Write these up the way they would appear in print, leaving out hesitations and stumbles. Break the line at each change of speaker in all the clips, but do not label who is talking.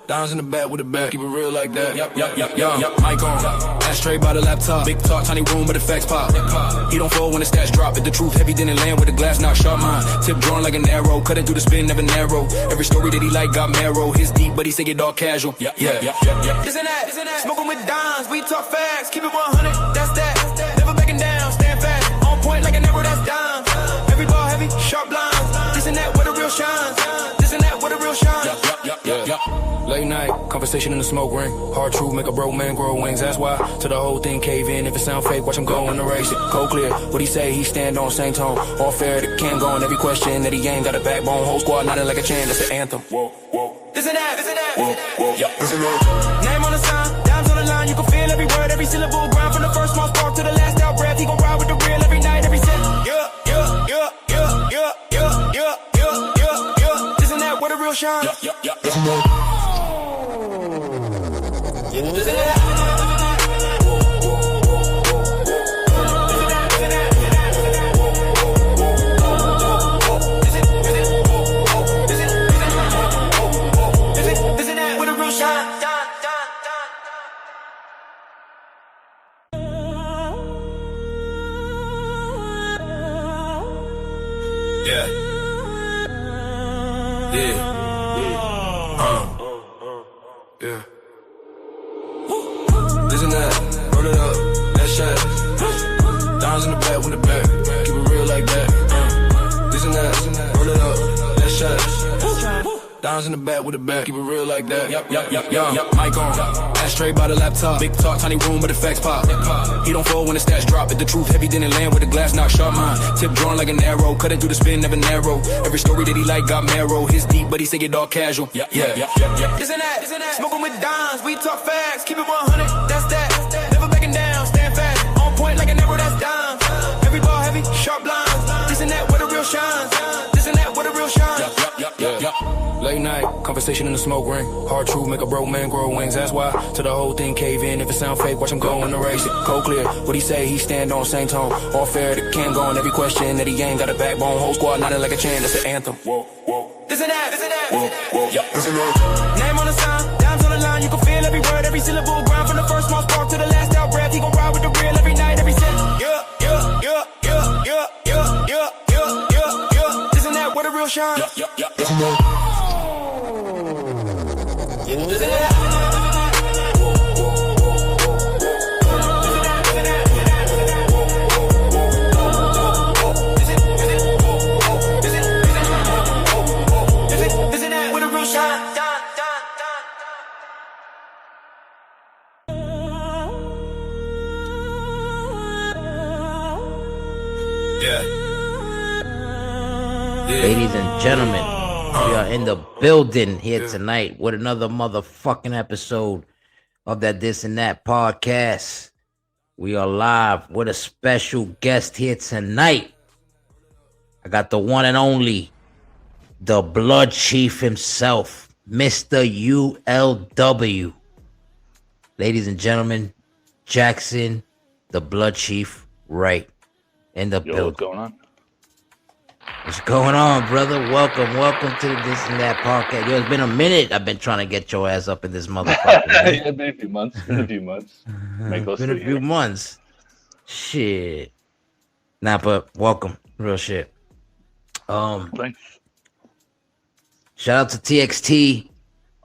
Downs in the back with the back, keep it real like that. Yup. Mic on, ashtray by the laptop. Big talk, tiny room, but the facts pop. He don't fall when the stats drop. If the truth heavy, then it land with the glass knock sharp mine. Tip drawn like an arrow, cut it through the spin, never narrow. Every story that he like got marrow. His deep, but he say it all casual. Yeah. This and that, smoking with dimes. We talk facts, keep it 100. That's that. Never backing down, stand fast. On point like an arrow, that's dimes. Every ball heavy, sharp lines. This and that, where the real shines. This and that, where the real shines. Late night, conversation in the smoke ring. Hard truth, make a bro man grow wings. That's why, to the whole thing cave in. If it sound fake, watch him go and erase it. Cold clear, what he say, he stand on same tone. All fair, the can go on every question that he ain't got a backbone. Whole squad nodding like a chain, that's the anthem. Whoa. This and that. Whoa. This and that. Name on the sign, dimes on the line. You can feel every word, every syllable. Grind from the first small spark to the last out breath. He gon' ride with the real every night, every second. Yeah. This and that, where the real shine. This and that. Listen that, roll it up, that shot. Downs in the back with the back, keep it real like that. Listen that, roll it up, that shot. Downs in the back with the back, keep it real like that. Yup. Mic on, ashtray by the laptop. Big talk, tiny room, but the facts pop. He don't fall when the stats drop. If the truth heavy, then it land with the glass knock sharp mine. Tip drawn like an arrow, cut it through the spin, never narrow. Every story that he like got marrow. His deep, but he say it all casual. Yeah. This and that, smoking with dimes. We talk facts, keep it 100. That's that. Never backing down, stand fast. On point like an arrow, that's dimes. Every ball heavy, sharp lines. This and that, where the real shines. This and that, where the real shines. Late night, conversation in the smoke ring. Hard truth, make a bro man grow wings. That's why, to the whole thing cave in. If it sound fake, watch him go and erase it. Cold clear, what he say, he stand on same tone. All fair, the can go on every question that he ain't got a backbone. Whole squad nodding like a chain, that's the anthem. Whoa. This and that. Whoa. This and that. Name on the sign, dimes on the line. You can feel every word, every syllable. Grind from the first small spark to the last out breath. He gon' ride with the real every night, every second. Yeah. This and that, where the real shine. This and that.
Ladies and gentlemen, we are in the building here tonight with another motherfucking episode of that This and That podcast. We are live with a special guest here tonight. I got the one and only, the Blood Chief himself, Mr. ULW. Ladies and gentlemen, Jackson, the Blood Chief Wright, in the building.
What's going on?
What's going on, brother? Welcome to the This and That podcast. Yo, it's been a minute. I've been trying to get your ass up in this motherfucker.
It's been a few months. Been a few
months. Shit. Nah, but welcome. Real shit.
Thanks.
Shout out to TXT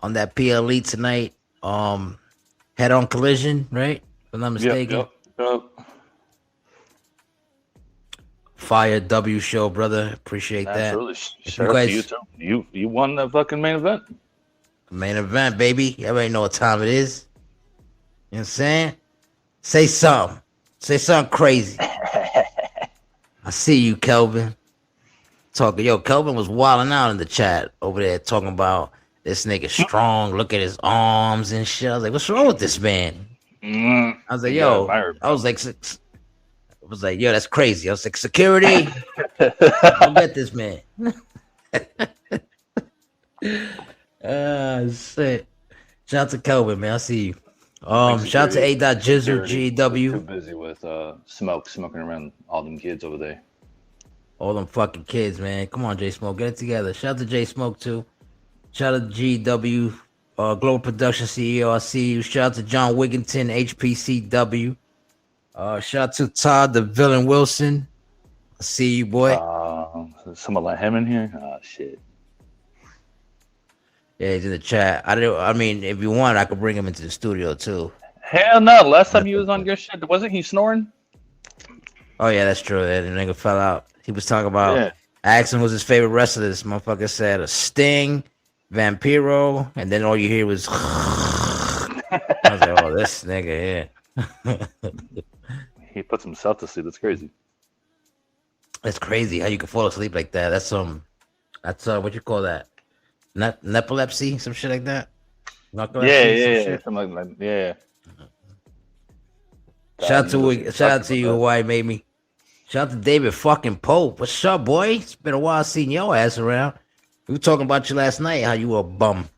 on that PLE tonight. Head-on collision, right? If I'm not mistaken.
Yep.
Fire W show, brother. Appreciate that.
Absolutely. Shout out to you too. You won the fucking main event.
Main event, baby. Everybody know what time it is. You know what I'm saying? Say something. Say something crazy. I see you, Kelvin. Kelvin was wilding out in the chat over there talking about this nigga strong. Look at his arms and shit. I was like, what's wrong with this man? I was like, yo, that's crazy. I was like, security, don't get this man. Shit. Shout out to Kelvin, man. I see you. Shout out to A.Jizzle, GW.
Too busy with smoking around all them kids over there.
All them fucking kids, man. Come on, J Smoke, get it together. Shout out to J Smoke too. Shout out to GW. Global Production CEO. I see you. Shout out to John Wigginton, HPCW. Shout out to Todd the Villain Wilson. I see you, boy.
Someone like him in here. Oh shit.
Yeah, he's in the chat. I mean, if you want, I could bring him into the studio too.
Hell no! Last time you was on your shit, wasn't he snoring?
Oh yeah, that's true. That nigga fell out. He was talking about. I asked him who's his favorite wrestler. This motherfucker said a Sting, Vampiro, and then all you hear was. I was like, oh, this nigga here.
He puts himself to sleep. That's crazy.
That's crazy how you can fall asleep like that. That's what you call that? Epilepsy, some shit like that.
Yeah, something like that. Yeah.
Shout out to you, Hawaii made me. Shout out to David fucking Pope. What's up, boy? It's been a while seeing your ass around. We were talking about you last night, how you were a bum.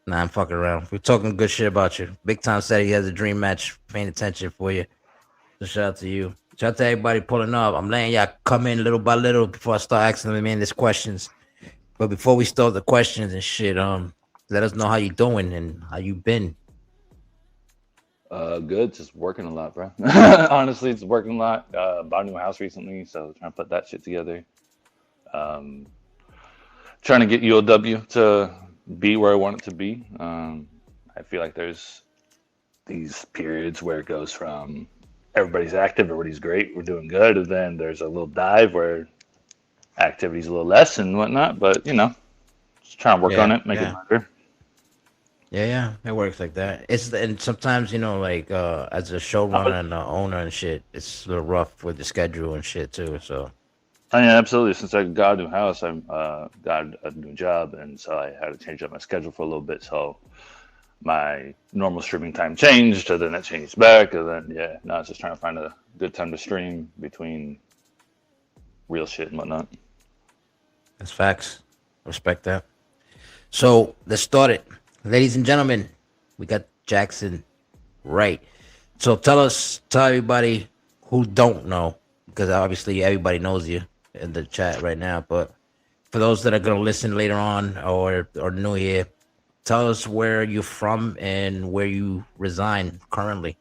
Nah, I'm fucking around. We're talking good shit about you. Big Time said he has a dream match, paying attention for you. So shout out to you. Shout out to everybody pulling up. I'm letting y'all come in little by little before I start asking them these questions. But before we start the questions and shit, let us know how you doing and how you been.
Good. Just working a lot, bro. Honestly, it's working a lot. Bought a new house recently, so trying to put that shit together. Trying to get UOW to be where I want it to be. I feel like there's these periods where it goes from everybody's active, everybody's great, we're doing good, and then there's a little dive where activity's a little less and whatnot. But just trying to work on it, make it better.
Yeah, it works like that. And sometimes like as a showrunner and owner and shit, it's a little rough with the schedule and shit too. So.
Oh, yeah, absolutely. Since I got a new house, I got a new job, and so I had to change up my schedule for a little bit. So my normal streaming time changed, and then it changed back, and then now it's just trying to find a good time to stream between real shit and whatnot.
That's facts. Respect that. So let's start it. Ladies and gentlemen, we got Jackson Wright. So tell everybody who don't know, because obviously everybody knows you in the chat right now, but for those that are going to listen later on or new here, tell us where you're from and where you reside currently.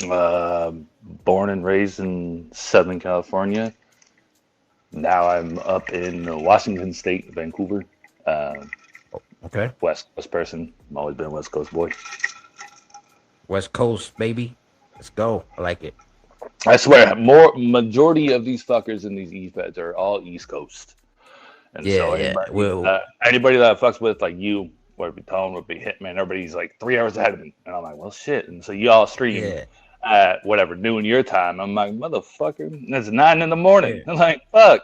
Born and raised in Southern California. Now I'm up in Washington State, Vancouver.
Okay.
West Coast person. I've always been a West Coast boy.
West Coast, baby. Let's go. I like it.
I swear, majority of these fuckers in these E-Feds are all East Coast. And anybody that fucks with like you, whether it be Tone, whether it be Hitman, everybody's like 3 hours ahead of me. And I'm like, well, shit. And so y'all stream at whatever, noon your time. I'm like, motherfucker, it's 9 a.m. I'm like, fuck.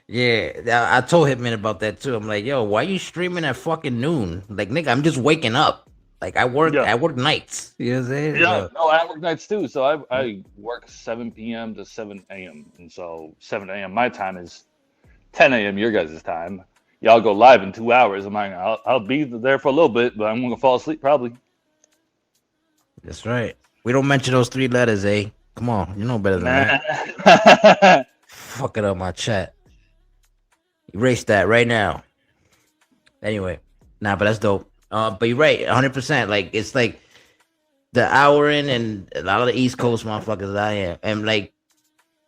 Yeah, I told Hitman about that too. I'm like, yo, why you streaming at fucking noon? Like, nigga, I'm just waking up. Like, I work nights. You know what I'm saying?
Yeah, no, I work nights too. So I work 7 p.m. to 7 a.m. And so 7 a.m. my time is 10 a.m. your guys' time. Y'all go live in 2 hours. I'm like, I'll be there for a little bit, but I'm gonna fall asleep probably.
That's right. We don't mention those 3 letters, eh? Come on, you know better than that. Fuck it up my chat. Erase that right now. Anyway, but that's dope. But you're right, 100%. Like, it's like the hour in, and a lot of the East Coast motherfuckers I am. And like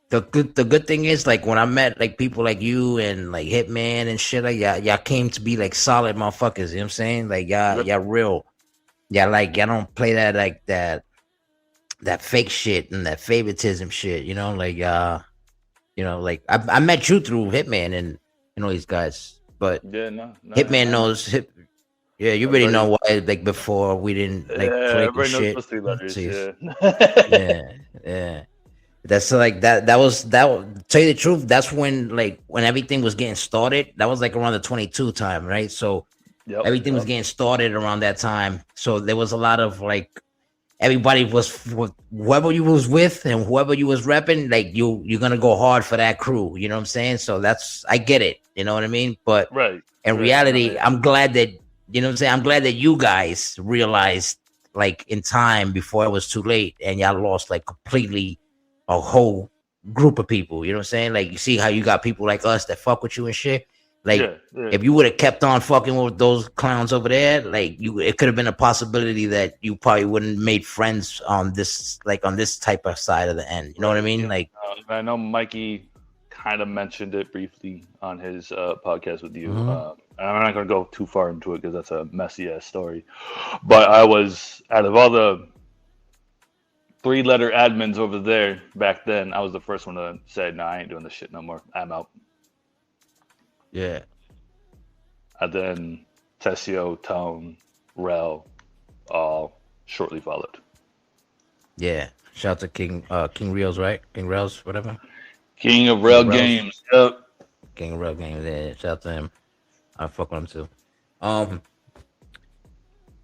the good thing is, like, when I met like people like you and like Hitman and shit, like y'all came to be like solid motherfuckers. You know what I'm saying? Like y'all real. Y'all don't play that like that fake shit and that favoritism shit. You know, like like I met you through Hitman and these guys, but Hitman knows. You already know why. Like before, we didn't like play the shit. Knows 3 letters, yeah. That's like that. That was. Tell you the truth, that's when everything was getting started. That was like around the 22 time, right? So everything was getting started around that time. So there was a lot of like everybody was whoever you was with and whoever you was repping. Like you're gonna go hard for that crew. You know what I'm saying? So I get it. You know what I mean? But in reality, I'm glad that. You know what I'm saying? I'm glad that you guys realized like in time before it was too late and y'all lost like completely a whole group of people. You know what I'm saying? Like you see how you got people like us that fuck with you and shit. Like,
yeah.
if you would have kept on fucking with those clowns over there, like it could have been a possibility that you probably wouldn't made friends on this, like on this type of side of the end. You know what I mean?
Yeah.
Like,
I know Mikey kind of mentioned it briefly on his podcast with you. And I'm not going to go too far into it because that's a messy ass story. But I was, out of all the 3-letter admins over there back then, I was the first one to say, "No, I ain't doing this shit no more. I'm out."
yeah,
And then Tessio, Tone, Rel, all shortly followed.
yeah. Shout out to King Reels, right? King Reels, whatever.
King of Rel
Rels.
Games. Yep.
King of Real Games. Yeah, shout out to him. I fuck with him too.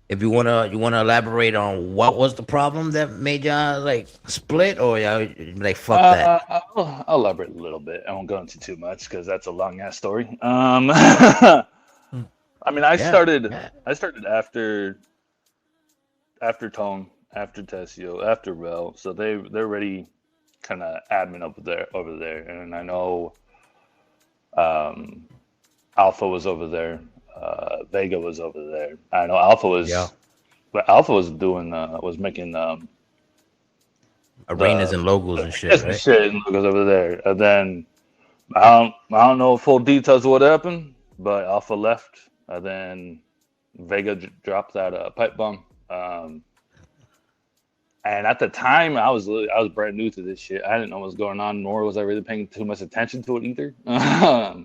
If you wanna elaborate on what was the problem that made y'all like split, or y'all like fuck that?
I'll elaborate a little bit. I won't go into too much because that's a long ass story. I mean, I started after Tone, after Tessio, after Rel, so they're already kind of admin over there, and I know Alpha was over there, Vega was over there. I know Alpha was, but Alpha was doing was making
arenas and logos and shit, right?
Shit and logos over there, and then I don't know full details of what happened, but Alpha left, and then Vega dropped that pipe bomb. And at the time, I was brand new to this shit. I didn't know what was going on, nor was I really paying too much attention to it either.
I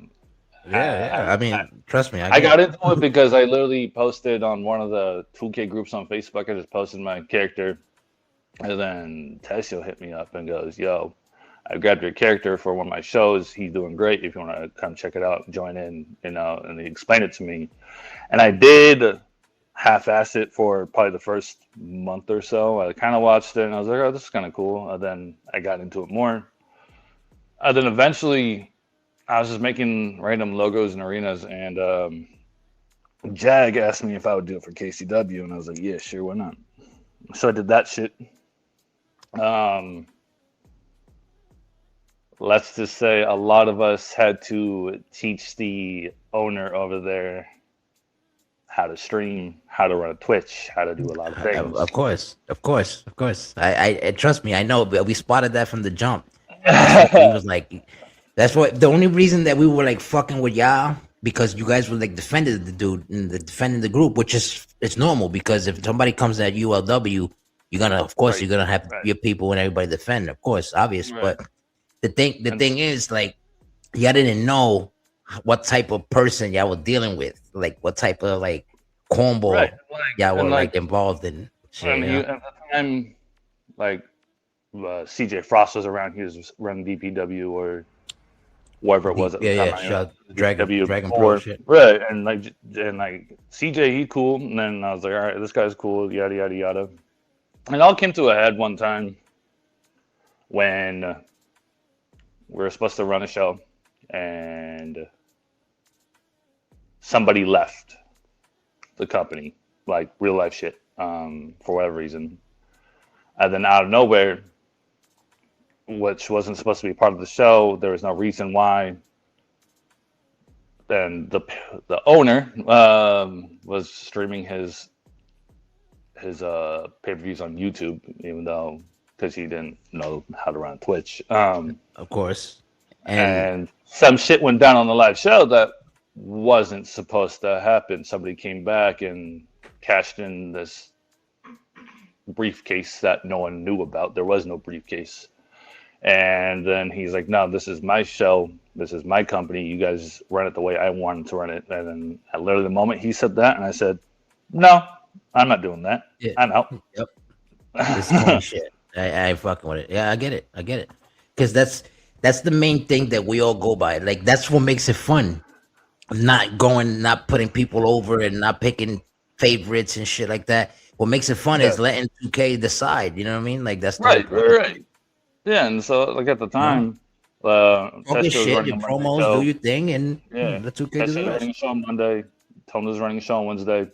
mean, trust me.
I got into it because I literally posted on one of the 2K groups on Facebook. I just posted my character, and then Tessio hit me up and goes, "Yo, I grabbed your character for one of my shows. He's doing great. If you want to come check it out, join in, you know." And he explained it to me, and I did half-ass it for probably the first month or so. I kind of watched it and I was like, "Oh, this is kind of cool." And then I got into it more. And then eventually I was just making random logos and arenas, and Jag asked me if I would do it for KCW, and I was like, "Yeah, sure, why not?" So I did that shit. Let's just say a lot of us had to teach the owner over there how to stream, how to run a Twitch, how to do a lot of things.
Of course. I trust me. I know. We spotted that from the jump. He was like, that's what the only reason that we were like fucking with y'all, because you guys were like defending the dude and defending the group, which is it's normal because if somebody comes at ULW, you're gonna you're gonna have your people and everybody defend, of course, obvious. Right. But the thing is, like, y'all didn't know what type of person y'all were dealing with, like what type of like cornball y'all were like involved in. Shit,
I mean, at the time, like CJ Frost was around. He was running DPW or whatever it was at the time.
Dragon Pro shit.
Right, and like CJ, he cool, and then I was like, all right, this guy's cool, yada yada yada. And it all came to a head one time when we were supposed to run a show, and somebody left the company, like real life shit, for whatever reason. And then out of nowhere, which wasn't supposed to be part of the show, there was no reason why. Then the owner was streaming his pay-per-views on YouTube, even though because he didn't know how to run Twitch.
Of course.
And some shit went down on the live show that wasn't supposed to happen. Somebody came back and cashed in this briefcase that no one knew about. There was no briefcase. And then he's like, "No, this is my show. This is my company. You guys run it the way I wanted to run it." And then at literally the moment he said that, and I said, "No, I'm not doing that. Yeah. I'm out."
Yep. This is shit. I ain't fucking with it. Yeah, I get it. Because that's the main thing that we all go by. Like, that's what makes it fun. Not putting people over and not picking favorites and shit like that. What makes it fun is letting 2K decide. You know what I mean? Like, that's the
right. Yeah, and so like at the time,
your shit, your promos, do your thing, and the 2K do the rest.
Running a show on Monday, Tony was running a show on Wednesday,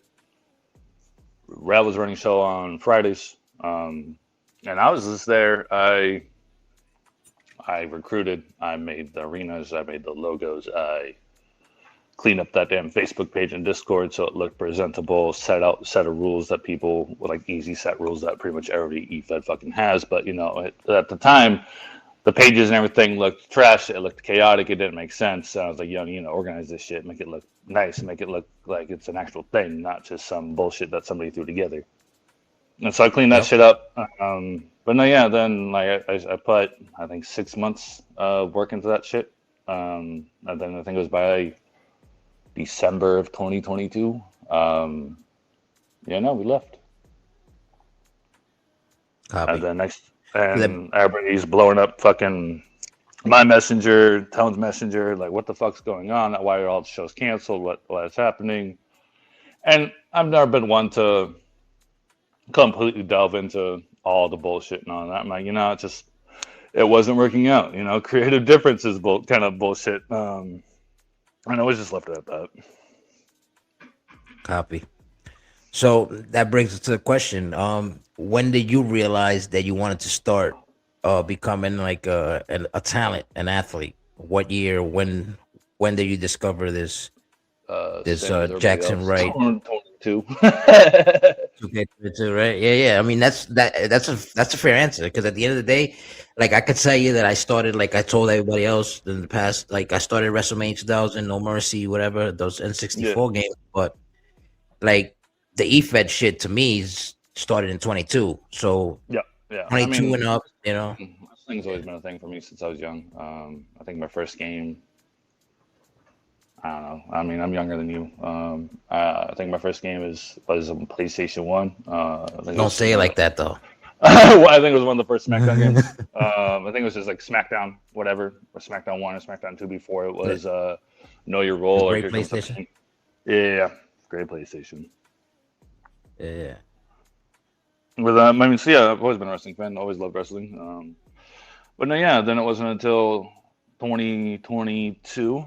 Rad was running a show on Fridays, and I was just there. I recruited, I made the arenas, I made the logos, I clean up that damn Facebook page and Discord so it looked presentable, set of rules that people like easy set rules that pretty much every eFed fucking has. But at the time, the pages and everything looked trash. It looked chaotic. It didn't make sense. So I was like, organize this shit, make it look nice, make it look like it's an actual thing, not just some bullshit that somebody threw together. And so I cleaned that shit up. But no, yeah, then like I put I think 6 months work into that shit. And then I think it was by December of 2022. We left.
Copy.
And then everybody's blowing up fucking my messenger, Tone's messenger, like what the fuck's going on? Why are all the shows canceled? What's happening? And I've never been one to completely delve into all the bullshit and all that. I'm like, it wasn't working out. Creative differences kind of bullshit. And I was just left it at that.
Copy. So that brings us to the question. When did you realize that you wanted to start becoming like a talent, an athlete? What year? When did you discover this Jackson Wright?
22.
Okay, right? Yeah. I mean, that's a fair answer, because at the end of the day, like I could tell you that I started, like I told everybody else in the past, like I started WrestleMania 2000, No Mercy, whatever, those N64 games, but like the eFed shit to me started in 22. So
yeah,
22 and up,
Wrestling's always been a thing for me since I was young. I think my first game, I don't know. I mean, I'm younger than you. I think my first game was on PlayStation 1.
Don't say it like that, though.
Well, I think it was one of the first SmackDown games. I think it was just like SmackDown, whatever, or SmackDown 1 or SmackDown 2 before it was Know Your Role.
Great PlayStation.
Yeah, great PlayStation.
Yeah.
With I've always been a wrestling fan. Always loved wrestling. But no, yeah. Then it wasn't until 2022.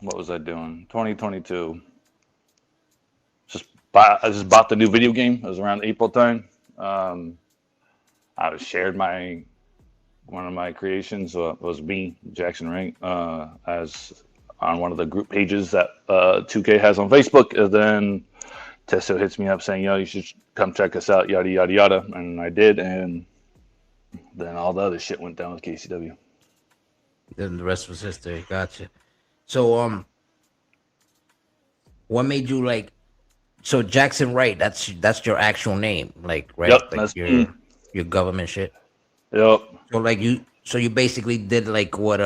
What was I doing? 2022. I just bought the new video game. It was around April time. I shared one of my creations was me, Jackson Wright, as on one of the group pages that 2K has on Facebook. And then Testo hits me up saying, you should come check us out, yada, yada, yada. And I did. And then all the other shit went down with KCW.
Then the rest was history. Gotcha. So, what made you like? So Jackson Wright, that's your actual name, like, right?
Yep,
like your government shit.
Yep.
So you basically did like what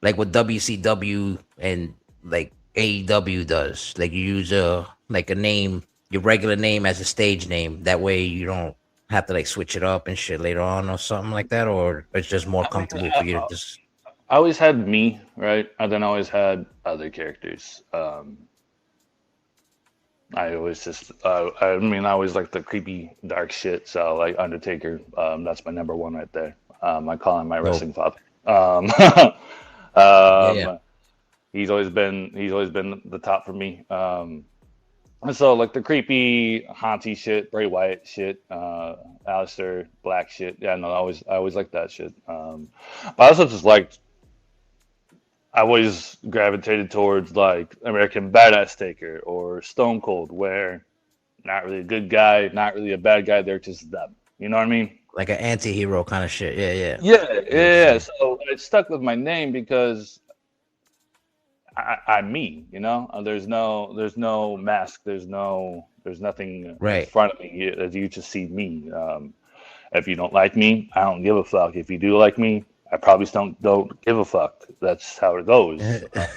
WCW and like AEW does. Like you use a name, your regular name as a stage name. That way you don't have to like switch it up and shit later on or something like that, or it's just more comfortable for you to just.
I always had me, right? And then I always had other characters. I always just, I always like the creepy, dark shit. So like Undertaker, that's my number one right there. I call him my wrestling father. He's always been the top for me. And so like the creepy, haunty shit, Bray Wyatt shit, Aleister Black shit. Yeah, no, I always liked that shit. But I also just liked. I always gravitated towards like American Badass Taker or Stone Cold, where not really a good guy, not really a bad guy. They're just them. You know what I mean?
Like an anti-hero kind of shit.
Yeah. So it stuck with my name because I'm me. There's no mask. There's nothing in front of me. You just see me. If you don't like me, I don't give a fuck. If you do like me, I probably don't give a fuck. That's how it goes.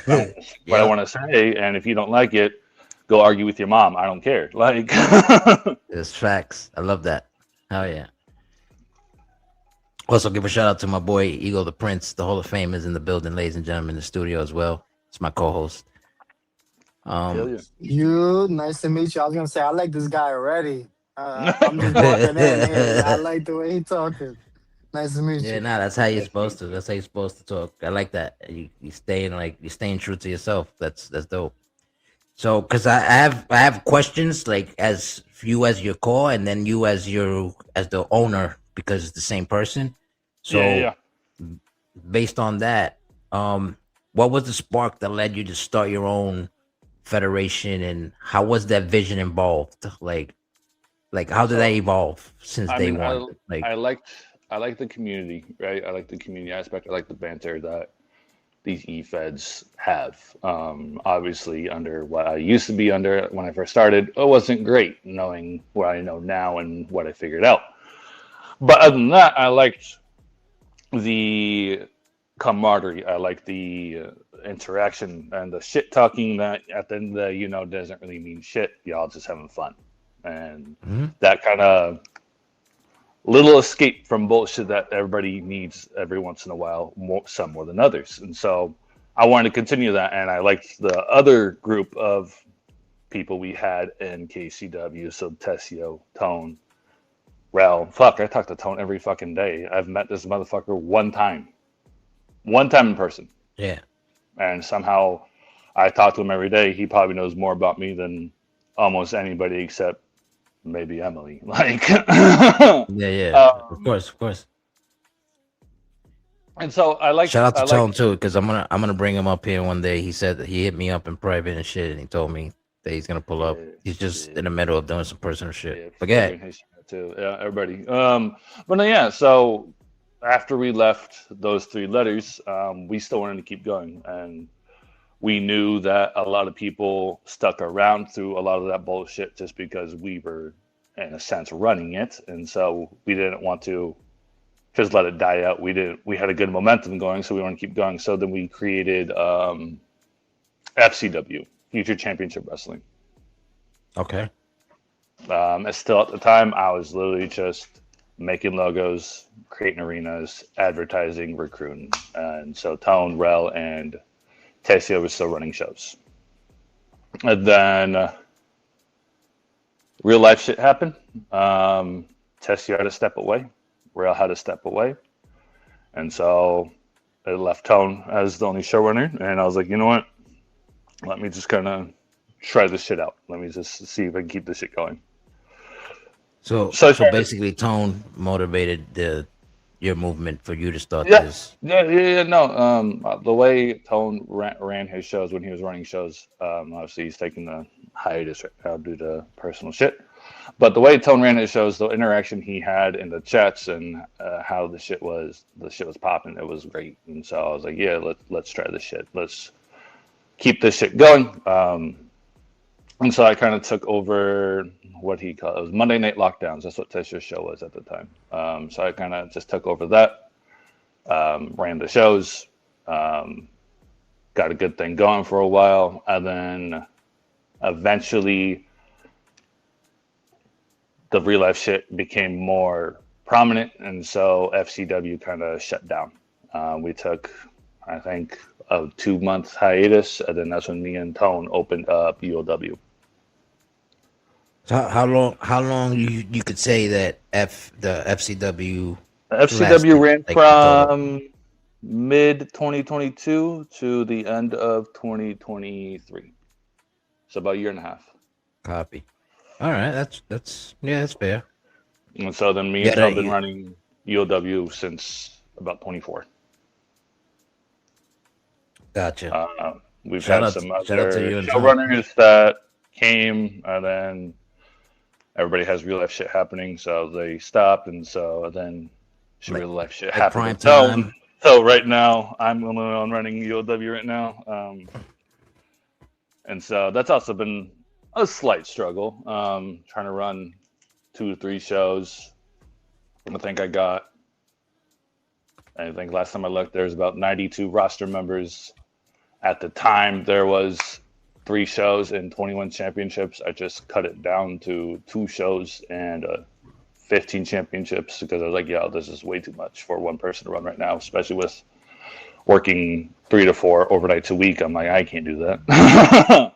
What I want to say, and if you don't like it, go argue with your mom. I don't care. Like,
it's facts. I love that. Hell yeah. Also, give a shout out to my boy Ego the Prince. The Hall of Fame is in the building, ladies and gentlemen, in the studio as well. It's my co-host.
You, nice to meet you. I was gonna say I like this guy already. I'm just walking in. I like the way he talking. Nice to meet you.
Yeah, that's how you're supposed to. That's how you're supposed to talk. I like that. You staying true to yourself. That's dope. So, because I have questions like as you as your core, and then you as the owner, because it's the same person. So based on that, what was the spark that led you to start your own federation, and how was that vision involved? Like how did that
So
evolve since
I
day
mean,
one?
I
Like,
liked I like the community, right? I like the community aspect. I like the banter that these e-feds have. Obviously, under what I used to be under when I first started, it wasn't great knowing what I know now and what I figured out. But other than that, I liked the camaraderie. I like the interaction and the shit talking that at the end of the day, doesn't really mean shit. Y'all just having fun. And
mhm.
that kind of little escape from bullshit that everybody needs every once in a while, some more than others. And so I wanted to continue that. And I liked the other group of people we had in KCW. So Tessio, Tone, Rel. Fuck, I talk to Tone every fucking day. I've met this motherfucker one time in person.
Yeah.
And somehow I talk to him every day. He probably knows more about me than almost anybody except maybe Emily. Like,
Yeah, yeah. Of
um,
course, of course.
and so
Shout out to
I like,
Tone too, because I'm gonna bring him up here one day. He said that he hit me up in private and shit, and he told me that he's gonna pull up.
yeah,
He's just
yeah,
in the middle of doing some personal shit.
yeah,
But yeah,
figuring his shit too. Yeah, everybody. But no, yeah. So after we left those three letters, we still wanted to keep going, and we knew that a lot of people stuck around through a lot of that bullshit just because we were, in a sense, running it, and so we didn't want to just let it die out. We had a good momentum going, so we want to keep going. So then we created FCW, Future Championship Wrestling.
okay.
Still at the time, I was literally just making logos, creating arenas, advertising, recruiting, and so Tone, Rel, and Tessio was still running shows. And then real life shit happened. Tessio had to step away. Rel had to step away. And so it left Tone as the only showrunner. And I was like, you know what? Let me just kind of try this shit out. Let me just see if I can keep this shit going.
So
So I
so
started,
basically, Tone motivated your movement for you to start
yeah,
this.
yeah. No, the way Tone ran his shows when he was running shows, obviously he's taking the hiatus right now due to personal shit. But the way Tone ran his shows, the interaction he had in the chats and how the shit was popping. It was great. And so I was like, yeah, let's try this shit. Let's keep this shit going. And so I kind of took over what he called, it was Monday Night Lockdowns. That's what Tisha's show was at the time. So I kind of just took over that, ran the shows, got a good thing going for a while, and then eventually the real life shit became more prominent, and so FCW kind of shut down. We took, I think, a 2 month hiatus, and then that's when me and Tone opened up UOW.
So how long you could say that the FCW
FCW
lasted,
ran
like in total?
from mid 2022 to the end of 2023. So about a year and a half.
Copy. All right, that's yeah, that's fair.
And so then me and
Yeah,
Tom have been running UOW since about 24.
gotcha.
We've
Shout
had
out,
some
shout out to
other
you and Tom.
showrunners that came, and then everybody has real life shit happening, so they stopped, and so then
Like
real life shit
like
happened
prime
with Tone.
time.
So right now, I'm the only one running UOW right now, and so that's also been a slight struggle. Trying to run 2 or 3 shows. I think last time I looked, there's about 92 roster members. At the time, there was 3 shows and 21 championships. I just cut it down to 2 shows and 15 championships because I was like, yo, this is way too much for one person to run right now, especially with working 3 to 4 overnights a week. I'm like, I can't do that.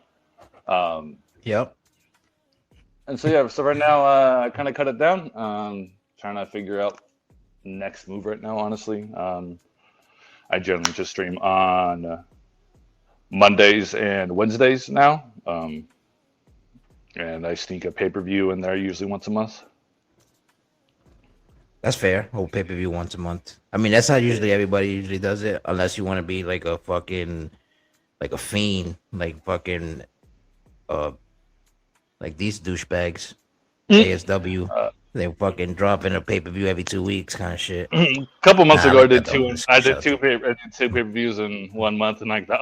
Yep.
And so, yeah, so right now I kind of cut it down. Trying to figure out next move right now, honestly. I generally just stream on Mondays and Wednesdays now. And I sneak a pay-per-view in there usually once a month.
That's fair. Whole pay-per-view once a month. I mean, that's how usually everybody usually does it, unless you want to be like a fucking like a fiend, like fucking uh like these douchebags, ASW.
Uh,
They fucking dropping a pay-per-view every 2 weeks, kind of shit.
a couple months
Nah, I
ago,
like that though.
I
Shout
did
out to
two pay per views in 1 month, and like that,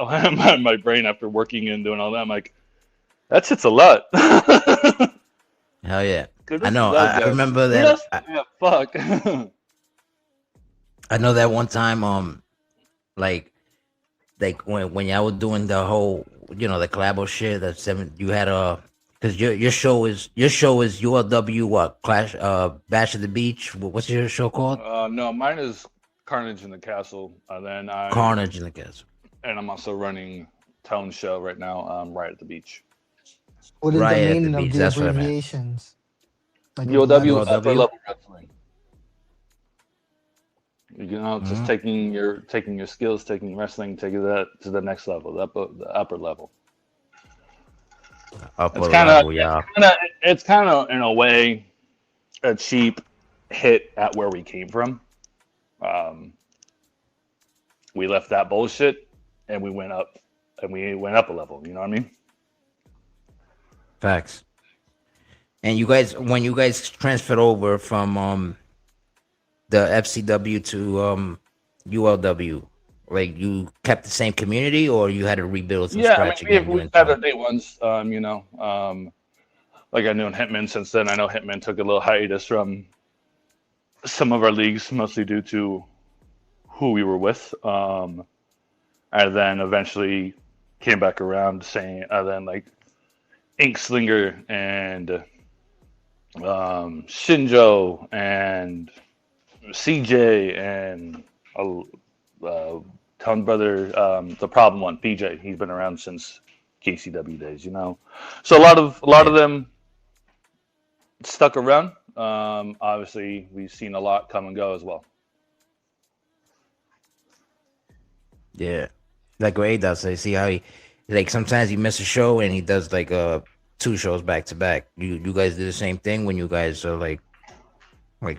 my brain after working and doing all that, I'm like, that shit's a lot.
hell yeah.
Cause
I
this is
know.
that
I
guy.
remember that.
Yes, yeah, fuck.
I know that one time. Like when y'all were doing the whole, the collabo shit. That seven. You had because your show is ULW what Clash Bash at the Beach. What's your show called?
No, mine is Carnage in the Castle, and then
Carnage in the Castle.
I'm also running Tone Show right now, right at the beach.
What is the
Riot at the
meaning of
Beach.
the
That's what I meant.
abbreviations? Like with the
ULW,
letters.
upper
ULW.
level wrestling. Just
Mhm.
taking your skills, taking wrestling, taking that to the next level, the upper level.
Upper
It's kind of
level, y'all.
it's kind of in a way a cheap hit at where we came from. Um, we left that bullshit and we went up a level. You know what I mean?
Facts. And when you guys transferred over from the FCW to ULW, like you kept the same community or you had to rebuild from
Yeah, I mean
scratch again
we've
during
had our
time?
day ones. Like I knew Hitman since then. I know Hitman took a little hiatus from some of our leagues, mostly due to who we were with. And then eventually came back around saying, then like Ink Slinger and Shinjo and CJ and Town Brother, the problem one, PJ. He's been around since KCW days, you know. So a lot
Yeah.
of them stuck around. Obviously, we've seen a lot come and go as well.
Yeah. Like what A does. I see how he like sometimes he miss a show and he does like two shows back to back. You guys do the same thing when you guys are like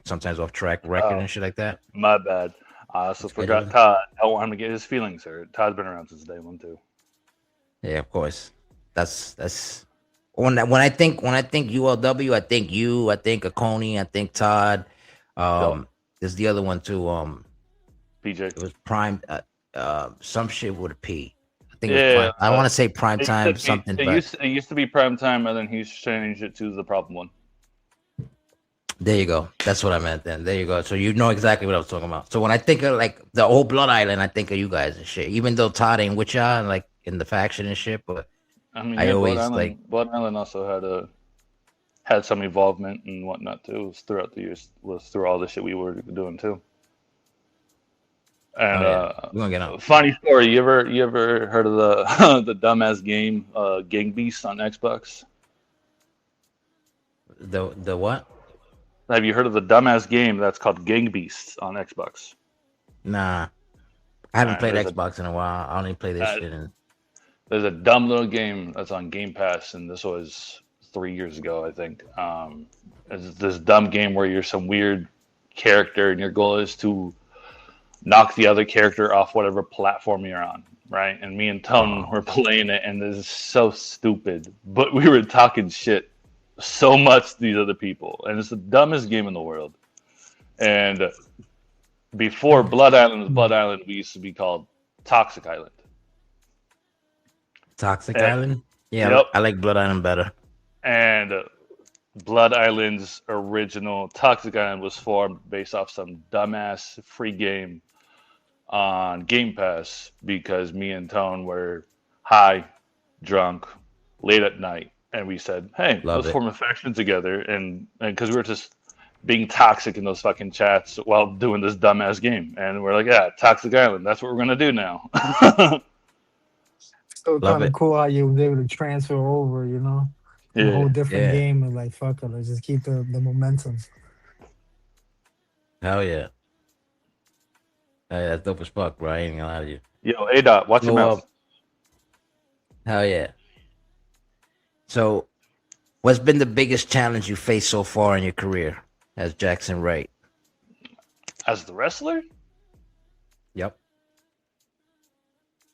sometimes off track record
Oh,
and shit like that?
my bad. I also forgot
Scheduling?
Todd. I don't want him to get his feelings hurt. Todd's been around since day one too.
Yeah, of course. That's when I think ULW, I think you, I think Akoni, I think Todd.
Yo,
There's the other one too.
PJ.
It was Prime. Some shit with a P. I think it was
Yeah,
Prime. I want to say Prime Time something, but
it used to be prime time, and then he's changed it to the problem one.
there you go. That's what I meant. Then there you go. So you know exactly what I was talking about. So when I think of like the old Blood Island, I think of you guys and shit. Even though Todd ain't with y'all, and, like in the faction and shit, but
I mean,
I
yeah,
always like.
Blood Island also had some involvement and whatnot too. It was throughout the years, was through all the shit we were doing too. And
Oh yeah, we're gonna get on
funny story, you ever heard of the the dumbass game Gang Beasts on Xbox?
the what?
Have you heard of the dumbass game that's called Gang Beasts on Xbox?
Nah, I haven't
Alright,
played Xbox in a while. I only play this
uh,
shit. And
there's a dumb little game that's on Game Pass, and this was 3 years ago, I think. It's this dumb game where you're some weird character, and your goal is to knock the other character off whatever platform you're on, right? And me and Tone
oh,
were playing it, and this is so stupid, but we were talking shit so much to these other people, and it's the dumbest game in the world. And before Blood Island was Blood Island, we used to be called Toxic Island.
Toxic
And,
Island. Yeah,
yep.
I like Blood Island better.
And Blood Island's original Toxic Island was formed based off some dumbass free game on Game Pass because me and Tone were high, drunk, late at night, and we said, "Hey,
Love
let's
it.
form a faction together." And because we were just being toxic in those fucking chats while doing this dumbass game, and we're like, "Yeah, Toxic Island. That's what we're gonna do now."
So
Love
kind of
it.
cool how you was able to transfer over, from a
Yeah,
whole different
Yeah.
game and like fuck it, let's just keep the momentum.
Hell yeah. Hey, that's dope as fuck, bro. I ain't gonna lie to you.
yo, A Dot, watch your
So,
mouth.
hell yeah. So, what's been the biggest challenge you faced so far in your career as Jackson Wright?
As the wrestler?
Yep.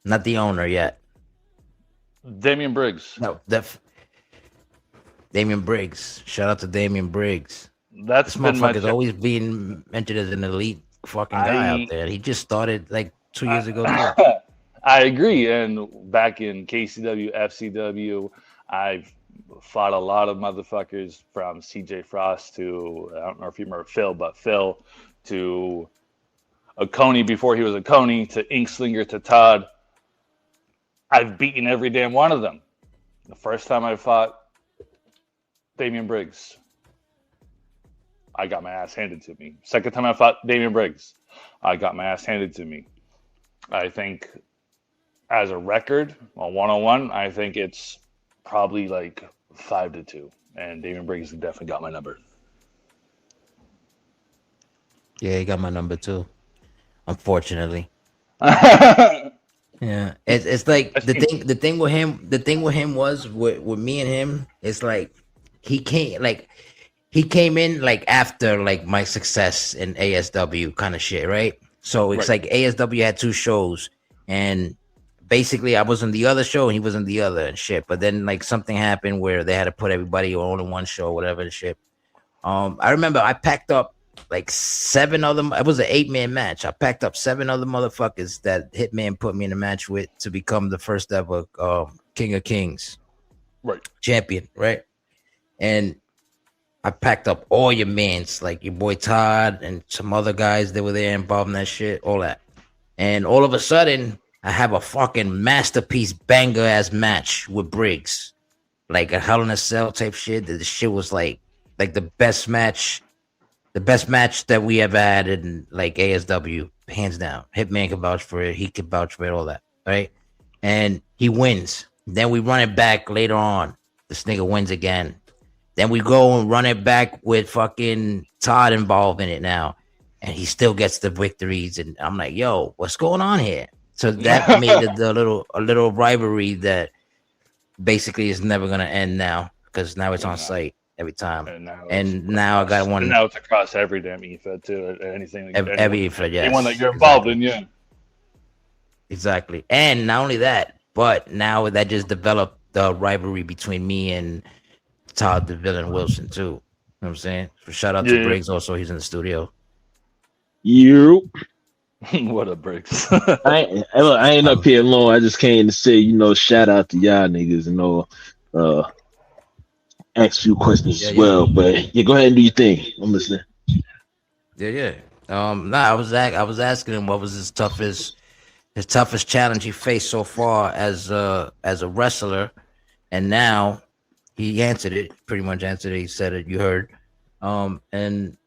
Not the owner yet.
Damian Briggs.
No, Damian Briggs. Shout out to Damian Briggs.
That's
This
been my
motherfucker's always being mentioned as an elite fucking guy out there. He just started like 2 years ago.
I agree. And back in KCW, FCW, I've fought a lot of motherfuckers from CJ Frost to, I don't know if you remember Phil, but Phil, to a Coney before he was a Coney, to Inkslinger, to Todd. I've beaten every damn one of them. The first time I fought Damian Briggs, I got my ass handed to me. Second time I fought Damian Briggs, I got my ass handed to me. I think as a record, on one-on-one, I think it's probably like 5-2. And Damian Briggs definitely got my number.
Yeah, he got my number too. Unfortunately. Yeah. It's like the thing with him was with me and him, it's like he came in like after like my success in ASW kind of shit, right? So it's like ASW had 2 shows, and basically I was on the other show and he was on the other and shit. But then like something happened where they had to put everybody on in one show, whatever the shit. I remember I packed up like 7 other. It was an 8-man match. I packed up 7 other motherfuckers that Hitman put me in a match with to become the first ever King of Kings, champion, right? And I packed up all your mans, like your boy Todd and some other guys that were there involved in that shit, all that. And all of a sudden, I have a fucking masterpiece banger ass match with Briggs, like a Hell in a Cell type shit. The shit was like the best match that we ever had in like ASW, hands down. Hitman can vouch for it. He can vouch for it, all that, right? And he wins. Then we run it back later on. This nigga wins again. Then we go and run it back with fucking Todd involved in it now. And he still gets the victories. And I'm like, yo, what's going on here? So that made it a little rivalry that basically is never going to end now, because now it's on site every time. And now I got one.
And now it's across every damn EFED too. Anything.
Every EFED, yes.
Anyone that you're involved in, yeah.
Exactly. And not only that, but now that just developed the rivalry between me and Todd the Villain Wilson too. You know what I'm saying? So shout out to Briggs. Also, he's in the studio.
You.
What up, Briggs?
I ain't up here alone. I just came to say, shout out to y'all niggas and ask a few questions as well. But go ahead and do your thing. I'm listening.
Yeah. I was asking him what was his toughest challenge he faced so far as a wrestler, and now he answered it. Pretty much answered it. He said it. You heard. And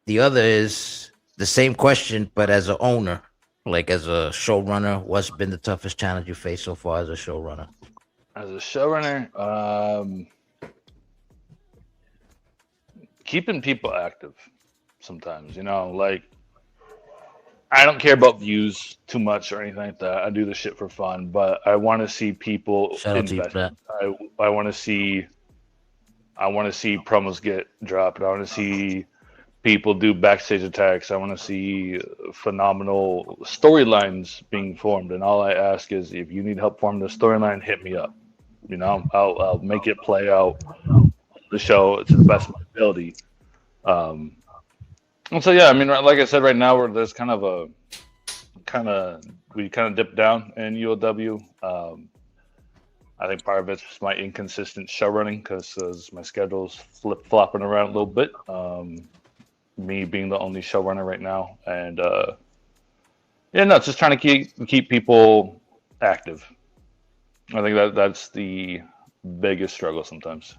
the other is the same question, but as an owner, like as a showrunner. What's been the toughest challenge you faced so far as a showrunner?
As a showrunner, keeping people active sometimes, like I don't care about views too much or anything like that. I do the shit for fun, but I want to see people invest. I want to see promos get dropped. I want to see people do backstage attacks. I want to see phenomenal storylines being formed. And all I ask is, if you need help forming the storyline, hit me up. I'll make it play out the show to the best of my ability. And so yeah, I mean, like I said, right now there's we dipped down in UOW. I think part of it's just my inconsistent show running because my schedule's flip-flopping around a little bit. Me being the only showrunner right now, and just trying to keep people active. I think that's the biggest struggle sometimes.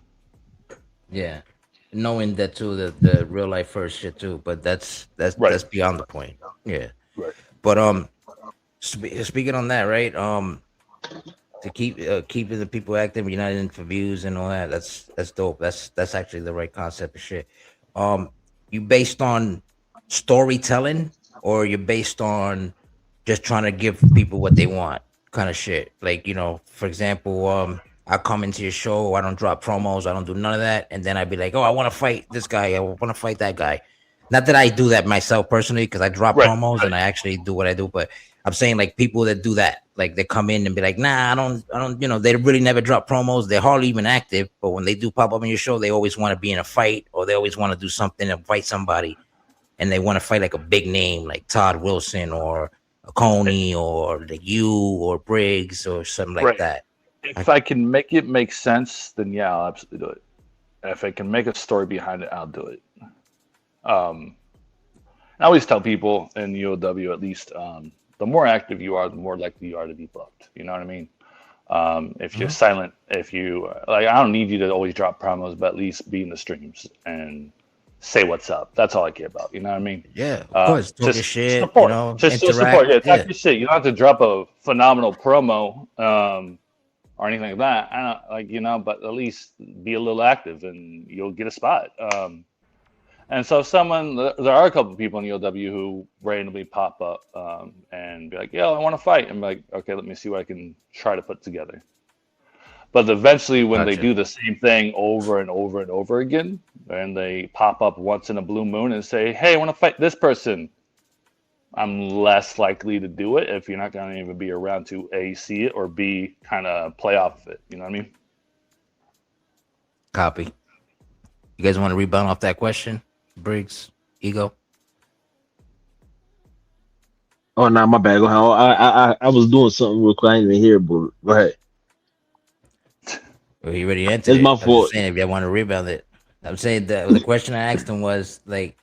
Yeah, knowing that too, the real life first shit too, but that's beyond the point. Yeah,
right.
But speaking on that, right? To keeping the people active, you're not in for views and all that. That's dope. That's actually the right concept of shit. You based on storytelling, or you're based on just trying to give people what they want kind of shit? Like, for example, I come into your show, I don't drop promos, I don't do none of that, and then I'd be like, oh, I want to fight this guy, I want to fight that guy. Not that I do that myself personally, because I drop
Right.
promos and I actually do what I do, but I'm saying like people that do that, like they come in and be like, nah, I don't, they really never drop promos. They're hardly even active, but when they do pop up on your show, they always want to be in a fight or they always want to do something and fight somebody, and they want to fight like a big name like Todd Wilson or a Coney or like you or Briggs or something like
Right.
that.
If I can make it make sense, then yeah, I'll absolutely do it. If I can make a story behind it, I'll do it. I always tell people in UOW, at least, the more active you are, the more likely you are to be booked. You know what I mean? If you're silent, if you like, I don't need you to always drop promos, but at least be in the streams and say what's up. That's all I care about. You know what I mean?
Yeah, of course. Talk your
Just
shit,
support.
interact.
Support. Yeah,
Yeah.
talk your shit. You don't have to drop a phenomenal promo or anything like that. I don't but at least be a little active and you'll get a spot. And so there are a couple of people in EOW who randomly pop up and be like, "Yeah, I want to fight." And be like, "Okay, let me see what I can try to put together." But eventually, when they do the same thing over and over and over again, and they pop up once in a blue moon and say, "Hey, I want to fight this person," I'm less likely to do it if you're not going to even be around to A, see it, or B, kind of play off of it. You know what I mean?
Copy. You guys want to rebound off that question? Briggs, Ego?
Oh, no, my bad. Go ahead. I was doing something real quick. I didn't even hear, but go ahead.
Well, you already answered
It's
it.
my
I'm
fault.
just saying if y'all want to rebound it. I'm saying the question I asked him was like,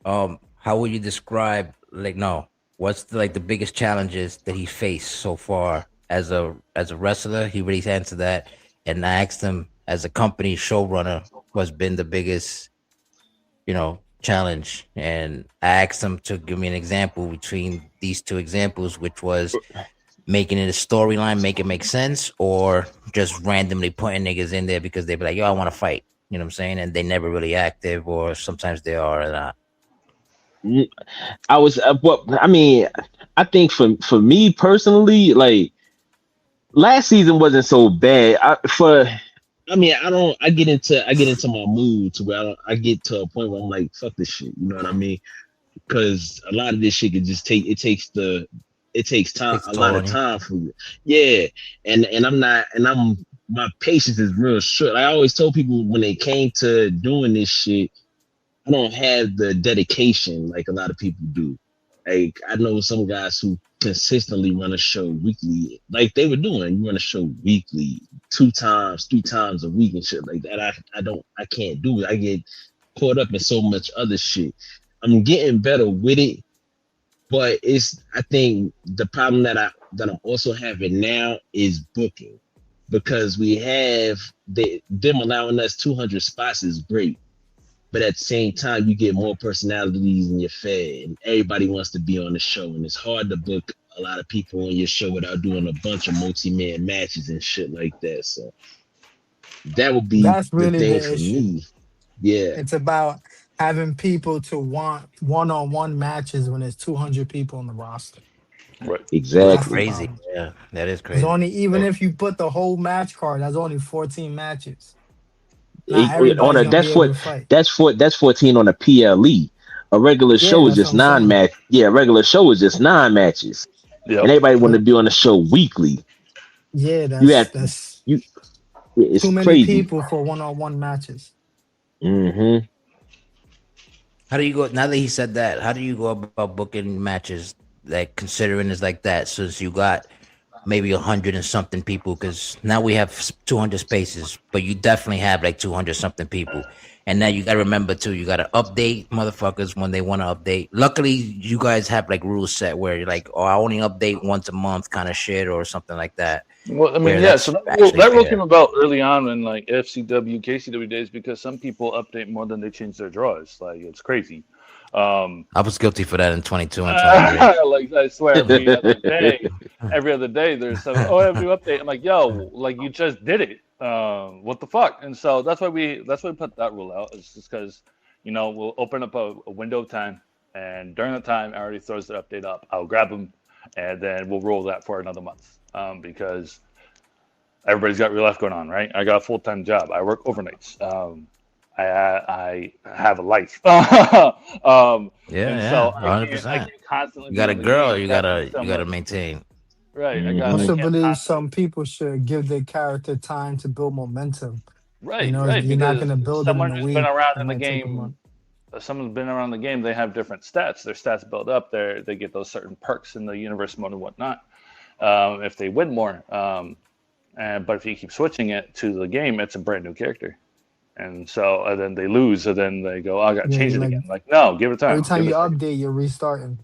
how would you describe what's the biggest challenges that he faced so far as a wrestler? He really answered that, and I asked him as a company showrunner what's been the biggest, challenge, and I asked him to give me an example between these two examples, which was making it a storyline, make it make sense, or just randomly putting niggas in there because they be like, yo, I want to fight. You know what I'm saying? And they never really active, or sometimes they are or not.
I think for me personally, like last season wasn't so bad. I get into my mood to where I get to a point where I'm like, fuck this shit. You know what I mean? Because a lot of this shit can just takes time, a lot of time for you. Yeah. And my patience is real short. I always told people when they came to doing this shit, I don't have the dedication like a lot of people do. Like I know some guys who consistently run a show weekly, like they were doing. You run a show weekly, 2 times, 3 times a week and shit like that. I can't do it. I get caught up in so much other shit. I'm getting better with it, but I think the problem that I'm also having now is booking, because we have them allowing us 200 spots is great. But at the same time, you get more personalities in your fed, and everybody wants to be on the show. And it's hard to book a lot of people on your show without doing a bunch of multi-man matches and shit like that. So that would be
That's
the
really
thing
the
for
issue.
me. Yeah,
It's about having people to want one-on-one matches when there's 200 people on the roster.
Right.
That's
exactly.
the
Crazy.
problem.
Yeah, that is
It's
crazy.
only, even if you put the whole match card, that's only 14 matches. Not everybody's gonna be able to fight.
That's 14 on a PLE. A regular
Yeah,
show is
that's
just
what I'm
9
saying.
match. Yeah, a regular show is just 9 matches,
Yep.
and everybody want to be on the show weekly.
Yeah,
It's
too many
crazy.
people for one-on-one matches.
Mm-hmm.
How do you go now that he said that? How do you go about booking matches, like considering it's like that? Since you got maybe 100 and something people, because now we have 200 spaces, but you definitely have like 200 something people. And now you got to remember too, you got to update motherfuckers when they want to update. Luckily, you guys have like rules set where you're like, oh, I only update once a month kind of shit or something like that.
Well, I mean, yeah. So that rule came about early on in like FCW, KCW days, because some people update more than they change their draws. Like it's crazy.
I was guilty for that in 22 and 23.
Like I swear, every other day, there's some. Oh, I have a new update. I'm like, yo, like you just did it. What the fuck? And so that's why we put that rule out. It's just because we'll open up a window of time, and during the time, I already throws the update up. I'll grab them, and then we'll roll that for another month. Because everybody's got real life going on, right? I got a full-time job. I work overnights. I have a life. And so
Yeah,
I
100%.
can't constantly
You
be
got a
in the
girl,
game.
you
That makes
gotta
someone
maintain.
right. I
Also
Mhm.
can't
believe
constantly
some people should give their character time to build momentum.
right,
You're not
because
gonna build it in
someone
a
who's been
week.
around
It
in the
might take a
game
month.
someone's been around the game, they have different stats. Their stats build up. They get those certain perks in the universe mode and whatnot. If they win more, but if you keep switching it to the game, it's a brand new character. And so and then they lose, and then they go, oh, I got to
Yeah,
change
you're
it
like
again. Like, no, give it
every
time,
time
give
you
it a second.
update, you're restarting.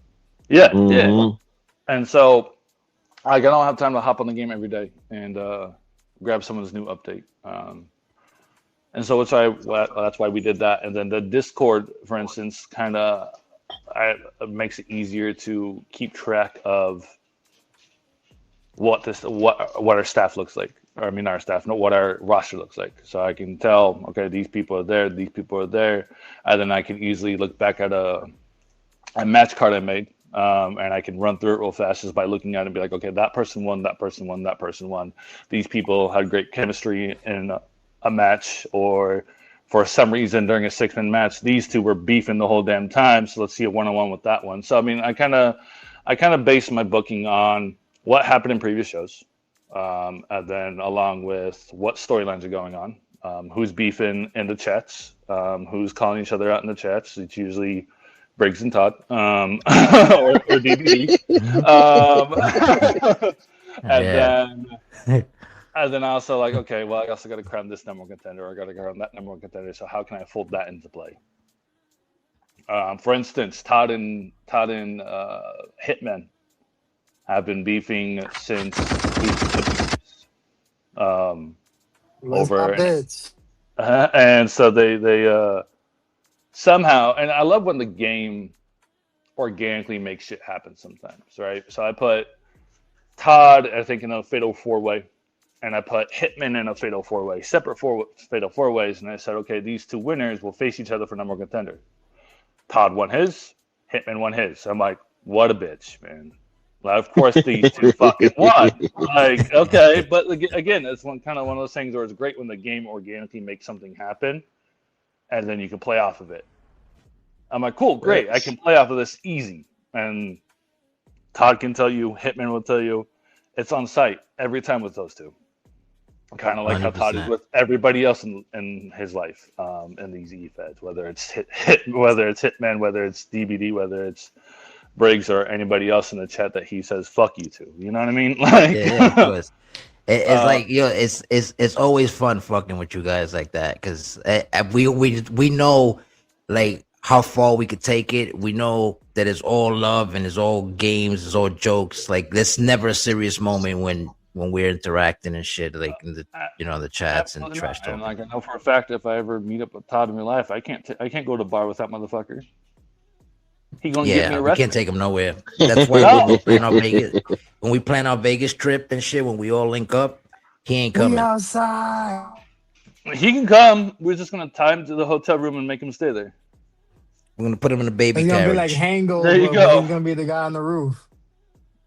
Yeah, yeah.
Mhm.
And so I don't have time to hop on the game every day and grab someone's new update. And so that's why we did that. And then the Discord, for instance, kind of makes it easier to keep track of what our staff looks like. Or I mean, our staff, not what our roster looks like. So I can tell, okay, these people are there, these people are there, and then I can easily look back at a match card I made, and I can run through it real fast just by looking at it and be like, okay, that person won, that person won, that person won. These people had great chemistry in a match, or for some reason during a 6-man match, these two were beefing the whole damn time. So let's see a one-on-one with that one. So I mean, I kind of base my booking on what happened in previous shows, and then along with what storylines are going on, who's beefing in the chats, who's calling each other out in the chats. It's usually Briggs and Todd, or DBD. and
Yeah.
then and then also like, okay, well, I also got to crown this number one contender, or I got to crown that number one contender. So how can I fold that into play? For instance, Todd and Hitman have been beefing since um,
Let's my
over,
bitch.
and so they somehow, and I love when the game organically makes shit happen sometimes, right? So I put Todd, I think, in a fatal 4-way, and I put Hitman in a fatal 4-way, separate fatal 4-ways, and I said, okay, these two winners will face each other for number one contender. Todd won his, Hitman won his. I'm like, what a bitch, man. Well, of course, these two fucking won. Like, okay, but again, it's one of those things where it's great when the game organically makes something happen, and then you can play off of it. I'm like, cool, great. I can play off of this easy. And Todd can tell you, Hitman will tell you, it's on site every time with those two. Kind of like how Todd is
100%.
with everybody else in his life, in these E-Feds, whether it's whether it's Hitman, whether it's DBD, whether it's Briggs, or anybody else in the chat that he says "fuck you" to. You know what I mean? Like,
Yeah, of course. It's like, it's always fun fucking with you guys like that, because we know like how far we could take it. We know that it's all love and it's all games, it's all jokes. Like, there's never a serious moment when we're interacting and shit, like in the the chats and
absolutely
trash
not. And
talking.
like, I know for a fact, if I ever meet up with Todd in real life, I can't go to the bar with that motherfucker. He gonna get me
Yeah, we
arrested.
can't take him nowhere. That's why
No.
when we plan our Vegas, Vegas trip and shit, when we all link up, he ain't
We
coming.
outside.
He can come. We're just gonna tie him to the hotel room and make him stay there.
We're gonna put him in a baby
It's gonna be like
carriage.
Hangover,
There you
but
go.
he's gonna be the guy on the roof.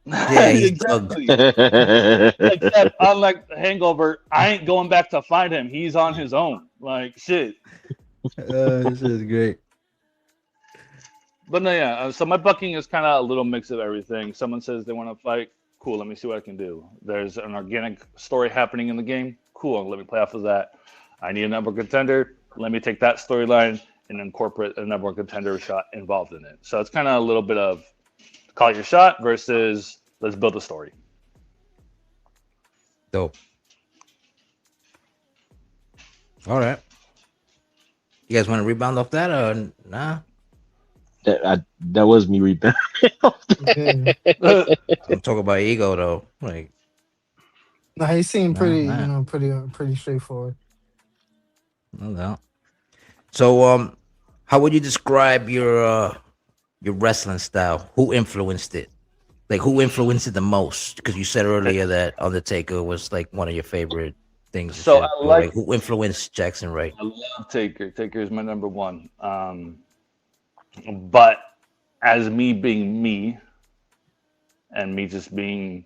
Yeah, he's
exactly. Except unlike Hangover, I ain't going back to find him. He's on his own. Like, shit.
This is great.
But no, yeah. So my bucking is kind of a little mix of everything. Someone says they want to fight. Cool. Let me see what I can do. There's an organic story happening in the game. Cool. Let me play off of that. I need a number one contender. Let me take that storyline and incorporate a number one contender shot involved in it. So it's kind of a little bit of call your shot versus let's build a story.
Dope. All right. You guys want to rebound off that or nah?
That was me rebound.
Yeah.
I'm talking about ego though. Like,
No, he seemed pretty,
nah.
pretty straightforward.
no doubt. So, how would you describe your wrestling style? Who influenced it? Like, who influenced it the most? Because you said earlier that Undertaker was like one of your favorite things. and
So
shit.
I
But,
like-
who influenced Jackson Wright?
I love Taker. Taker is my number one. But as me being me, and me just being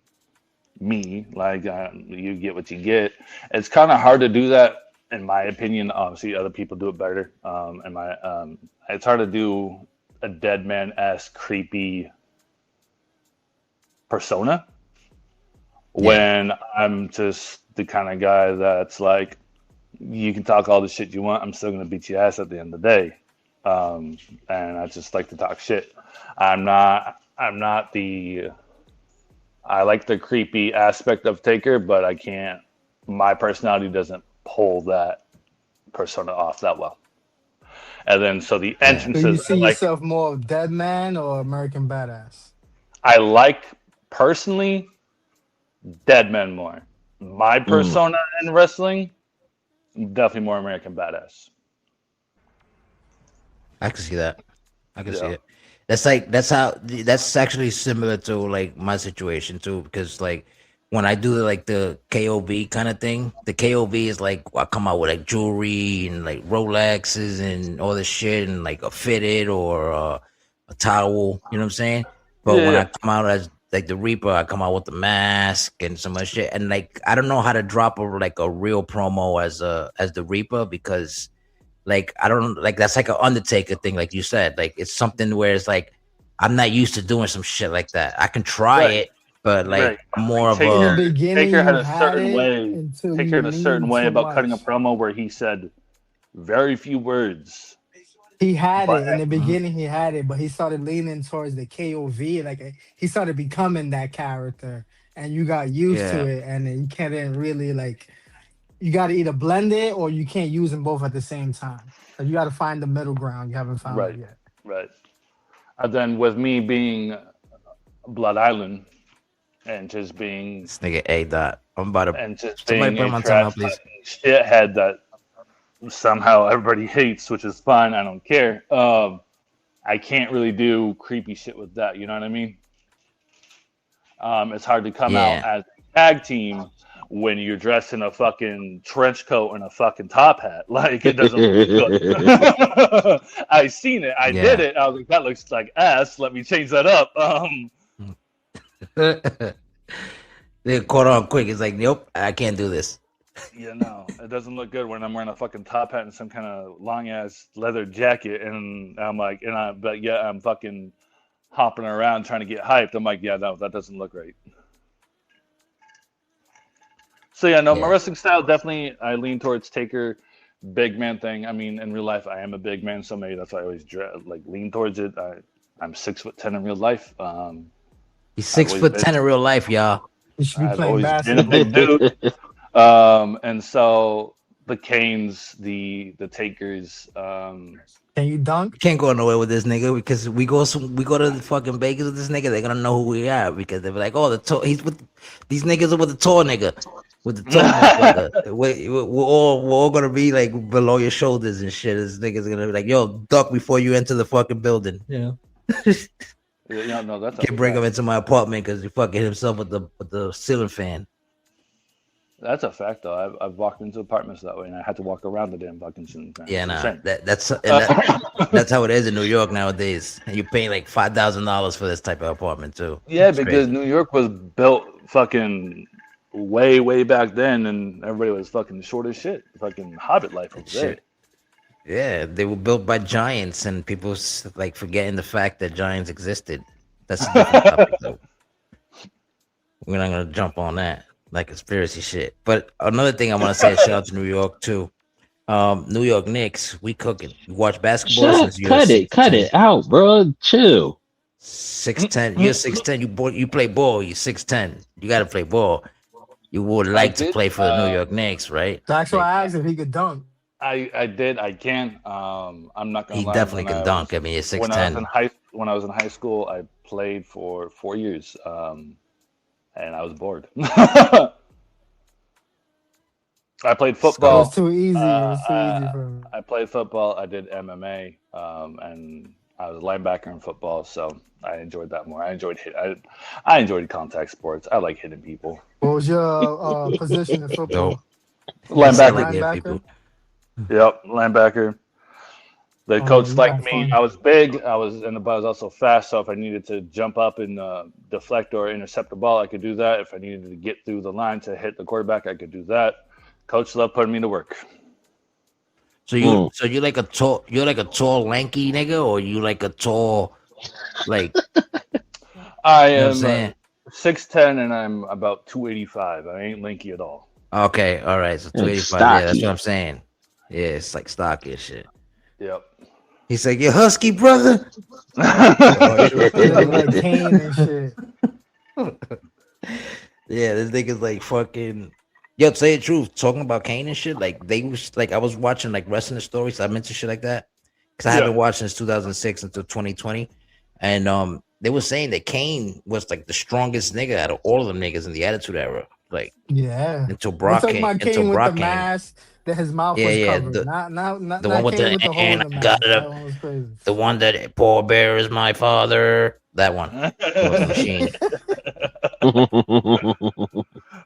me, like you get what you get. It's kind of hard to do that in my opinion, obviously other people do it better. It's hard to do a dead man-esque creepy persona when I'm just the kind of guy that's like, you can talk all the shit you want, I'm still gonna beat your ass at the end of the day. And I just like to talk shit. I'm not the. I like the creepy aspect of Taker, but I can't. My personality doesn't pull that persona off that well. And then so the entrances.
So you see yourself more of Dead Man or American Badass?
I like personally Dead Man more. My persona in wrestling, definitely more American Badass.
I can see that. I can see it. That's actually similar to like my situation too, because like when I do like the KOV kind of thing, the KOV is like I come out with like jewelry and like Rolexes and all this shit and like a fitted or a towel, you know what I'm saying? But when I come out as like the Reaper, I come out with the mask and so much shit, and like I don't know how to drop a real promo as the Reaper, because like I don't like that's like an Undertaker thing, like you said. Like it's something where it's like I'm not used to doing some shit like that. I can try it, but like more of a
Taker had a certain way. Taker had a certain way about cutting a promo where he said very few words.
He had it in the beginning. He had it, but he started leaning towards the KOV. Like he started becoming that character, and you got used to it, and then you can't really like. You got to either blend it or you can't use them both at the same time. So you got to find the middle ground. You haven't found it yet.
Right. And then with me being Blood Island and just being
this nigga A. I'm about to
and just
somebody
being
put him
a
on time out, please.
shithead that somehow everybody hates, which is fine. I don't care. I can't really do creepy shit with that. You know what I mean? It's hard to come out as a tag team when you're dressed in a fucking trench coat and a fucking top hat. Like, it doesn't look good. I seen it. I did it. I was like, that looks like ass. Let me change that up.
They caught on quick. It's like, nope, I can't do this.
Yeah, no, it doesn't look good when I'm wearing a fucking top hat and some kind of long ass leather jacket, and I'm like, I'm fucking hopping around trying to get hyped. I'm like, yeah, no, that doesn't look right. So my wrestling style definitely I lean towards Taker, big man thing. I mean, in real life, I am a big man, so maybe that's why I always lean towards it. I'm 6'10" in real life.
He's 6'10" in real life, y'all.
You should be playing
been a big dude. And so the Canes, the Takers.
Can you dunk?
Can't go nowhere with this nigga because we go to the fucking Vegas with this nigga. They're gonna know who we are because they're like, oh, he's with these niggas are with the tall nigga, with the tall nigga. We're all gonna be like below your shoulders and shit. This nigga's gonna be like, yo, duck before you enter the fucking building. You know.
No, that's
can't bring him into my apartment because he fucking hit himself with the ceiling fan.
That's a fact, though. I've walked into apartments that way, and I had to walk around the damn fucking ceiling fan.
Yeah, that's how it is in New York nowadays. And you're paying like $5,000 for this type of apartment too.
Yeah, it's because crazy. New York was built fucking way back then, and everybody was fucking short as shit. Fucking Hobbit life over there.
Yeah, they were built by giants, and people like forgetting the fact that giants existed. That's a different topic, though. We're not gonna jump on that. Like conspiracy shit. But another thing I want to say, shout out to New York too. New York Knicks, we cooking. You watch basketball?
Cut it out, bro. Chill.
6'10". You're 6'10". You play ball. You're 6'10". You got to play ball. You would like to play for the New York Knicks, right?
That's why I asked if he could dunk.
I did. I can. I'm not gonna lie.
He definitely can dunk. I mean, he's 6'10".
When I was in high school, I played for 4 years. And I was bored. I played football.
It was too easy. For him.
I played football. I did MMA, and I was a linebacker in football, so I enjoyed that more. I enjoyed contact sports. I like hitting people.
What was your position in football?
Linebacker. Yep, linebacker. The coach liked me. I was big. I was also fast. So if I needed to jump up and deflect or intercept the ball, I could do that. If I needed to get through the line to hit the quarterback, I could do that. Coach loved putting me to work.
So you're like a tall, lanky nigga, or you like a tall, like
I
you know what I'm
am
saying?
6'10" and I'm about 285. I ain't lanky at all.
Okay, all right. So 285. Yeah, that's what I'm saying. Yeah, it's like stocky and shit.
Yep.
He's like, you husky brother.
He look like Kane and shit.
Yeah, this nigga's like fucking. Yo, to say the truth, talking about Kane and shit, like they was like I was watching like wrestling stories. I mentioned shit like that because I haven't watched since 2006 until 2020, and they were saying that Kane was like the strongest nigga out of all of them niggas in the Attitude Era. Like until Brock
came. Until Brock came. Mask that his mouth was covered.
The
not
one with
Kane
the
hole in the mask. That one was crazy.
The one that Paul Bear is my father. That one was the machine.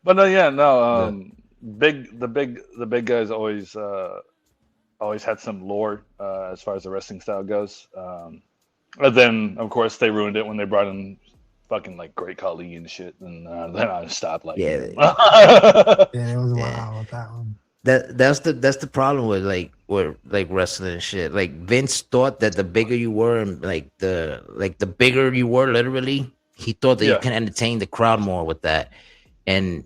But the big guys always had some lore as far as the wrestling style goes. And then of course they ruined it when they brought in fucking like Great Khali and shit, and then I stopped like
it was wild with that one.
That's the problem with like wrestling and shit. Like Vince thought that the bigger you were, and like the bigger you were, literally, he thought that you can entertain the crowd more with that. And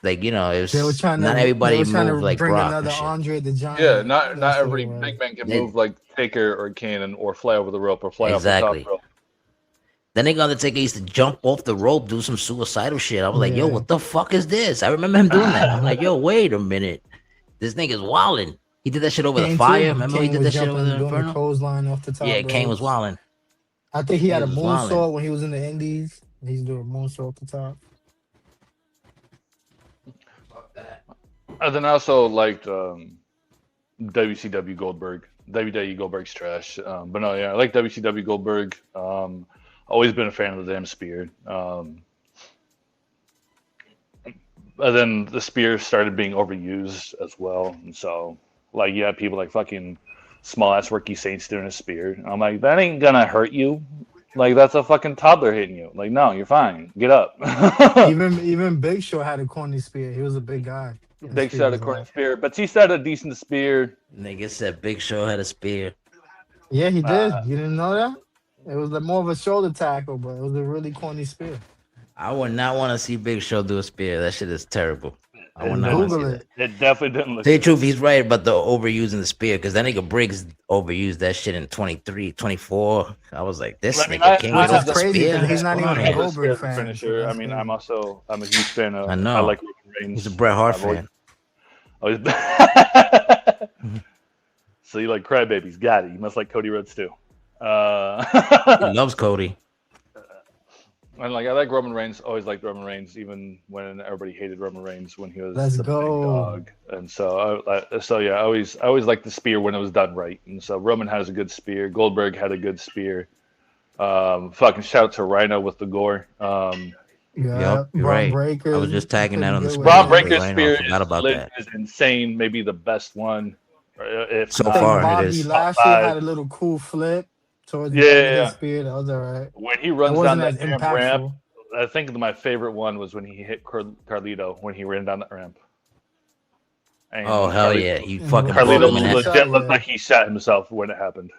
like it was not everybody moved like
bring
Brock.
Another Andre the Giant.
Yeah, not every big man can move like Taker or Kane or fly over the rope or fly off the top rope.
Then they got Undertaker used to jump off the rope, do some suicidal shit. I was like, yo, what the fuck is this? I remember him doing that. I'm like, yo, wait a minute. This nigga's wilding. He did that shit over the fire. Remember he did that shit over the Inferno?
Clothesline off the top.
Yeah, Kane was wilding.
I think he had a moonsault when he was in the Indies. He's doing a moonsault at the top.
And then I also liked WCW Goldberg. WWE Goldberg's trash. But no, yeah, I like WCW Goldberg. Always been a fan of the damn spear. And then the spear started being overused as well. And so, like, you have people like fucking small ass Ricky Saints doing a spear. And I'm like, that ain't gonna hurt you. Like, that's a fucking toddler hitting you. Like, no, you're fine. Get up.
even Big Show had a corny spear. He was a big guy.
Big Show had a corny spear. Batista had a decent spear.
Nigga said Big Show had a spear.
Yeah, he did. You didn't know that? It was more of a shoulder tackle, but it was a really corny spear.
I would not want to see Big Show do a spear. That shit is terrible. I would not want to see that.
It definitely didn't look
Tell you the truth, he's right about the overusing the spear, because that nigga Briggs overused that shit in 23, 24. I was like, this nigga can't get off the spear.
He's not even a Goldberg fan.
Finisher. I mean, I'm a huge fan of.
I know.
I like Roman Reigns.
He's a Bret Hart fan.
So you like crybabies? Got it. You must like Cody Rhodes too.
He loves Cody.
And like I like Roman Reigns. Always liked Roman Reigns, even when everybody hated Roman Reigns when he was
big
dog. And so, I always liked the spear when it was done right. And so Roman has a good spear. Goldberg had a good spear. Fucking shout out to Rhino with the gore.
Yep, you're right. I was just tagging that on the screen.
Braun Breaker's spear
is
insane. Maybe the best one. If
so far,
Bobby
it is.
Lashley had a little cool flip towards the end of the spear. That was all right.
When he runs down that damn ramp, I think my favorite one was when he hit Carlito when he ran down that ramp. And
oh hell yeah! He fucking
Carlito legit looked like he shot himself when it happened.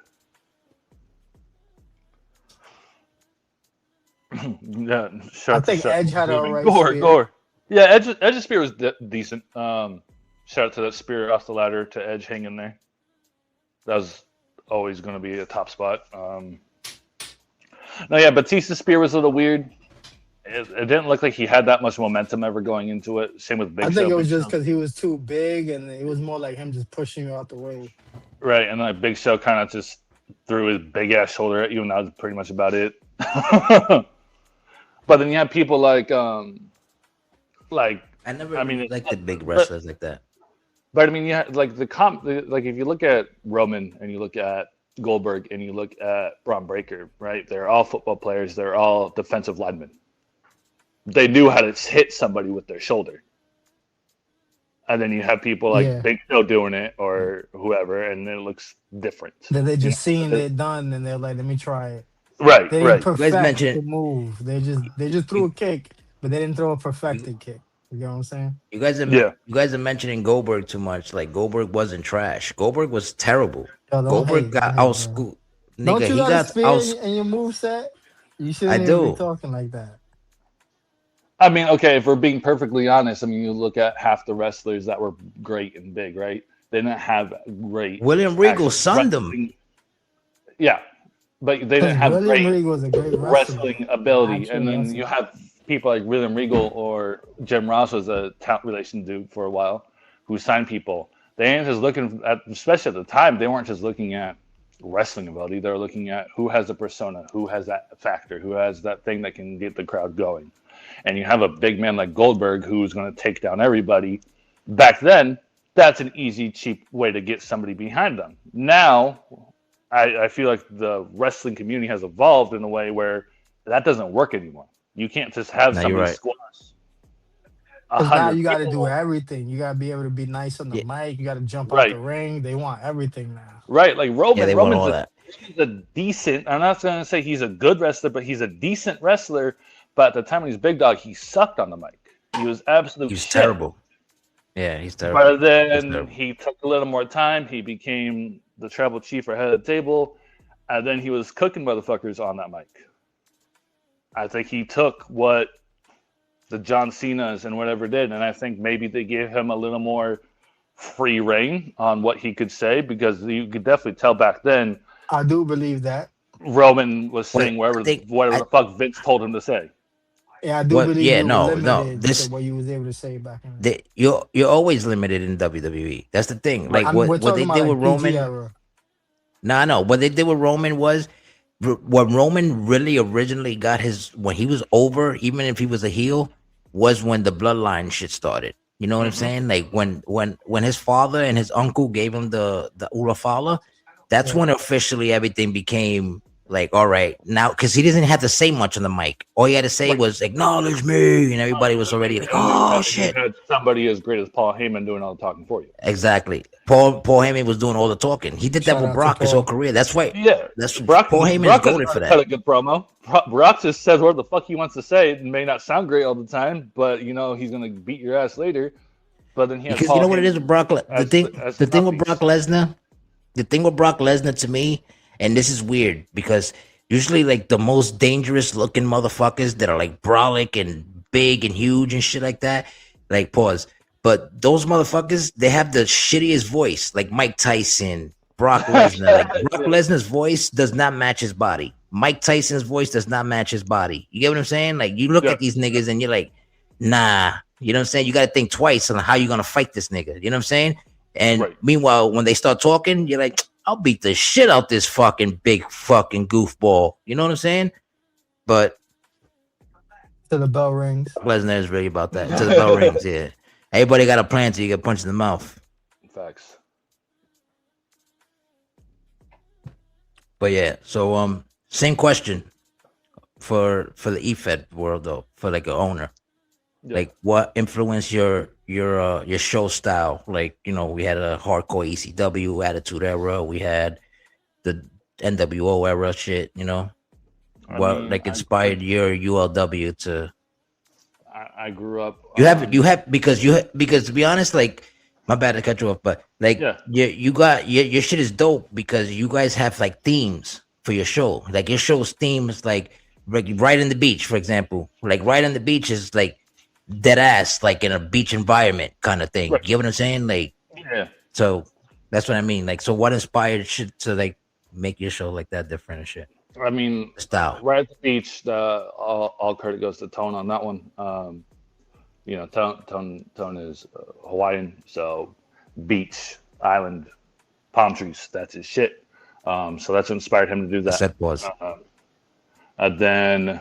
Yeah,
I think Edge had a right
gore. Yeah, Edge's spear was decent. Shout out to that spear off the ladder to Edge hanging there. That was always going to be a top spot. Batista's spear was a little weird. It didn't look like he had that much momentum ever going into it. Same with Big Show.
I think it was just because he was too big, and it was more like him just pushing you out the way.
Right, and like Big Show kind of just threw his big ass shoulder at you, and that was pretty much about it. But then you have people like I never
liked the big wrestlers like that.
But I mean, yeah, like like if you look at Roman and you look at Goldberg and you look at Braun Breaker, right? They're all football players. They're all defensive linemen. They knew how to hit somebody with their shoulder. And then you have people like Big Show doing it or whoever, and it looks different.
Then they just seen it done, and they're like, "Let me try it."
Right,
they didn't perfect the move. They just threw a kick, but they didn't throw a perfected kick. You know what I'm saying?
You guys are mentioning Goldberg too much. Like Goldberg wasn't trash. Goldberg was terrible.
Yo,
Goldberg
don't
got
hate, bro.
outschooled.
Don't
Nigga,
you
he
got a
got
spear
out.
in your move set? You
I
shouldn't even be
do.
talking like that.
I mean, okay, if we're being perfectly honest, I mean, you look at half the wrestlers that were great and big, right? They didn't have great
William Regal
actual
sunned him.
wrestling. Yeah, but they
Because
didn't have
William
great
Regal was a great wrestler,
wrestling ability.
actual
And then you
wrestler.
have people like William Regal or Jim Ross was a talent relation dude for a while who signed people. They ain't just looking at, especially at the time, they weren't just looking at wrestling ability. They were looking at who has the persona, who has that factor, who has that thing that can get the crowd going. And you have a big man like Goldberg who's going to take down everybody. Back then, that's an easy, cheap way to get somebody behind them. Now, I feel like the wrestling community has evolved in a way where that doesn't work anymore. You can't just have
No, you're
somebody
right.
squash
Because now
100
you got to do
people.
everything. You got to be able to be nice on the
Yeah,
mic. You got to jump out the
Right,
ring. They want everything now.
right. Like
yeah, they
Roman,
want
Roman's
all that.
he's a decent. I'm not going to say he's a good wrestler, but he's a decent wrestler. But at the time when he's big dog, he sucked on the mic. He was
He
absolute
was
shit.
terrible. Yeah, he's terrible.
But
He's
then
terrible.
he took a little more time. He became the tribal chief or head of the table, and then he was cooking motherfuckers on that mic. I think he took what the John Cena's and whatever did, and I think maybe they gave him a little more free reign on what he could say because you could definitely tell back then
I do believe that.
Roman was
Wait,
saying
I think
whatever
I
the fuck Vince told him to say.
Yeah, I do
what?
believe
Yeah,
you were
no.
limited to
This
what you was able to say back in the day.
you're always limited in WWE. That's the thing.
Right.
Like
We're
what
talking
they
about
did with
like PG
Roman.
era.
No, no. What they did with Roman was what Roman really originally got his when he was over, even if he was a heel, was when the bloodline shit started. You know what I'm
Hmm.
saying? Like when his father and his uncle gave him the Ulafala, that's
Yeah.
when officially everything became like all right now because he didn't have to say much on the mic. All he had to say
Right.
was acknowledge me, and everybody was already like,
And
oh
you
shit.
had somebody as great as Paul Heyman doing all the talking for you.
Exactly. Paul Heyman was doing all the talking. He did that
Shout
with
out to
Brock his whole
Paul.
career. That's why.
Yeah,
That's
Brock.
Paul Heyman is
Brock doesn't
goaded
know
for
how to cut
that.
a good promo. Brock just says what the fuck he wants to say. It may not sound great all the time, but you know he's gonna beat your ass later. But then he has
Because you
Paul
know what it is
Heyman
with Brock.
as
The
the
thing with Brock
mouthpiece.
Lesnar, the thing with Brock Lesnar to me, and this is weird because usually like the most dangerous looking motherfuckers that are like brolic and big and huge and shit like that, like pause. But those motherfuckers, they have the shittiest voice, like Mike Tyson, Brock Lesnar. Like Brock
Yeah,
Lesnar's voice does not match his body. Mike Tyson's voice does not match his body. You get what I'm saying? Like you look
yeah,
at these niggas and you're like, nah. You know what I'm saying? You got to think twice on how you're gonna fight this nigga. You know what I'm saying? And
right.
meanwhile, when they start talking, you're like, I'll beat the shit out this fucking big fucking goofball. You know what I'm saying? But
To the bell rings.
Lesnar is really about that. To the bell rings, yeah. Everybody got a plan till you get punched in the mouth.
Facts.
But yeah, so same question for the EFED world though, for like an owner.
Yeah.
Like what influenced your show style? Like, you know, we had a hardcore ECW attitude era, we had the NWO era shit, you know.
I
What
mean,
like inspired your ULW to
I grew up.
you have because to be honest, like my bad to cut you off, but like
Yeah.
you got your shit is dope because you guys have like themes for your show. Like your show's theme is like right in the beach, for example. Like right on the beach is like dead ass, like in a beach environment kind of thing.
Right.
You get what I'm saying? Like
Yeah.
so that's what I mean. Like so what inspired shit to like make your show like that different and shit?
I mean,
The style.
right at the beach, all credit goes to Tone on that one. You know, Tone is Hawaiian, so beach, island, palm trees, that's his shit. So that's what inspired him to do
The
that.
set was.
And then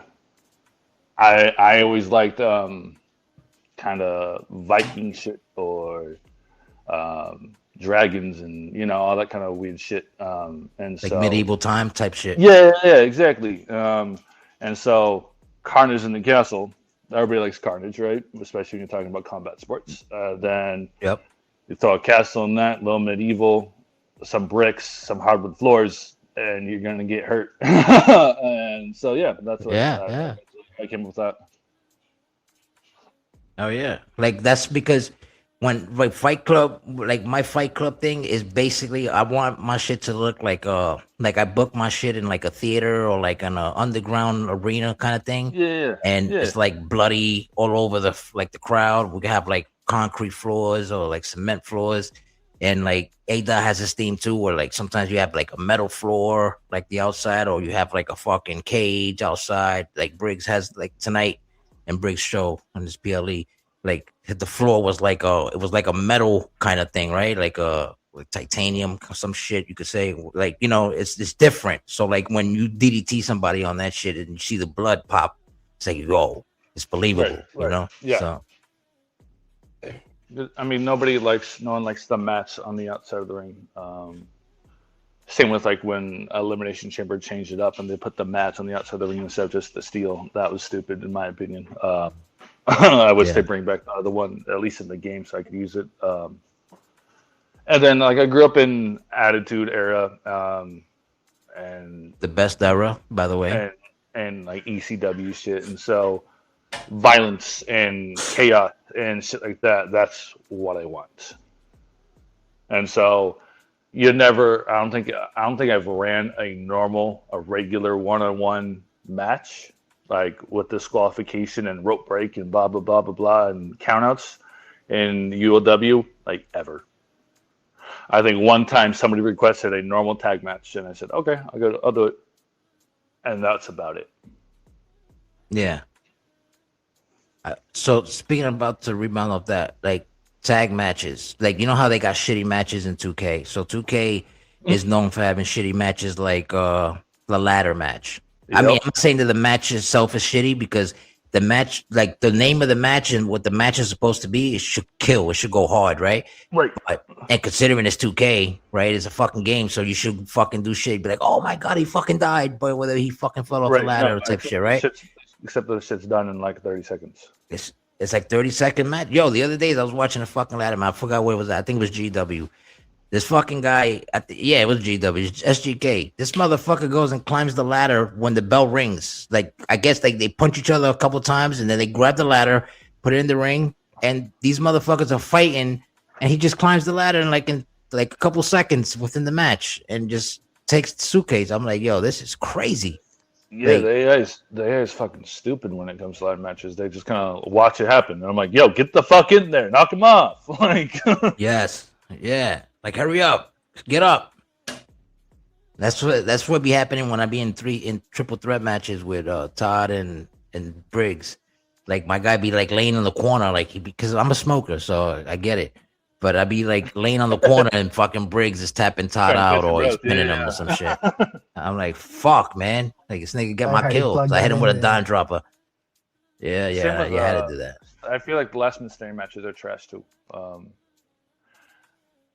I always liked kind of Viking shit or dragons and you know all that kind of weird shit. And
Like
so
medieval time type shit.
yeah, exactly. And so Carnage in the Castle, everybody likes Carnage, right? Especially when you're talking about combat sports. Then
Yep.
you throw a castle in that, little medieval, some bricks, some hardwood floors, and you're gonna get hurt. And so yeah, that's what
Yeah.
I came up with that.
Oh yeah, like that's because when like Fight Club, like my Fight Club thing is basically I want my shit to look like I book my shit in like a theater or like an underground arena kind of thing,
Yeah,
and
yeah,
it's like bloody all over like the crowd. We can have like concrete floors or like cement floors, and like Ada has this theme too, where like sometimes you have like a metal floor like the outside, or you have like a fucking cage outside. Like Briggs has like tonight and Briggs show on this PLE like the floor was like a metal kind of thing, right? Like like titanium, some shit you could say. Like it's different. So like when you DDT somebody on that shit and you see the blood pop, it's like yo, it's believable,
right. Yeah.
So
I mean, no one likes the mats on the outside of the ring. Same with like when Elimination Chamber changed it up and they put the mats on the outside of the ring instead of just the steel. That was stupid in my opinion. I wish they bring back the other one, at least in the game, so I could use it. And then, like, I grew up in Attitude Era, and
the best era, by the way,
and like ECW shit, and so violence and chaos and shit like that—that's what I want. And so, you never. I don't think I've ran a regular one-on-one match like with disqualification and rope break and blah blah blah blah blah and countouts in UOW like ever. I think one time somebody requested a normal tag match and I said, okay, I'll do it. And that's about it.
Yeah. So speaking about to rebound off that, like tag matches, like you know how they got shitty matches in 2K. So 2K is known for having shitty matches like the ladder match. Yep. I mean, I'm not saying that the match itself is shitty because the match, like the name of the match and what the match is supposed to be, it should kill. It should go hard, right?
Right.
And considering it's 2K, right? It's a fucking game, so you should fucking do shit. Be like, oh my god, he fucking died, but whether he fucking fell off the ladder type shit, right?
Except that shit's done in like 30 seconds.
It's like 30-second match. Yo, the other days I was watching a fucking ladder match. I forgot what it was. I think it was GW. This fucking guy, it was GW, SGK. This motherfucker goes and climbs the ladder when the bell rings. Like, I guess like they punch each other a couple times and then they grab the ladder, put it in the ring, and these motherfuckers are fighting, and he just climbs the ladder in a couple seconds within the match and just takes the suitcase. I'm like, yo, this is crazy.
Yeah, like, the AI is fucking stupid when it comes to ladder matches. They just kind of watch it happen. And I'm like, yo, get the fuck in there, knock him off. Like,
yes, yeah. Like, hurry up, get up. That's what be happening when I be in triple threat matches with Todd and Briggs. Like my guy be like laying in the corner, like because I'm a smoker, so I get it. But I be like laying on the corner and fucking Briggs is tapping Todd out or he's pinning him or some shit. I'm like, fuck, man. Like this nigga got my kill. So I hit him with a dime dropper. Yeah, you had to do that.
I feel like the last minute standing matches are trash too.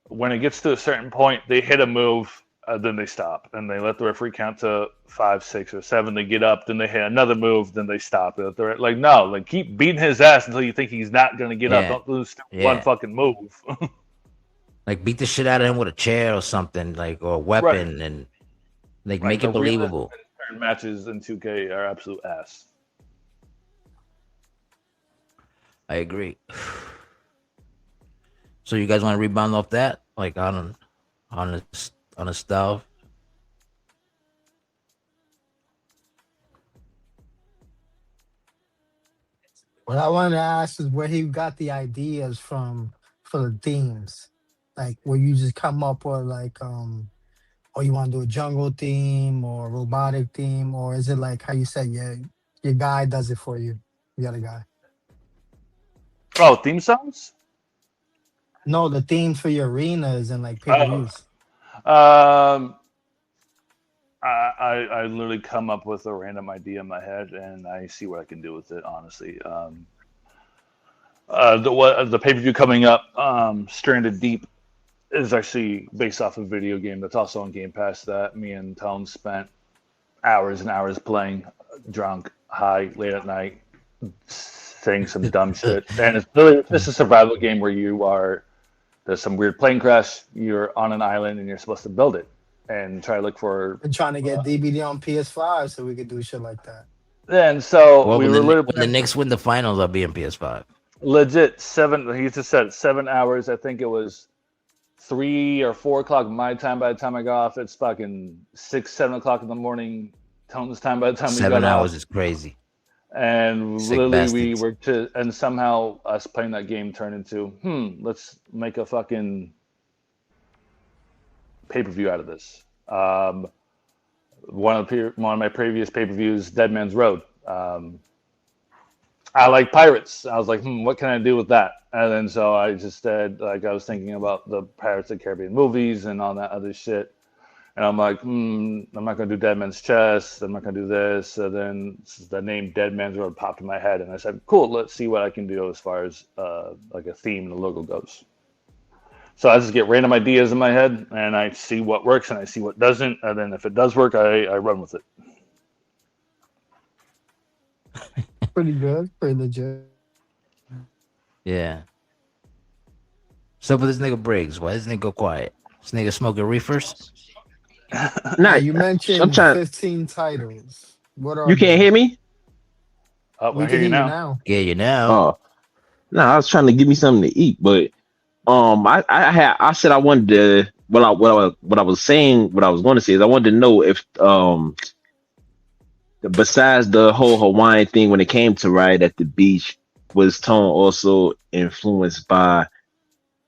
When it gets to a certain point, they hit a move, then they stop, and they let the referee count to 5, 6, or 7. They get up, then they hit another move, then they stop. They're like, no, like keep beating his ass until you think he's not gonna get up. Don't lose one fucking move.
Like beat the shit out of him with a chair or something, like or a weapon, and like make it believable.
Certain matches in 2K are absolute ass.
I agree. So you guys want to rebound off that, like on the stuff?
What I wanted to ask is where he got the ideas from for the themes, like where you just come up with like, oh, you want to do a jungle theme or a robotic theme, or is it like how you said, your guy does it for you, the other guy?
Oh, theme songs?
No, the themes for your arenas and like pay-per-views.
I literally come up with a random idea in my head and I see what I can do with it. Honestly, the pay-per-view coming up, Stranded Deep, is actually based off a video game that's also on Game Pass that me and Tone spent hours and hours playing, drunk, high, late at night, saying some dumb shit. And it's really just a survival game where there's some weird plane crash, you're on an island and you're supposed to build it and try to look for...
We're trying to get DVD on PS5 so we could do shit like that.
And so
when the Knicks win the finals, I'll be in PS5.
Legit 7. He just said 7 hours. I think it was 3 or 4 o'clock my time. By the time I got off, it's fucking 6, 7 o'clock in the morning. Tone's time by the time we
7
got off.
hours is crazy.
And
Sick
literally,
bastards.
we were and somehow us playing that game turned into, let's make a fucking pay-per-view out of this. One of my previous pay-per-views, Dead Man's Road. I like pirates. I was like, what can I do with that? And then so I just said, like, I was thinking about the Pirates of the Caribbean movies and all that other shit. And I'm like, I'm not going to do Dead Man's Chest. I'm not going to do this. And then the name Dead Man's Road popped in my head. And I said, cool, let's see what I can do as far as like a theme and a logo goes. So I just get random ideas in my head, and I see what works and I see what doesn't. And then if it does work, I run with it.
Pretty good. Pretty legit.
Yeah. So for this nigga Briggs, why this nigga go quiet? This nigga smoking reefers?
Nah, you mentioned 15 titles. What are
you can't hear me?
We can hear you now.
Yeah, you now.
Oh, no, I was trying to give me something to eat, but I said I wanted to. What I was going to say is I wanted to know if besides the whole Hawaiian thing when it came to Riot at the Beach, was Tone also influenced by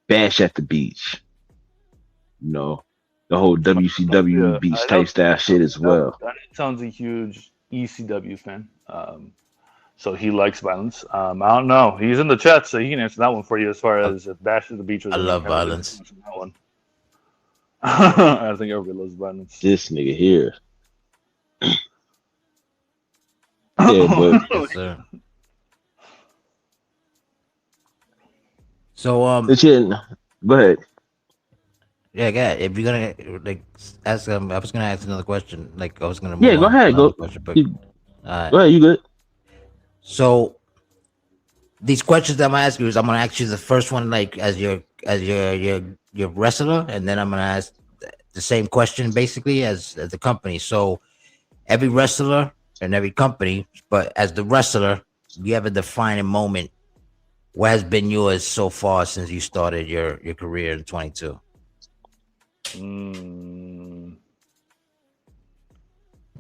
Bash at the Beach? You know, the whole WCW beach type style shit as well.
Tone's a huge ECW fan. So he likes violence. I don't know. He's in the chat, so he can answer that one for you as far as if Bash at the Beach was.
I love violence.
That one. I think everybody loves violence.
This nigga here. Yeah, but
Yes, sir. So
go ahead.
Yeah, if you're gonna like ask I was gonna ask another question. Like I was gonna
Yeah, go ahead. Go.
Question, but,
Go ahead. You good?
So these questions that I'm gonna ask you is I'm gonna ask you the first one like as your wrestler, and then I'm gonna ask the same question basically as the company. So every wrestler and every company, but as the wrestler, you have a defining moment. What has been yours so far since you started your career in 22?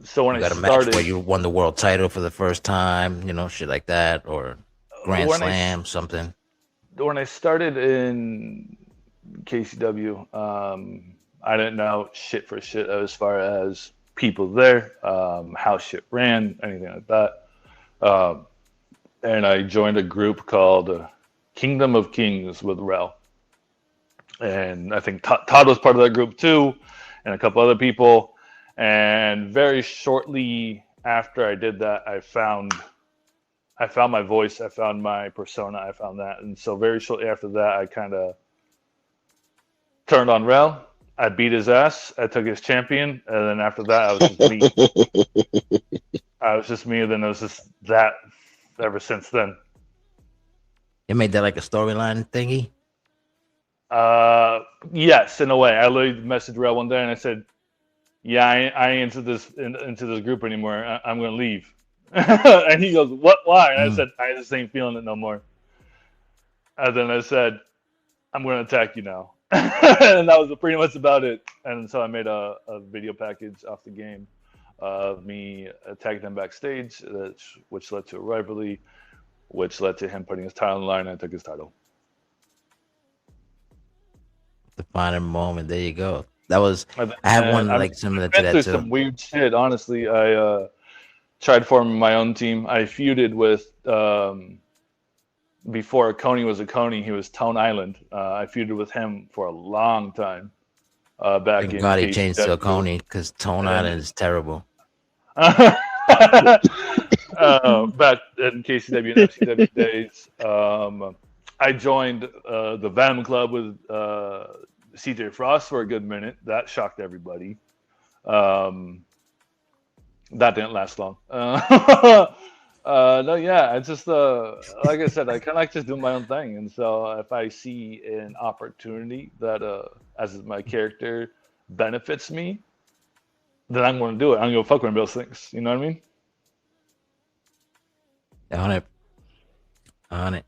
So when
you got
I
a
started,
match where you won the world title for the first time, you know, shit like that, or Grand Slam, something.
When I started in KCW, I didn't know shit for shit as far as people there, how shit ran, anything like that. And I joined a group called Kingdom of Kings with Rel. And I think Todd was part of that group too, and a couple other people. And very shortly after I did that, I found my voice, I found my persona, I found that. And so very shortly after that, I kind of turned on Rel. I beat his ass. I took his champion. And then after that, I was just me. I was just me. And then it was just that ever since then.
You made that like a storyline thingy?
Yes, in a way. I literally messaged Rel one day and I said, yeah, I ain't into this group anymore. I'm going to leave. And he goes, what? Why? And I said, I just ain't feeling it no more. And then I said, I'm going to attack you now. And that was pretty much about it. And so I made a video package off the game of me attacking him backstage, which led to a rivalry, which led to him putting his title on the line, and I took his title.
Defining moment. There you go. That was. I had one like similar to that too.
Some weird shit. Honestly, I tried forming my own team. I feuded with before Coney was a Coney. He was Tone Island. I feuded with him for a long time. Back in
God, he changed to a Coney because Tone Island is terrible.
Back in KCW and FCW days, I joined the Venom Club with CJ Frost for a good minute. That shocked everybody. That didn't last long. No, yeah, it's just like I said, I kind of like just doing my own thing. And so if I see an opportunity that, as my character, benefits me, then I'm going to do it. I'm going to fuck with those things. You know what I mean?
On it.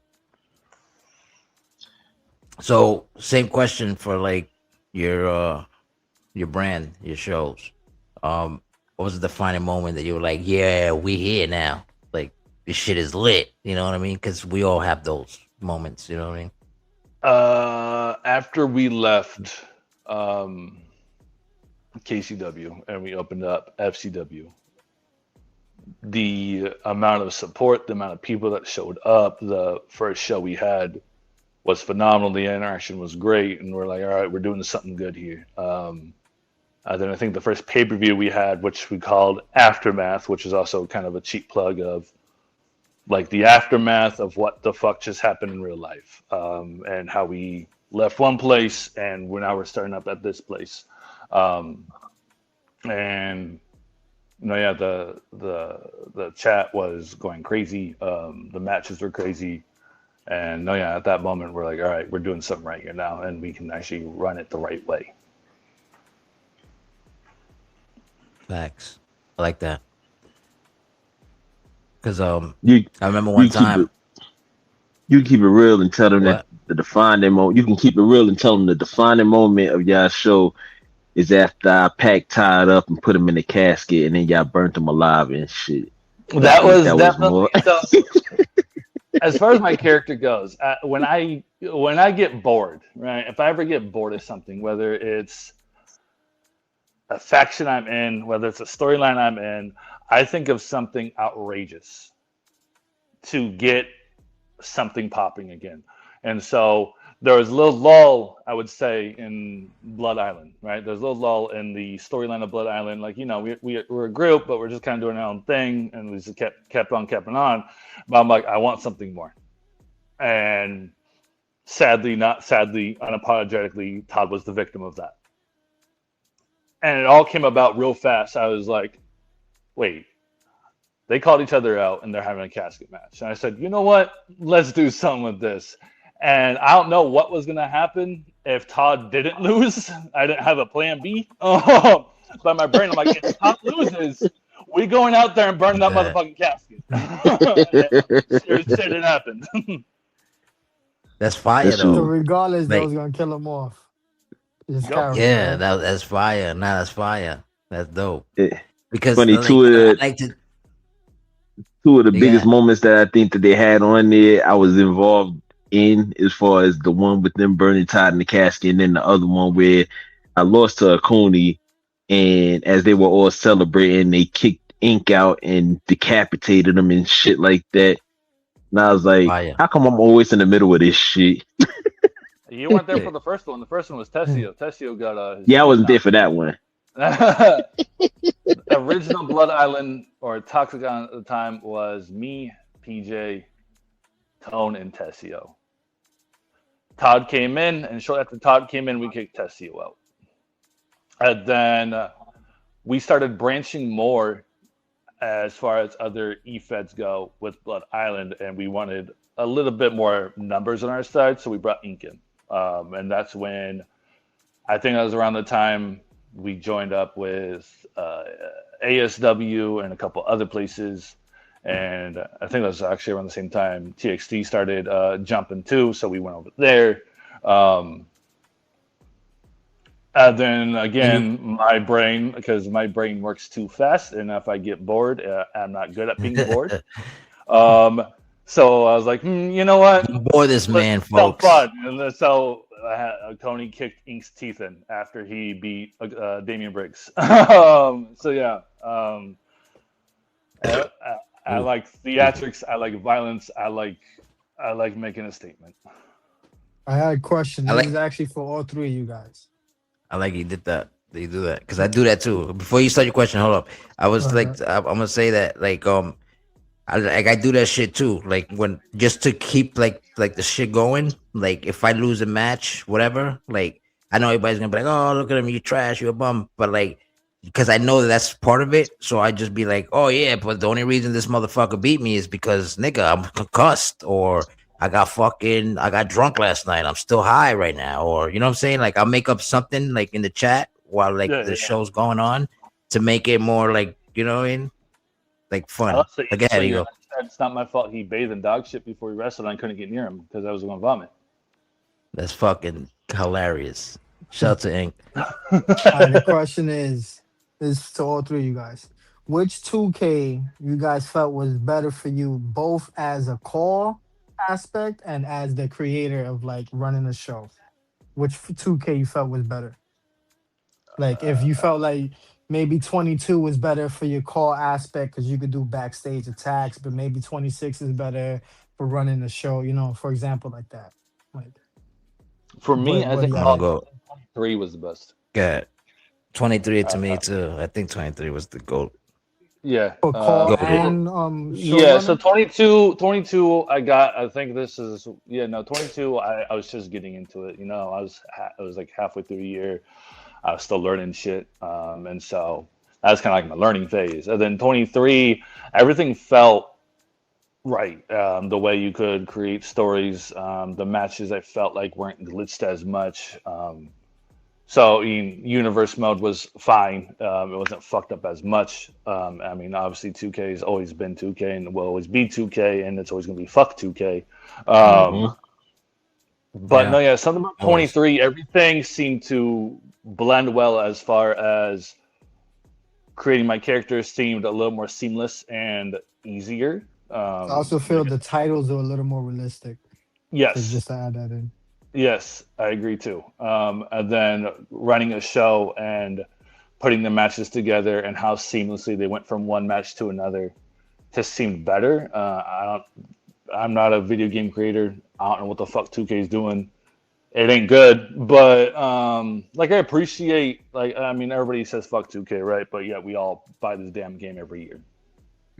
So same question for like your brand, your shows. What was the defining moment that you were like, yeah, we here now? Like this shit is lit. You know what I mean? Because we all have those moments. You know what I mean?
After we left KCW and we opened up FCW, the amount of support, the amount of people that showed up, the first show we had was phenomenal. The interaction was great, and we're like, all right, we're doing something good here. Then I think the first pay per view we had, which we called Aftermath, which is also kind of a cheap plug of like the aftermath of what the fuck just happened in real life, and how we left one place and we're starting up at this place, and yeah, the chat was going crazy. The matches were crazy, and yeah, at that moment we're like, all right, we're doing something right here now, and we can actually run it the right way.
Facts. I like that. Because I
You
remember one time.
You keep it real and tell them that the defining moment. You can keep it real and tell them the defining moment of y'all show is after I packed, tied up, and put him in a casket, and then y'all burnt him alive and shit.
That was definitely so. As far as my character goes, when I get bored, right? If I ever get bored of something, whether it's a faction I'm in, whether it's a storyline I'm in, I think of something outrageous to get something popping again. And so there was a little lull, I would say, in Blood Island, right? There's a little lull in the storyline of Blood Island. Like, you know, we're a group, but we're just kind of doing our own thing, and we just kept on. But I'm like, I want something more. And sadly, unapologetically, Todd was the victim of that. And it all came about real fast. I was like, wait, they called each other out and they're having a casket match. And I said, you know what? Let's do something with this. And I don't know what was going to happen if Todd didn't lose. I didn't have a plan B. But my brain, I'm like, if Todd loses, we going out there and burning that motherfucking casket. Shit didn't happen.
That's fire, though.
So regardless, they was going to kill him off.
Yeah, that's fire. Nah, that's fire. That's dope. Because
funny, two of the biggest moments that I think that they had on there, I was involved in, as far as the one with them burning Todd in the casket, and then the other one where I lost to Coney, and as they were all celebrating, they kicked Ink out and decapitated him and shit like that. And I was like, how come I'm always in the middle of this shit?
You weren't there for the first one. The first one was Tessio. Tessio got
I wasn't there for that one.
Original Blood Island or Toxic at the time was me, PJ, Tone, and Tessio. Todd came in, and shortly after Todd came in, we kicked Tessio out. And then we started branching more as far as other E-Feds go with Blood Island, and we wanted a little bit more numbers on our side, so we brought Ink in. And that's when, I think that was around the time we joined up with ASW and a couple other places. And I think that was actually around the same time TXT started jumping too, so we went over there. And then again, my brain works too fast, and if I get bored, I'm not good at being bored. So I was like, you know what?
Bore this man, folks.
Fun. And so Tony kicked Ink's teeth in after he beat Damian Briggs. So yeah, I like theatrics. I like violence. I like making a statement.
I had a question. This is actually for all three of you guys.
I like you did that. You do that because I do that too. Before you start your question, hold up. I was like, I'm gonna say that I do that shit too. Like when just to keep like the shit going. Like if I lose a match, whatever. Like I know everybody's gonna be like, "Oh, look at him, you trash, you a bum." But like because I know that's part of it, so I just be like, "Oh yeah," but the only reason this motherfucker beat me is because nigga, I'm concussed, or I got drunk last night. I'm still high right now, or you know what I'm saying? Like I'll make up something like in the chat while the show's going on to make it more like, you know what I mean? Like fun. Like ahead you go.
It's not my fault he bathed in dog shit before he wrestled and I couldn't get near him because I was going to vomit.
That's fucking hilarious. Shelter Inc.
All right, the question is to all three of you guys. Which 2K you guys felt was better for you, both as a call aspect and as the creator of like running a show? Which 2K you felt was better? Like if you felt like maybe 22 was better for your call aspect because you could do backstage attacks, but maybe 26 is better for running the show, for example, like that. Like
For me, I
what do
think
y'all
I'm gonna
think?
go.
23 was the best.
Got 23 to me too. I think 23 was the goal.
Yeah.
For call
Goated.
and
Yeah, so
showrunner?
22 I think this is, yeah, no, 22 I was just getting into it, I was like halfway through the year. I was still learning shit. And so that was kind of like my learning phase. And then 23, everything felt right. The way you could create stories, the matches I felt like weren't glitched as much. So universe mode was fine. It wasn't fucked up as much. I mean, obviously 2K has always been 2K and will always be 2K, and it's always going to be fuck 2K. But no,
Yeah,
yeah, something about
always.
23, everything seemed to blend well as far as creating my characters seemed a little more seamless and easier.
I also feel the titles are a little more realistic. So
Yes,
just to add that in.
yes, I agree too. And then running a show and putting the matches together and how seamlessly they went from one match to another just seemed better. I'm not a video game creator. I don't know what the fuck 2K is doing. It ain't good, but like I appreciate, like, I mean, everybody says fuck 2K, right? But yeah, we all buy this damn game every year,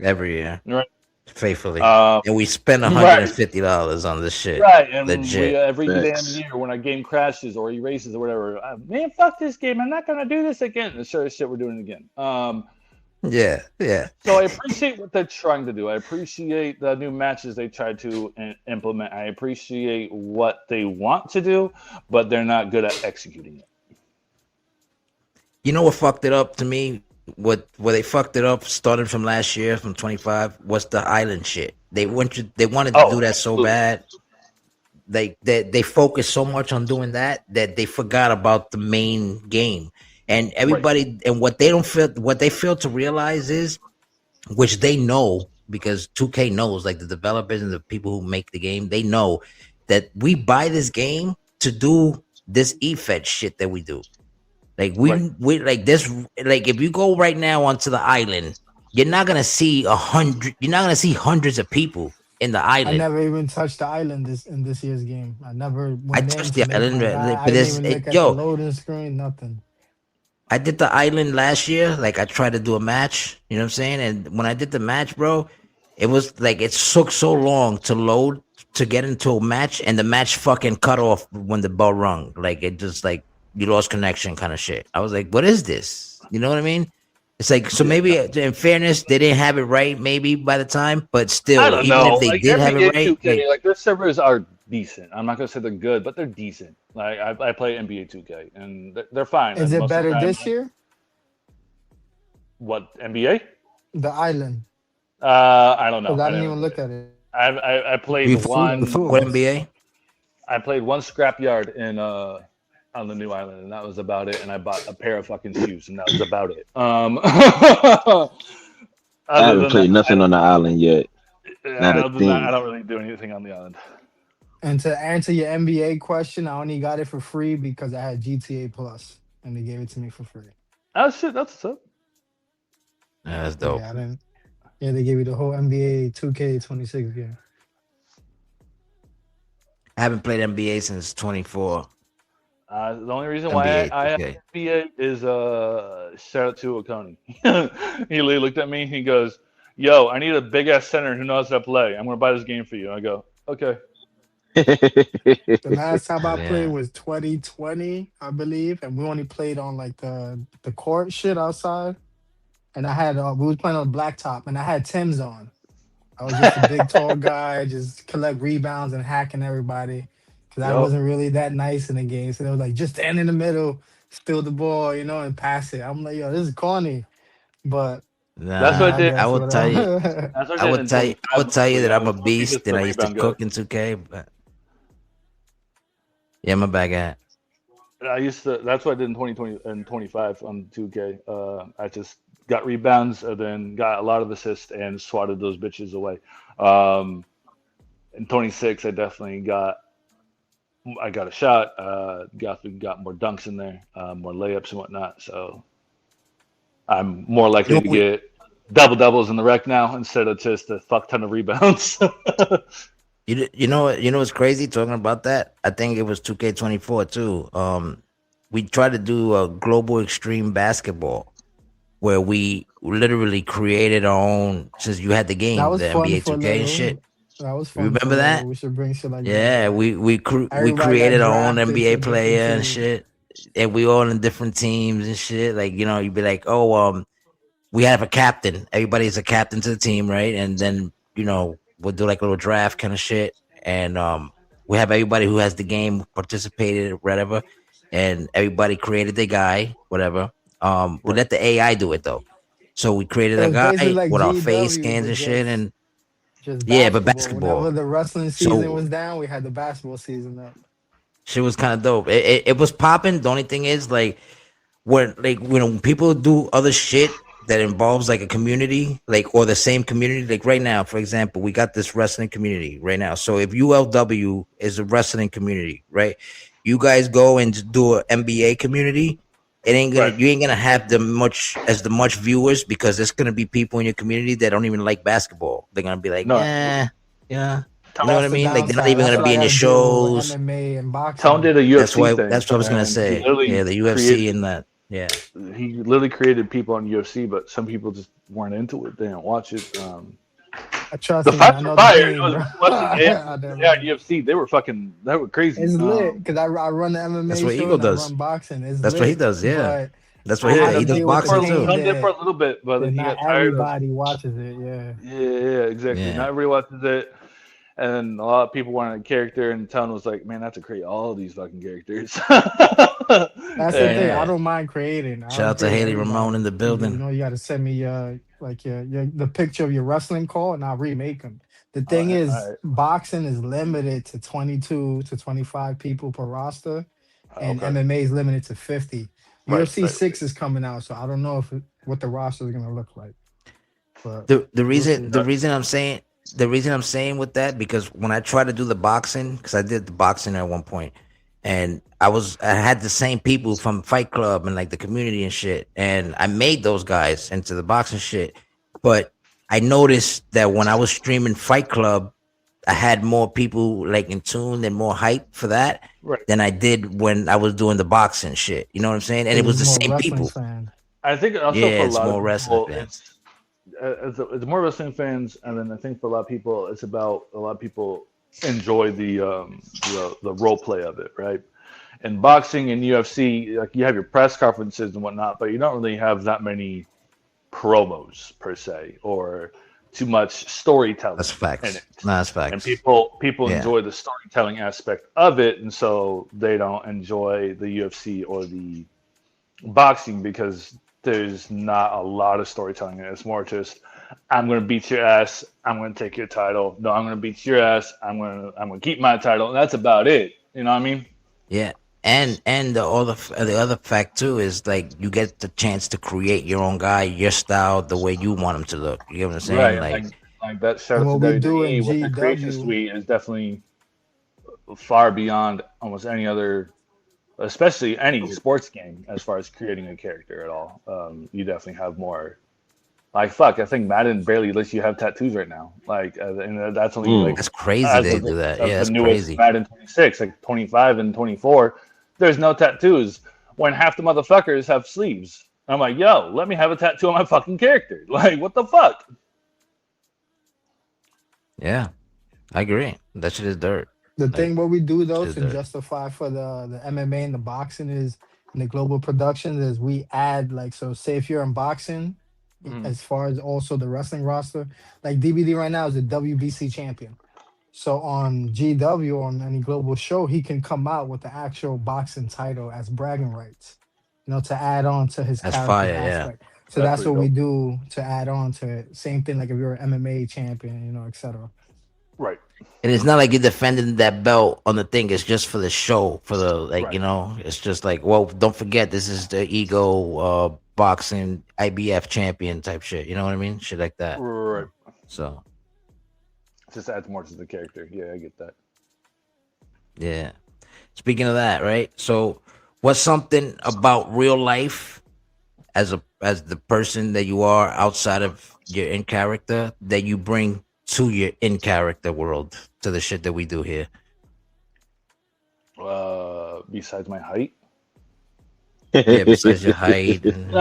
Every year,
right?
faithfully.
Um,
And we spend
right,
$150 on this shit.
right, and we
Legit.
every damn
Facts.
year when a game crashes or erases or whatever, man, fuck this game. I'm not gonna do this again. And sure as shit, we're doing it again.
Yeah, yeah.
So I appreciate what they're trying to do. I appreciate the new matches they tried to implement. I appreciate what they want to do, but they're not good at executing it.
You know what fucked it up to me? What where they fucked it up starting from last year, from 25, was the island shit. They wanted to do
Oh,
that so
absolutely.
bad. They focused so much on doing that they forgot about the main game. And
Right.
everybody, and what they fail to realize is, which they know because 2K knows, like the developers and the people who make the game, they know that we buy this game to do this e-fed shit that we do. Like
Right.
we like this. Like if you go right now onto the island, you're not gonna see 100. You're not gonna see hundreds of people in the
I
island.
never even touched the island in this year's game. I never
I
went in
touched
to
the
make
island,
my guy. I
but
didn't even look at the
yo,
loading screen, nothing.
I did the island last year. Like I tried to do a match. You know what I'm saying? And when I did the match, bro, it was like it took so long to load to get into a match, and the match fucking cut off when the bell rung. Like it just like you lost connection, kind of shit. I was like, what is this? You know what I mean? It's like, so maybe in fairness, they didn't have it right, maybe by the time, but
I
still,
don't
even
know.
if they
Like
did have it
NBA
right,
2K, like their servers are decent. I'm not gonna say they're good, but they're decent. Like I play NBA 2K, and they're fine.
Is
And
it
most of the
better
time,
this year?
what NBA?
The island,
I don't know.
because I
I
didn't even
didn't.
look at it.
I played
you
The
one.
two
what
of us.
NBA?
I played one scrapyard in on the new island, and that was about it. And I bought a pair of fucking shoes, and that was about it.
I
Other
haven't
than that,
played nothing on the island yet. Not a
other than that, I
thing.
don't really do anything on the island.
And to answer your NBA question, I only got it for free because I had GTA Plus, and they gave it to me for free.
Oh shit, that's what's up.
Yeah, that's
So
dope.
yeah, I didn't. Yeah, they gave you the whole NBA 2K26 game.
I haven't played NBA since 24.
The only reason why
NBA
I have
2K.
NBA is shout out to Oconee. He literally looked at me. He goes, "Yo, I need a big ass center who knows how to play. I'm gonna buy this game for you." I go, "Okay."
The last time I played
Yeah.
was 2020, I believe, and we only played on like the court shit outside. And I had we was playing on blacktop, and I had Tim's on. I was just a big tall guy, just collect rebounds and hacking everybody because I
Yo,
wasn't really that nice in the game. So they was like, just stand in the middle, steal the ball, and pass it. I'm like, yo, this is corny, but
that's what I
Nah,
I
did.
I
guess
would tell you,
whatever.
That's what I did in
I
25
would tell you
mostly.
that
I
I'm a
was mostly
beast
just
and
the
I used to
rebound guy.
cook in 2K. But Yeah, my bad guy.
I used to. That's what I did in 2020 and 25 on 2K. I just got rebounds and then got a lot of assists and swatted those bitches away. Um, in 26, I got a shot. Got more dunks in there, more layups and whatnot. So I'm more
You
likely
know,
to get double doubles in the rec now instead of just a fuck ton of rebounds.
you know what's crazy talking about that? I think it was 2K24 too. We tried to do a global extreme basketball where we literally created our own. Since you had the
That
game,
was
the
fun
NBA
for a
2K and
little.
shit.
That was
You
fun for a
remember
little.
that?
We should bring shit like that
Yeah,
back.
we
Everybody got
created our own
drafted
NBA
to different
player and
teams.
shit, and we all in different teams and shit. Like you'd be like, oh, we have a captain. Everybody's a captain to the team, right? And then we'll do like a little draft kind of shit, and we have everybody who has the game participated, whatever, and everybody created their guy, whatever. We
Right.
let the AI do it though. So we created
It
a
was basically
guy
like
with our face
GW,
scans
but
and shit, and
just
yeah, but
basketball. Whenever
basketball.
the wrestling season
So
was down, we had the basketball season up.
shit was kind of dope. It was popping. The only thing is like when people do other shit that involves like a community, like or the same community, like right now, for example, we got this wrestling community right now. So if ULW is a wrestling community, right? You guys go and do an NBA community.
Right.
You ain't gonna have the much viewers because there's gonna be people in your community that don't even like basketball. They're gonna be like,
No.
yeah, yeah. You know what
That's
I
the
mean? Like they're not
downside.
even
That's
gonna
what
be
I
in
got
your
to deal with
shows.
MMA and
Tone
boxing.
did a
That's
UFC
why.
thing,
That's what I was gonna
and
say. Yeah, the UFC and that. Yeah.
he literally created people on UFC, but some people just weren't into it. They didn't watch it.
Trust
The
me, I
fights were
know the
fire. I
game,
was
bro.
watching
I
AI
know.
and UFC. They were crazy.
It's lit because I run the
That's
MMA
what
show
Eagle
and I
does.
run boxing. It's
That's what he
lit,
does. Yeah.
but
That's what
I
he
had
does.
Yeah,
to
He does
deal with the
boxing
pain
too.
Tone did for
that
a little bit, but then he
not
got tired of.
everybody watches it. Yeah,
Yeah, exactly.
Yeah.
Not everybody watches it, and a lot of people wanted a character, and Tone was like, "Man, I have to create all of these fucking characters."
that's the thing.
and
I
Yeah.
don't mind creating.
Shout
I'll
out to
create
Haley Ramon
everybody.
in the
You
building.
know, you got to send me your the picture of your wrestling call, and I'll remake them. The
all
thing
right, all
is,
right.
boxing is limited to 22 to 25 people per roster, and
Okay,
MMA is limited to 50.
right,
UFC
right,
six
right.
is coming out, so I don't know what the roster is gonna look like, but
The
we'll
reason
see.
the reason I'm saying with that because when I tried to do the boxing because I did the boxing at one point and I had the same people from Fight Club and like the community and shit and I made those guys into the boxing shit, but I noticed that when I was streaming Fight Club, I had more people like in tune and more hype for that
Right.
than I did when I was doing the boxing shit. You know what I'm saying? And it
Because
was
it's
the
more
same
wrestling
people.
fan.
I think also
Yeah,
for a
it's
lot of
more wrestling
people,
fans.
it's more wrestling fans, and then I think for a lot of people, it's about a lot of people enjoy the role play of it, right? In boxing and UFC, like you have your press conferences and whatnot, but you don't really have that many promos per se, or too much
That's
storytelling in
facts.
it.
No, that's
And
facts.
people
Yeah.
enjoy the storytelling aspect of it, and so they don't enjoy the UFC or the boxing because there's not a lot of storytelling in it. It's more just I'm gonna beat your ass, I'm gonna take your title. No, I'm gonna beat your ass, I'm gonna keep my title, and that's about it. You know what I mean?
Yeah, and the other fact too is like you get the chance to create your own guy, your style, the way you want him to look. You get what I'm saying?
Right.
Like,
Like that shout
And
out to
what we do in
WWE with the creation
GW,
suite is definitely far beyond almost any other, especially any sports game as far as creating a character at all. You definitely have more. Like fuck, I think Madden barely lets you have tattoos right now. Like, and that's only like
that's crazy
as
they do that.
of
Yeah,
the
that's
newest
crazy.
Madden 26, like 25 and 24. There's no tattoos when half the motherfuckers have sleeves. I'm like, yo, let me have a tattoo on my fucking character. Like, what the fuck?
Yeah, I agree. That shit is dirt.
the
Like,
thing what we do though
shit is
to
dirt.
justify for the MMA and the boxing is and the global productions is we add like so say if you're in boxing
Mhm.
as far as also the wrestling roster, like DBD right now is the WBC champion. So on GW on any global show, he can come out with the actual boxing title as bragging rights, to add on to his
That's
character's
fire. Yeah.
aspect. So
That's
that's
pretty
what we
dope.
do to add on to it. Same thing like if you're an MMA champion, etc.
Right.
And it's not like you're defending that belt on the thing. It's just for the show, for the like,
Right.
It's just like, well, don't forget this is the ego boxing IBF champion type shit. You know what I mean? Shit like that.
Right.
So
Just adds more to the character. Yeah, I get that.
yeah. Speaking of that, right? So what's something about real life as the person that you are outside of your in character that you bring to your in character world, to the shit that we do here?
Besides my height.
Yeah, besides your height and,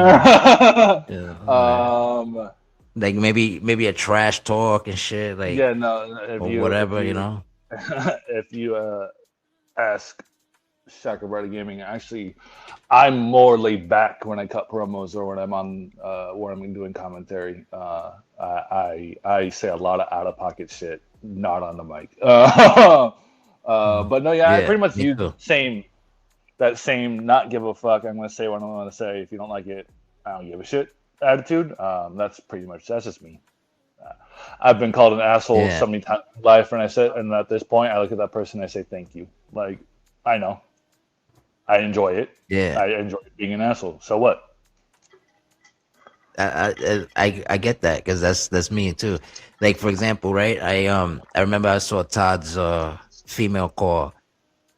like maybe a trash talk and shit, like
Yeah, no.
or whatever, you know.
If you ask Shaka Brother Gaming, actually, I'm more laid back when I cut promos or when I'm on when I'm doing commentary. I say a lot of out of pocket shit, not on the mic. But no, yeah, I pretty much use that same not give a fuck. I'm gonna say what I want to say. If you don't like it, I don't give a shit attitude. That's just me. I've been called an asshole so many times in life, and at this point, I look at that person and I say thank you. Like, I know, I enjoy it.
Yeah,
I enjoy being an asshole. So what?
I get that because that's me too. Like for example, right? I remember I saw Todd's female core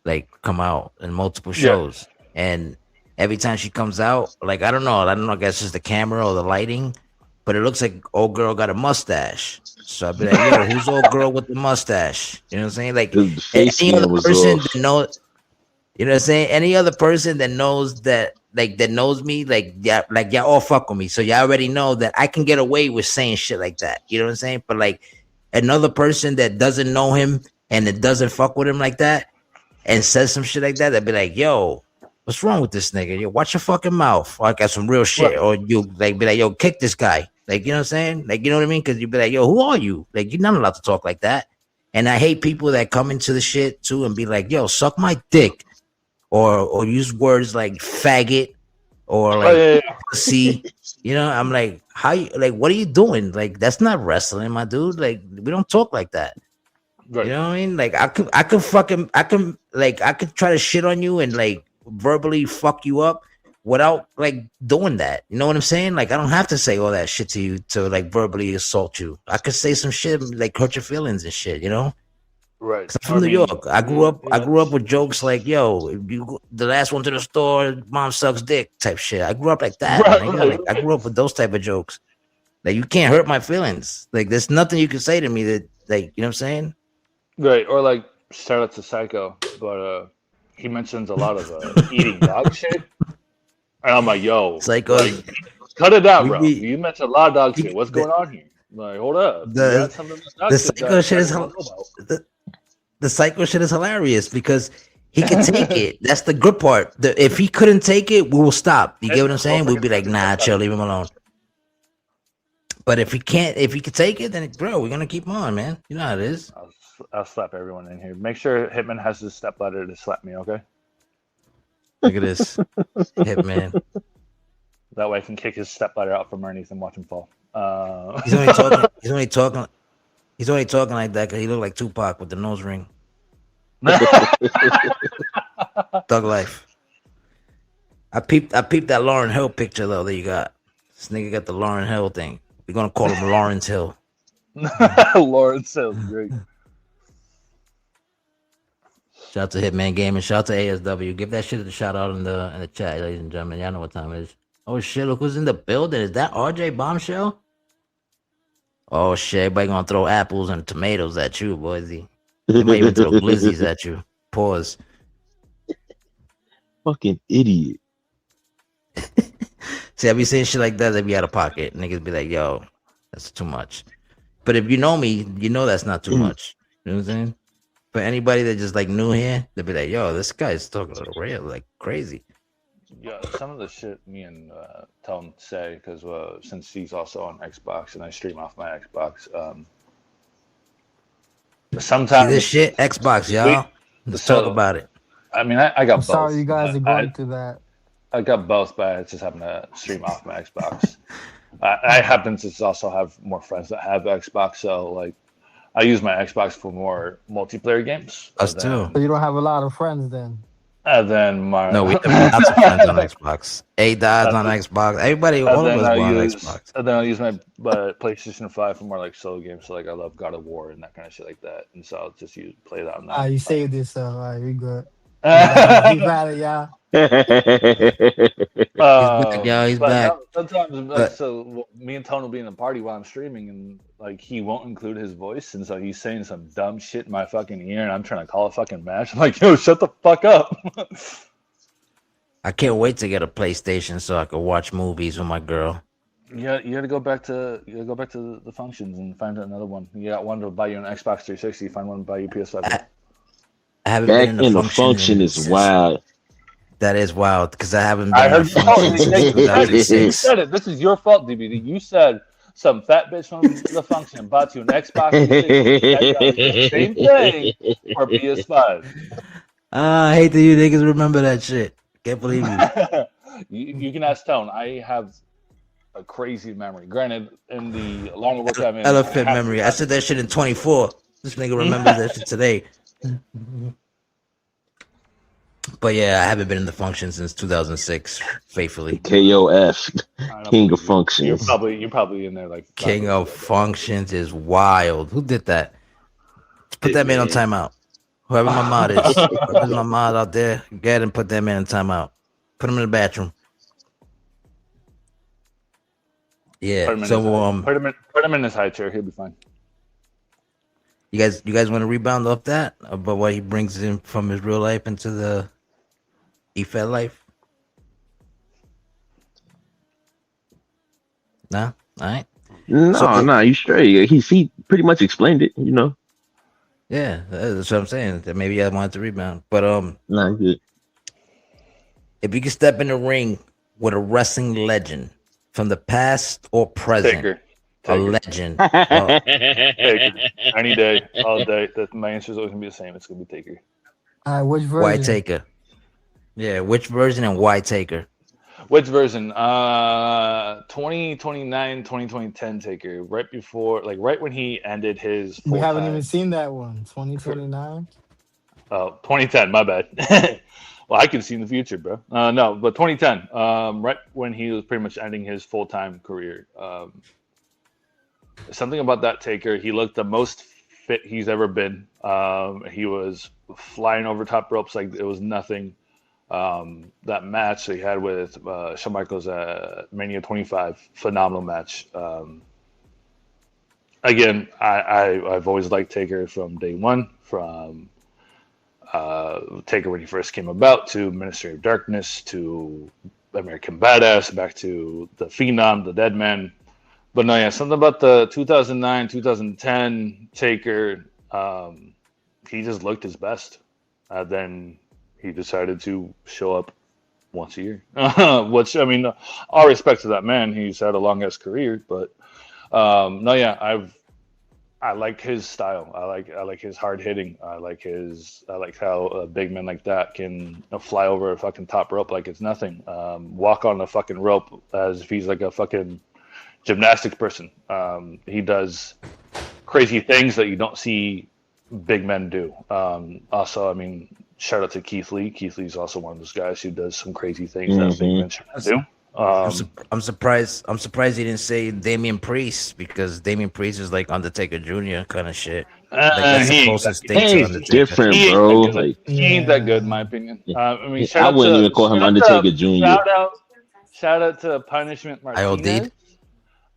like come out in multiple shows, and every time she comes out, like I don't know, I guess it's the camera or the lighting, but it looks like old girl got a mustache. So I'd be like, yo, who's old girl with the mustache? You know what I'm saying? Like any other person that knows, you know what I'm saying? Any other person that knows that, like that knows me, like y'all all fuck with me. So y'all already know that I can get away with saying shit like that. You know what I'm saying? But like another person that doesn't know him and it doesn't fuck with him like that and says some shit like that, they'd be like, yo, what's wrong with this nigga? Yo, watch your fucking mouth. Or I got some real shit. Right. Or you like be like, yo, kick this guy. Like, you know what I'm saying? Like, you know what I mean? Because you'd be like, yo, who are you? Like, you're not allowed to talk like that. And I hate people that come into the shit too and be like, yo, suck my dick. Or use words like faggot or like pussy. You know, I'm like, how you like what are you doing? Like, that's not wrestling, my dude. Like, we don't talk like that. Right. You know what I mean? Like I could try to shit on you and like verbally fuck you up without like doing that. You know what I'm saying? Like I don't have to say all that shit to you to like verbally assault you. I could say some shit like hurt your feelings and shit, you know?
Right.
I'm from New York. I grew up with jokes like, yo, the last one to the store, mom sucks dick type shit. I grew up like that. Right. Like, I grew up with those type of jokes. Like you can't hurt my feelings. Like there's nothing you can say to me that like, you know what I'm saying?
Right. Or like shout out to Psycho, but he mentions a lot of eating dog shit. And I'm like, yo, Psycho, like, cut it out, bro. You mentioned a lot of dog shit. What's going on here? Like, hold up.
The Psycho shit is the Psycho shit is hilarious because he can take it. That's the good part. If he couldn't take it, we will stop. You get what I'm saying? We'll be like, nah, chill, leave him alone. But if he could take it, then bro, we're gonna keep on, man. You know how it is.
I'll slap everyone in here. Make sure Hitman has his stepladder to slap me, okay?
Look at this, Hitman.
That way I can kick his stepladder out from underneath and watch him fall.
He's only talking. He's only talking like that because he looked like Tupac with the nose ring. Thug life. I peeped that Lauryn Hill picture though that you got. This nigga got the Lauryn Hill thing. We're gonna call him Lawrence Hill.
Lawrence Hill, great.
Shout out to Hitman Gaming. Shout out to ASW. Give that shit a shout out in the chat, ladies and gentlemen. Y'all know what time it is. Oh shit! Look who's in the building. Is that RJ Bombshell? Oh shit! Everybody gonna throw apples and tomatoes at you, boysy. They might even throw glizzies at you. Pause.
Fucking idiot.
See, I be saying shit like that. They be out of pocket. Niggas be like, "Yo, that's too much." But if you know me, you know that's not too much. You know what I'm saying? For anybody that just like new here, they'll be like, "Yo, this guy's talking real like crazy."
Yeah, some of the shit me and Tone say, because since he's also on Xbox and I stream off my Xbox, sometimes
see this shit Xbox, y'all. Let's talk about it.
I mean, I got both.
Sorry, you guys are going through that.
I got both, but I just happen to stream off my Xbox. I happen to also have more friends that have Xbox, so like I use my Xbox for more multiplayer games.
Us too.
So you don't have a lot of friends then?
And then my
No, we have lots of friends on Xbox. A-Dod's on Xbox. Everybody, all of us on Xbox.
And then I use my PlayStation 5 for more like solo games. So like I love God of War and that kind of shit like that. And so I'll just play that on that.
You saved this, so you good. He's valid, y'all.
He's back.
Sometimes, so me and Tone will be in a party while I'm streaming, and like he won't include his voice, and so he's saying some dumb shit in my fucking ear, and I'm trying to call a fucking match. I'm like, yo, shut the fuck up.
I can't wait to get a PlayStation so I can watch movies with my girl.
Yeah, you gotta go back to the functions and find another one. You got one to buy you an Xbox 360. Find one to buy you PS5.
I haven't
Back
been in the
function is wild.
That is wild because I haven't been in the function since 2006.
You said it. This is your fault, DBD. You said some fat bitch from the function bought you an Xbox 360. Same thing for PS5.
I hate that you niggas remember that shit. Can't believe you.
You can ask Tone. I have a crazy memory. Granted, in the longer work I'm in,
elephant memory. I said that shit in 24. This nigga remembers that shit today. But yeah, I haven't been in the function since 2006. Faithfully,
KOF, King of Functions.
You're probably in there like
King of Functions is wild. Who did that? Put that man on timeout. Whoever my mod is, whoever's my mod out there, go ahead and put that man in timeout. Put him in the bathroom. Yeah. So
put him in his high chair. He'll be fine.
You guys want to rebound off that about what he brings in from his real life into the EFED life? No? All right.
No, you straight. He pretty much explained it, you know.
Yeah, that's what I'm saying. That maybe I wanted to rebound. But
good.
If you could step in the ring with a wrestling legend from the past or present,
Taker.
A legend.
Taker. Any day, all day. My answer is always gonna be the same. It's gonna be Taker.
Which version?
Why Taker? Yeah, which version and why Taker?
Which version? 2029, 2010 Taker. Right before, like right when he ended his.
We haven't even seen that one. 2029.
Oh, 2010. My bad. Well, I can see in the future, bro. No, but 2010. Right when he was pretty much ending his full-time career. Something about that Taker. He looked the most fit he's ever been. He was flying over top ropes like it was nothing. That match that he had with Shawn Michaels at Mania 25, phenomenal match. Again, I've always liked Taker from day one, from Taker when he first came about, to Ministry of Darkness, to American Badass, back to the Phenom, the Dead Man. But no, yeah, something about the 2009, 2010 Taker, he just looked his best. Then he decided to show up once a year, which, I mean, all respect to that man. He's had a long ass career, but no, yeah, I like his style. I like his hard hitting. I like how a big man like that can fly over a fucking top rope like it's nothing. Walk on the fucking rope as if he's like a fucking gymnastics person. He does crazy things that you don't see big men do. Also, I mean, shout out to Keith Lee. Keith Lee's also one of those guys who does some crazy things that big men shouldn't do.
I'm surprised he didn't say Damian Priest, because Damian Priest is like Undertaker Jr. kind of shit. Like that's the closest thing to Undertaker.
Different, bro.
He ain't that good, in my opinion. I mean,
I wouldn't even call him Undertaker Jr.
Shout out to Punishment Martinez.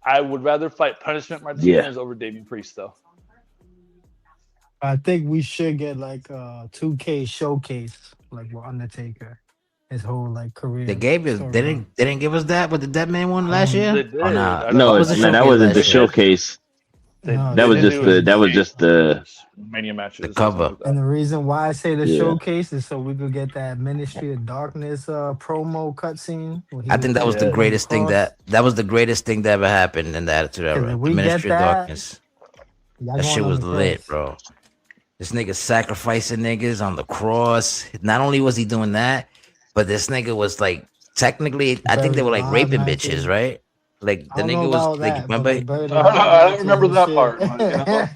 I would rather fight Punishment Martinez over Damian Priest, though.
I think we should get like a 2K showcase, like with Undertaker, his whole like career.
They gave us. They didn't give us that with the Dead Man one last year.
They did.
Oh, nah.
No, that wasn't the showcase. That was just the
Mania matches.
The cover.
And the reason why I say the showcase is so we could get that Ministry of Darkness promo cutscene.
I think that was the greatest thing that was the greatest thing that ever happened in the Attitude Era. The Ministry of Darkness. That shit was lit, bro. This nigga sacrificing niggas on the cross. Not only was he doing that, but this nigga was like, technically, I think they were like raping bitches, right? Like
I
the
don't know
nigga was
about
like,
that, but
remember?
like Bird and
I don't
helicopters
remember
and
that
shit.
part. But, you know?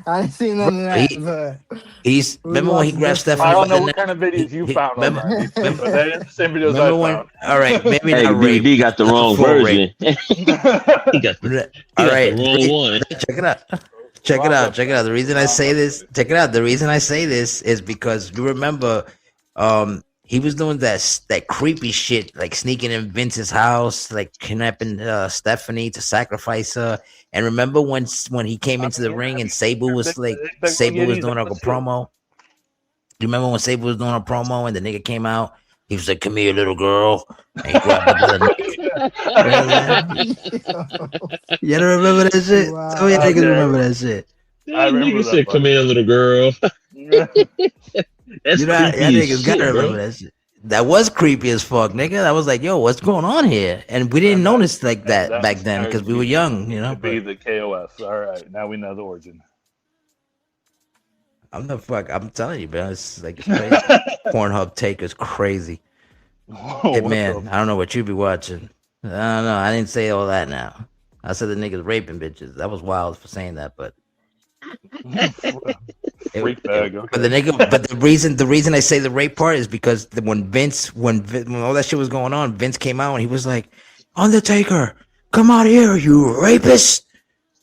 I ain't seen none of that, but
He's
we
remember when he
watched
grabbed
different.
I
Stephanie
don't
by
know
the
what
neck?
kind of videos you found
Remember,
online, DC,
remember,
but they ain't the same videos
remember
I
when?
found.
All right, maybe
Hey,
not rape,
DVD got the
not
wrong
full rape.
version. he got the he
All
got the
right,
wrong one.
check it out. Check it out. Check it out. The reason I say this, check it out. The reason I say this is because you remember, he was doing that creepy shit, like sneaking in Vince's house, like kidnapping Stephanie to sacrifice her. And remember when he came into the ring and Sabu was doing like a promo. You remember when Sabu was doing a promo and the nigga came out? He was like, "Come here, little girl," and he grabbed her by the neck. You don't remember that shit?
Wow.
Some of y'all niggas remember that shit.
I remember
Nigga
that
said,
part.
"Come here, little girl." That's
You know, y'all
creepy as
niggas gotta
shit,
remember
bro.
that shit. That was creepy as fuck, nigga. I was like, "Yo, what's going on here?" And we didn't notice like that back then because we were young, you know.
To be the KOF. All right, now we know the origin.
I'm the fuck. I'm telling you, man. It's like it's crazy. Pornhub take is crazy. Hey man, I don't know what you be watching. I don't know. I didn't say all that now. I said the niggas raping bitches. That was wild for saying that, but
Freak bag. Okay.
but the nigga. But the reason I say the rape part is because when all that shit was going on, Vince came out and he was like, "Undertaker, come out here, you rapist."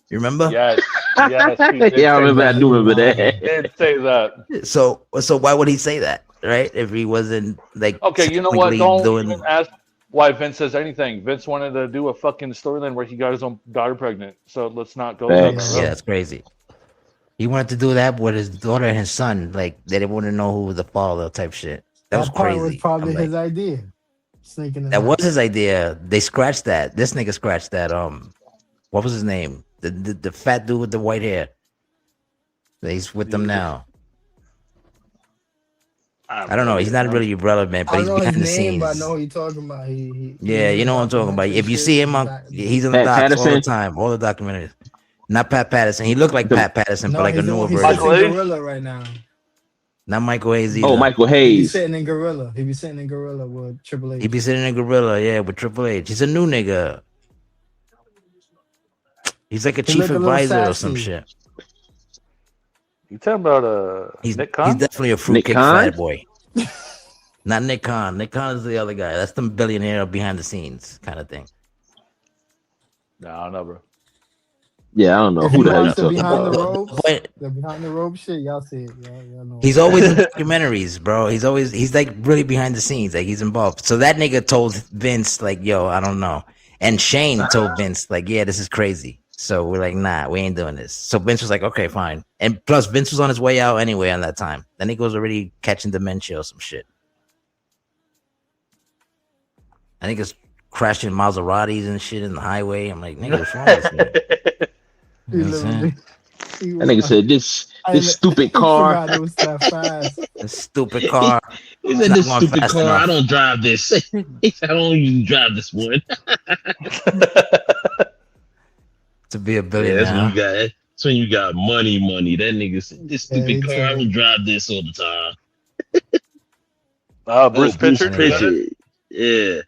You remember?
Yes. Yes. He did
Yeah, I
say
remember. I
that.
do remember
He
that.
did say that.
So why would he say that, right? If he wasn't like
Okay, you know what?
technically
Don't even ask why Vince says anything. Vince wanted to do a fucking storyline where he got his own daughter pregnant. So let's not go down
Facts.
that road.
Yeah, that's crazy. He wanted to do that with his daughter and his son. Like they didn't want to know who was the father, type shit. That was
part
crazy.
was probably
I'm like,
his idea. Sneaking in
that was
there.
his idea. They scratched that. This nigga scratched that. What was his name? The fat dude with the white hair. He's with them now. I don't know. He's not really relevant, but
I
he's
don't know
behind
his
the
name,
scenes.
but I know who you're talking about.
Yeah, you know what I'm talking about. If you see him he's in the
Pat
docs all the
Patterson?
time, all the documentaries. Not Pat Patterson. He looked like Pat Patterson, but
No,
like a
he's the
newer
one. He
version.
sits in
Michael Hayes?
Gorilla right now.
Not Michael Hayes either.
Oh, Michael
He be
Hayes.
sitting in Gorilla. He be sitting in Gorilla with Triple H.
He be sitting in Gorilla, yeah, with Triple H. He's a new nigga. He's like a
He
chief
look a little
advisor or some
sassy.
shit.
You talking about
He's
Nick Khan?
definitely a fruitcake
Khan?
fat boy. Not Nick Khan. Nick Khan is the other guy. That's the billionaire behind the scenes kind of thing.
No, I don't know, bro.
Yeah, I don't know
If
who
you
the hell you
watch the
talking
behind the
about.
ropes,
But
the behind the rope shit, y'all see it. Y'all know.
he's always in documentaries, bro. He's like really behind the scenes, like he's involved. So that nigga told Vince, like, "Yo, I don't know," and Shane told Vince, like, "Yeah, this is crazy." So we're like, "Nah, we ain't doing this." So Vince was like, "Okay, fine." And plus, Vince was on his way out anyway on that time. Then he was already catching dementia or some shit. I think it's crashing Maseratis and shit in the highway. I'm like, nigga, what's wrong with you?
He
You know what I'm
literally.
That nigga said this stupid car.
Forgot it was that fast.
This stupid car.
He
It's
said
not
this
going
stupid
fast
car.
enough.
I don't drive this. He said I don't even drive this one.
To be a
Yeah,
billionaire.
that's when you got. That's when you got money. That nigga said this
Yeah,
stupid
he
car. I
too.
don't drive this all the time.
Bruce Pritchard.
Pritchard. Yeah.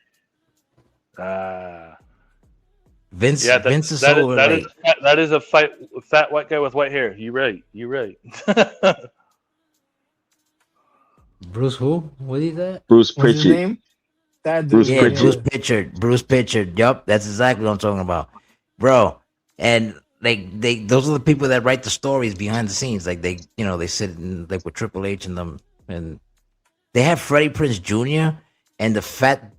Vince
Yeah,
Vince is so like,
that is a fat white guy with white hair. You right.
Bruce who? What is that?
Bruce
What's his
Pritchard.
name? That dude.
Bruce
Yeah,
Pritchard.
Bruce Pritchard. Yup, that's exactly what I'm talking about, bro. And like those are the people that write the stories behind the scenes. Like they sit in, like with Triple H and them, and they have Freddie Prinze Jr. and the fat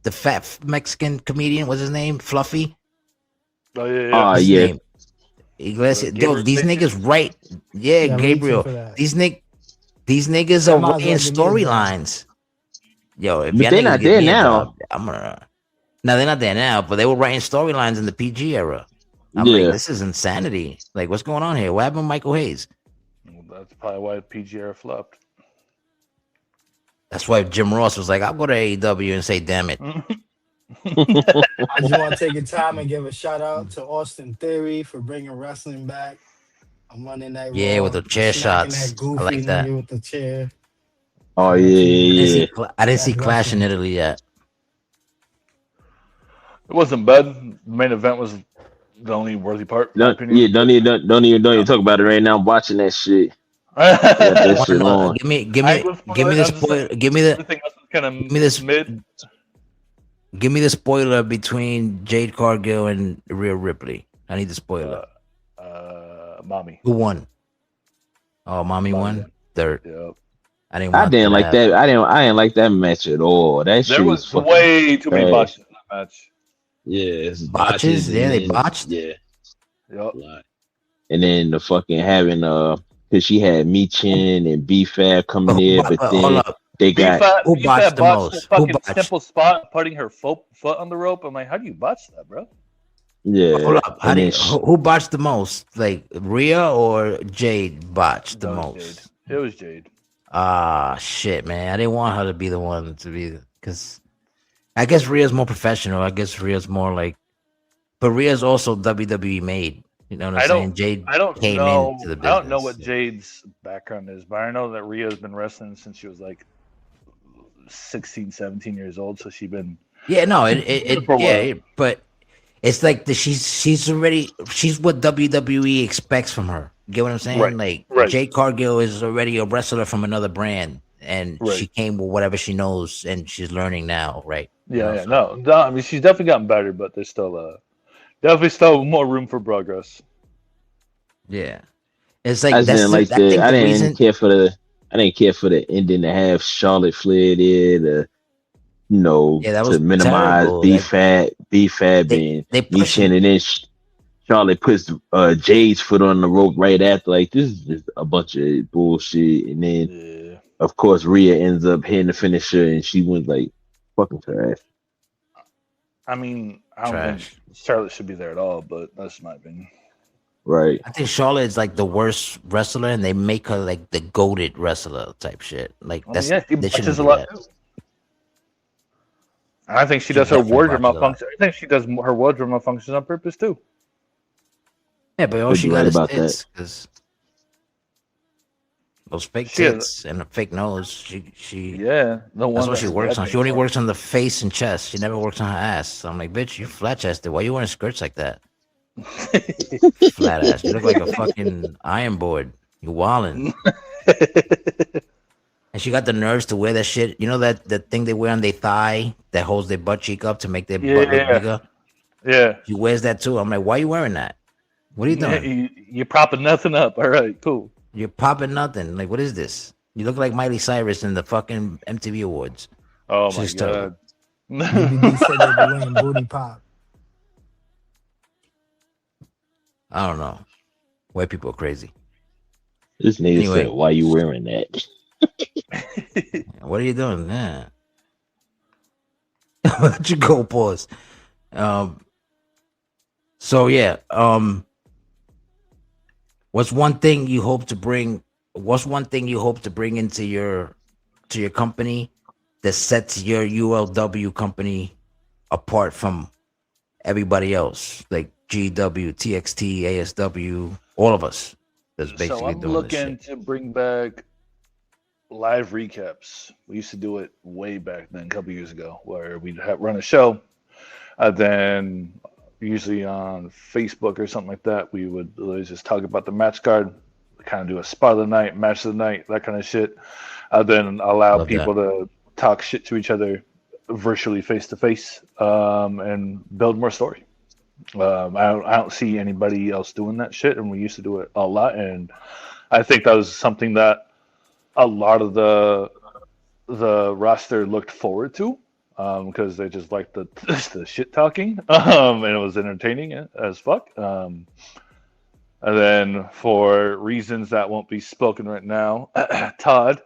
Mexican comedian. What's his name? Fluffy.
Oh yeah.
What's his
Yeah.
name? Iglesias.
Gabriel
Yo, these
Iglesias?
niggas write. Yeah,
Yeah, me too
Gabriel.
for that.
These niggas
They
are
might as well
writing
give me a job.
storylines. Yo, if
But
y'all
they're
niggas
not
give
there
me a
now.
job, I'm gonna. No, they're not there now, but they were writing storylines in the PG era. I'm
Yeah.
like, this is insanity. Like, what's going on here? What happened to Michael Hayes?
Well, that's probably why PG era flopped.
That's why Jim Ross was like, I'll go to AEW and say, damn it.
I just want to take a time and give a shout out to Austin Theory for bringing wrestling back. I'm running that.
Yeah,
Raw,
with the chair
smacking
shots.
That goofy
I like that.
nigga with the chair.
Oh
I
yeah.
didn't see
That's
Clash in
wrestling.
Italy yet.
It wasn't bad. The main event was the only worthy part, in my opinion.
Yeah, don't even talk about it right now. I'm watching that shit. I got that shit on.
Give me the spoiler. Give me this. Give me the spoiler between Jade Cargill and Rhea Ripley. I need the spoiler.
Mommy.
Who won? Oh, Mommy won. Third.
Yep.
I didn't
like that. I didn't like that match at all. That shit was
way too many botches in that match.
Yeah,
botches. Yeah, they botched.
Yeah.
Yep.
And then the fucking having because she had Michin and B-Fab coming in, but then they got
who botched the most?
Fucking simple spot, putting her foot on the rope. I'm like, how do you botch that, bro?
Yeah.
Hold up. Who botched the most? Like Rhea or Jade botched the most?
It was Jade.
Ah, shit, man. I didn't want her to be the one to be, because I guess Rhea's more professional. I guess Rhea's more like, but Rhea's also WWE made. You know what I'm saying? Jade came into the business.
I don't know what Jade's background is, but I know that Rhea's been wrestling since she was like 16, 17 years old. So she's been.
Yeah, no, but it's like she's what WWE expects from her. You get what I'm saying? Jade Cargill is already a wrestler from another brand, and she came with whatever she knows, and she's learning now, right?
Yeah, no. I mean, she's definitely gotten better, but there's still definitely still more room for progress.
Yeah, it's like
I didn't care for the ending to have Charlotte Flair there to minimize B-Fab and Michin, and then Charlotte puts Jade's foot on the rope right after. Like, this is just a bunch of bullshit. And then, of course, Rhea ends up hitting the finisher, and she went like fucking trash.
I mean, I don't think Charlotte should be there at all, but that's my opinion.
Right.
I think Charlotte is like the worst wrestler, and they make her like the goated wrestler type shit. Like
she botches a lot too. I think she does her wardrobe malfunction. I think she does her wardrobe malfunctions on purpose too.
Yeah, but all she got is tits, because those fake tits and a fake nose. She that's what she works on. She only works on the face and chest. She never works on her ass. So I'm like, bitch, you flat chested. Why you wearing skirts like that? Flat ass. You look like a fucking iron board. You wildin'. And she got the nerves to wear that shit. You know that thing they wear on their thigh that holds their butt cheek up to make their butt look bigger?
Yeah.
She wears that too. I'm like, why are you wearing that? What are you doing?
You're propping nothing up. All right, cool.
You're popping nothing. Like, what is this? You look like Miley Cyrus in the fucking MTV Awards.
Oh, my God.
BBD said they were wearing booty pop.
I don't know. White people are crazy.
This nigga said, why you wearing that?
What are you doing? Yeah. Let you go, pause. So yeah. What's one thing you hope to bring into your company that sets your ULW company apart from everybody else, like GW, TXT, ASW, all of us? That's basically
so I'm
doing
looking
this shit.
to bring back live recaps. We used to do it way back then, a couple years ago, where we'd run a show, and then usually on Facebook or something like that, we would just talk about the match card, kind of do a spot of the night, match of the night, that kind of shit. Then allow people to talk shit to each other virtually face to face, and build more story. I don't see anybody else doing that shit, and we used to do it a lot. And I think that was something that a lot of the roster looked forward to, because they just liked the shit talking, and it was entertaining as fuck. And then for reasons that won't be spoken right now, Todd,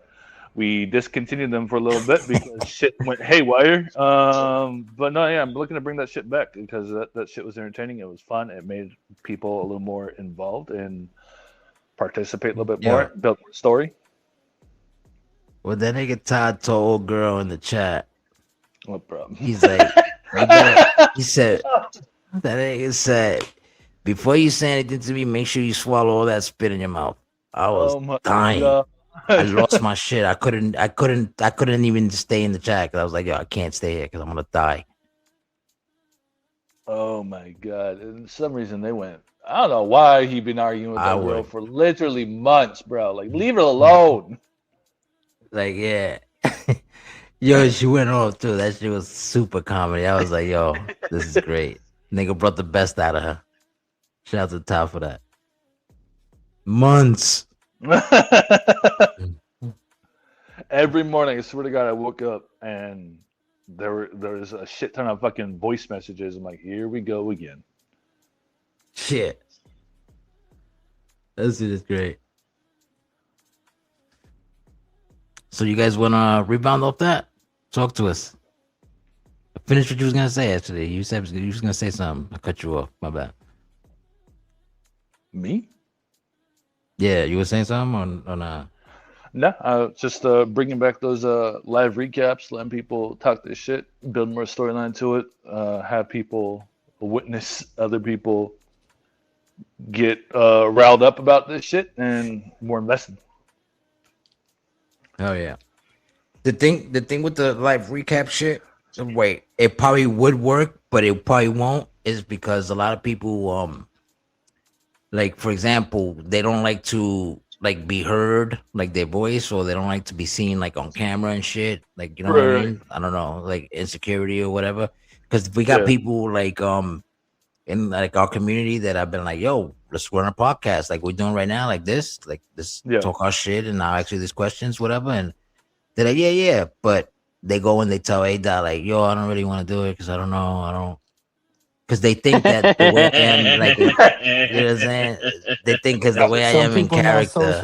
we discontinued them for a little bit because shit went haywire. But no, yeah, I'm looking to bring that shit back because that shit was entertaining. It was fun. It made people a little more involved and participate a little bit more, build more story.
Well, that nigga Todd told old girl in the chat.
What problem?
He's like, he said, that nigga said, before you say anything to me, make sure you swallow all that spit in your mouth. I was dying. God. I lost my shit. I couldn't even stay in the chat because I was like, yo, I can't stay here because I'm gonna die.
Oh my god! And for some reason they went. I don't know why he been arguing with that girl for literally months, bro. Like, leave her alone.
Like, yeah. Yo, she went off too. That shit was super comedy. I was like, yo, this is great. Nigga brought the best out of her. Shout out to the top for that. Months.
Every morning, I swear to God, I woke up and there was a shit ton of fucking voice messages. I'm like, here we go again.
Shit. That shit is great. So you guys want to rebound off that? Talk to us. Finish what you was going to say, actually. You said you was going to say something. I cut you off. My bad.
Me?
Yeah, you were saying something or not?
No, just bringing back those live recaps, letting people talk their shit, build more storyline to it, have people witness other people get riled up about this shit and more invested.
Oh yeah. The thing with the live recap shit, wait, it probably would work, but it probably won't, is because a lot of people like, for example, they don't like to like be heard, like their voice, or they don't like to be seen like on camera and shit. Like, you know what I mean? I don't know, like insecurity or whatever. Because we got people like in like our community that have been like, yo, let's run a podcast like we're doing right now, like this, talk our shit and I'll answer these questions, whatever. And they're like, yeah. But they go and they tell A-Dot like, yo, I don't really want to do it because I don't. Because they think that the way I am, like, you know what I'm saying? They think because the way I am in character,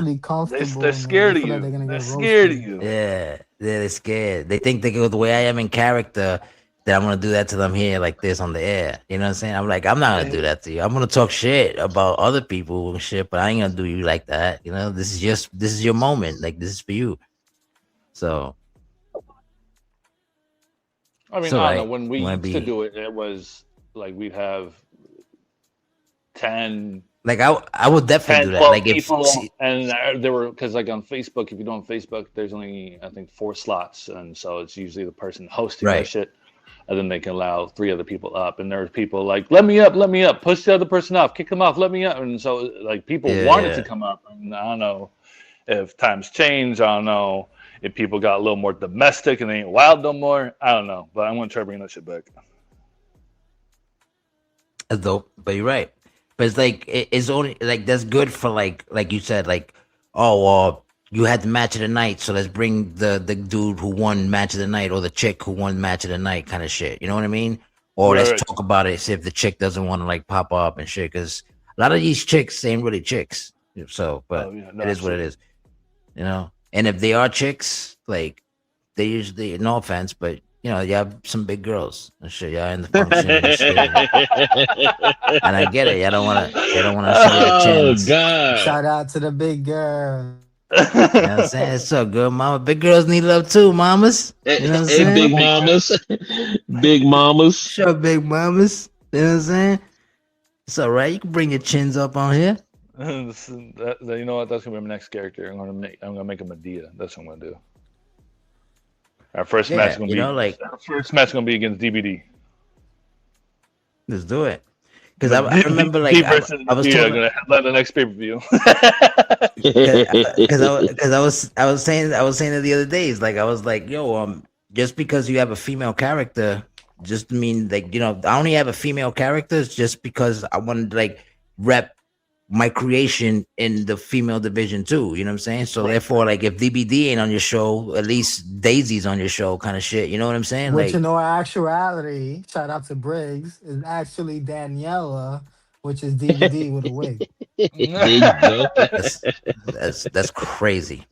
they're scared of you. They're scared of you.
Yeah, they're scared. They think the way I am in character, that I'm gonna do that to them here like this on the air. You know what I'm saying? I'm like, I'm not gonna do that to you. I'm gonna talk shit about other people and shit, but I ain't gonna do you like that. You know, this is your moment. Like, this is for you. So,
I mean, I don't know. When we used to do it, it was like we'd have 10.
Like I would definitely do that. Like
people, and there were, because like on Facebook, if you do on Facebook, there's only I think 4 slots, and so it's usually the person hosting that shit, and then they can allow 3 other people up. And there were people like, let me up, push the other person off, kick them off, let me up. And so like people wanted to come up. And I don't know if times change. I don't know if people got a little more domestic and they ain't wild no more. I don't know, but I'm gonna try to bring that shit back.
That's dope, but you're right. But it's like it's only like that's good for like you said, like, oh, you had the match of the night, so let's bring the dude who won match of the night or the chick who won match of the night kind of shit. You know what I mean? Or let's talk about it. See if the chick doesn't want to like pop up and shit, because a lot of these chicks ain't really chicks. So, but it is what it is. You know, and if they are chicks, like they usually, no offense, but you know, you have some big girls and shit. Y'all in the function and shit. And I get it. Y'all don't want to show your chins.
God.
Shout out to the big girl.
You know what I'm saying? It's so good, mama. Big girls need love too, mamas. You know what I'm saying?
Big mamas. Big mamas.
Sure, big mamas. You know what I'm saying? It's all right. You can bring your chins up on here.
You know what? That's gonna be my next character. I'm gonna make a Medea. That's what I'm gonna do. Our first match is gonna be against DBD.
Let's do it. Because I remember, like, I was
gonna headline the next pay-per-view.
Because I was saying it the other days. Like, I was like, yo, just because you have a female character, just mean like, you know, I only have a female character just because I wanted to like rep my creation in the female division too, you know what I'm saying? So therefore, like, if DBD ain't on your show, at least Daisy's on your show, kind of shit. You know what I'm saying?
Which,
like,
you know, actuality, shout out to Briggs, is actually Daniela, which is DVD with a wig.
There you go.
That's crazy.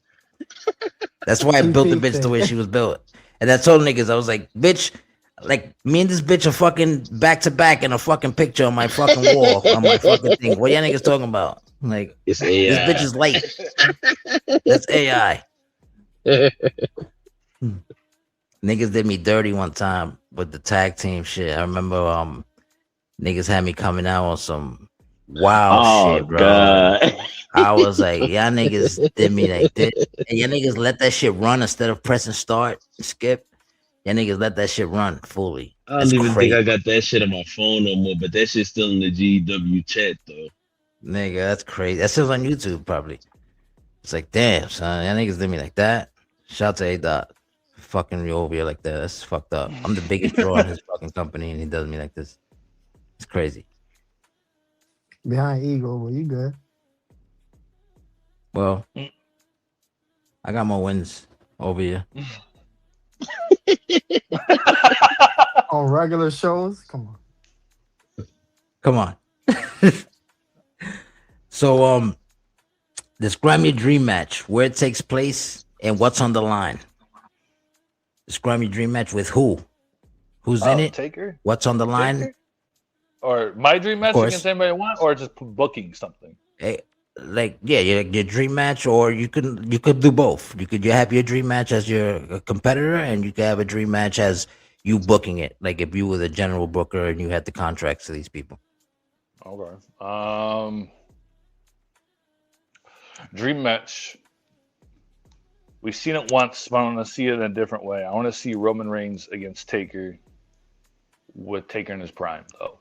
That's why I built the bitch the way she was built. And I told niggas, I was like, bitch, like, me and this bitch are fucking back to back in a fucking picture on my fucking wall, on my fucking thing. What y'all niggas talking about? Like,
it's AI.
This bitch is late. That's AI. Niggas did me dirty one time with the tag team shit. I remember niggas had me coming out on some wild shit, bro. God. I was like, y'all niggas did me like this. And y'all niggas let that shit run instead of pressing start and skip. Y'all niggas let that shit run fully.
I don't even think I got that shit on my phone no more, but that shit's still in the GW chat though.
Nigga, that's crazy. That still on YouTube probably. It's like, damn, son, y'all niggas did me like that. Shout out to A-Dot. Fucking me over here like that. That's fucked up. I'm the biggest draw in his fucking company and he does me like this. It's crazy.
Behind ego, but you good.
Well, I got more wins over here.
On regular shows? Come
on. So, describe your dream match, where it takes place, and what's on the line. Describe your dream match with who? Who's in it?
Taker.
What's on the line?
Taker? Or my dream match against anybody I want, or just booking something.
Your dream match, or you could do both. You have your dream match as your competitor, and you could have a dream match as you booking it. Like if you were the general booker and you had the contracts to these people.
Okay. Dream match. We've seen it once, but I want to see it in a different way. I want to see Roman Reigns against Taker, with Taker in his prime, though.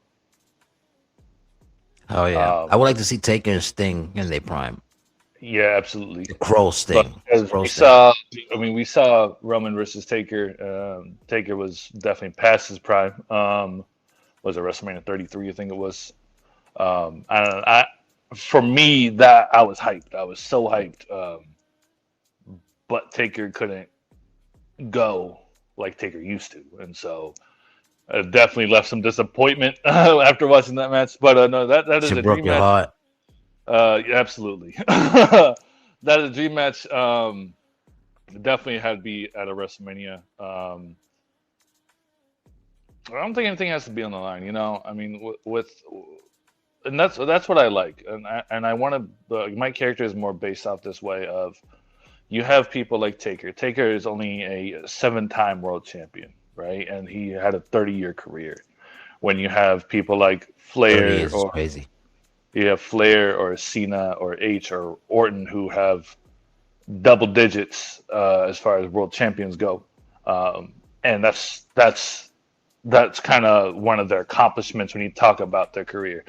Oh yeah, I would like to see Taker and Sting in their prime.
Yeah, absolutely.
The Crow Sting.
We saw Roman versus Taker. Taker was definitely past his prime. Was it WrestleMania 33? I think it was. For me, that I was hyped. I was so hyped. But Taker couldn't go like Taker used to, and so it definitely left some disappointment after watching that match. But no, that is a dream match. Yeah, absolutely. That is a dream match. Definitely had to be at a WrestleMania. I don't think anything has to be on the line. I mean, and that's what I like, and I want to. My character is more based off this way of. You have people like Taker. Taker is only a 7-time world champion, right? And he had a 30-year career. When you have people like Flair, or
crazy.
You have Flair or Cena or H or Orton who have double digits as far as world champions go, and that's kind of one of their accomplishments when you talk about their career.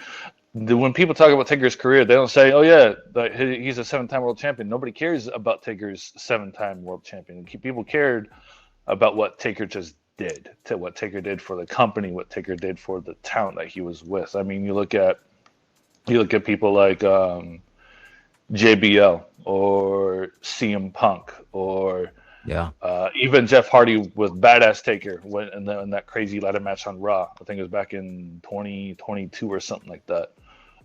When people talk about Taker's career, they don't say, "Oh yeah, he's a 7-time world champion." Nobody cares about Taker's 7-time world champion. People cared about what Taker just did, what Taker did for the company, what Taker did for the talent that he was with. I mean, you look at people like JBL or CM Punk or even Jeff Hardy with Badass Taker in that crazy ladder match on Raw. I think it was back in 2022 or something like that.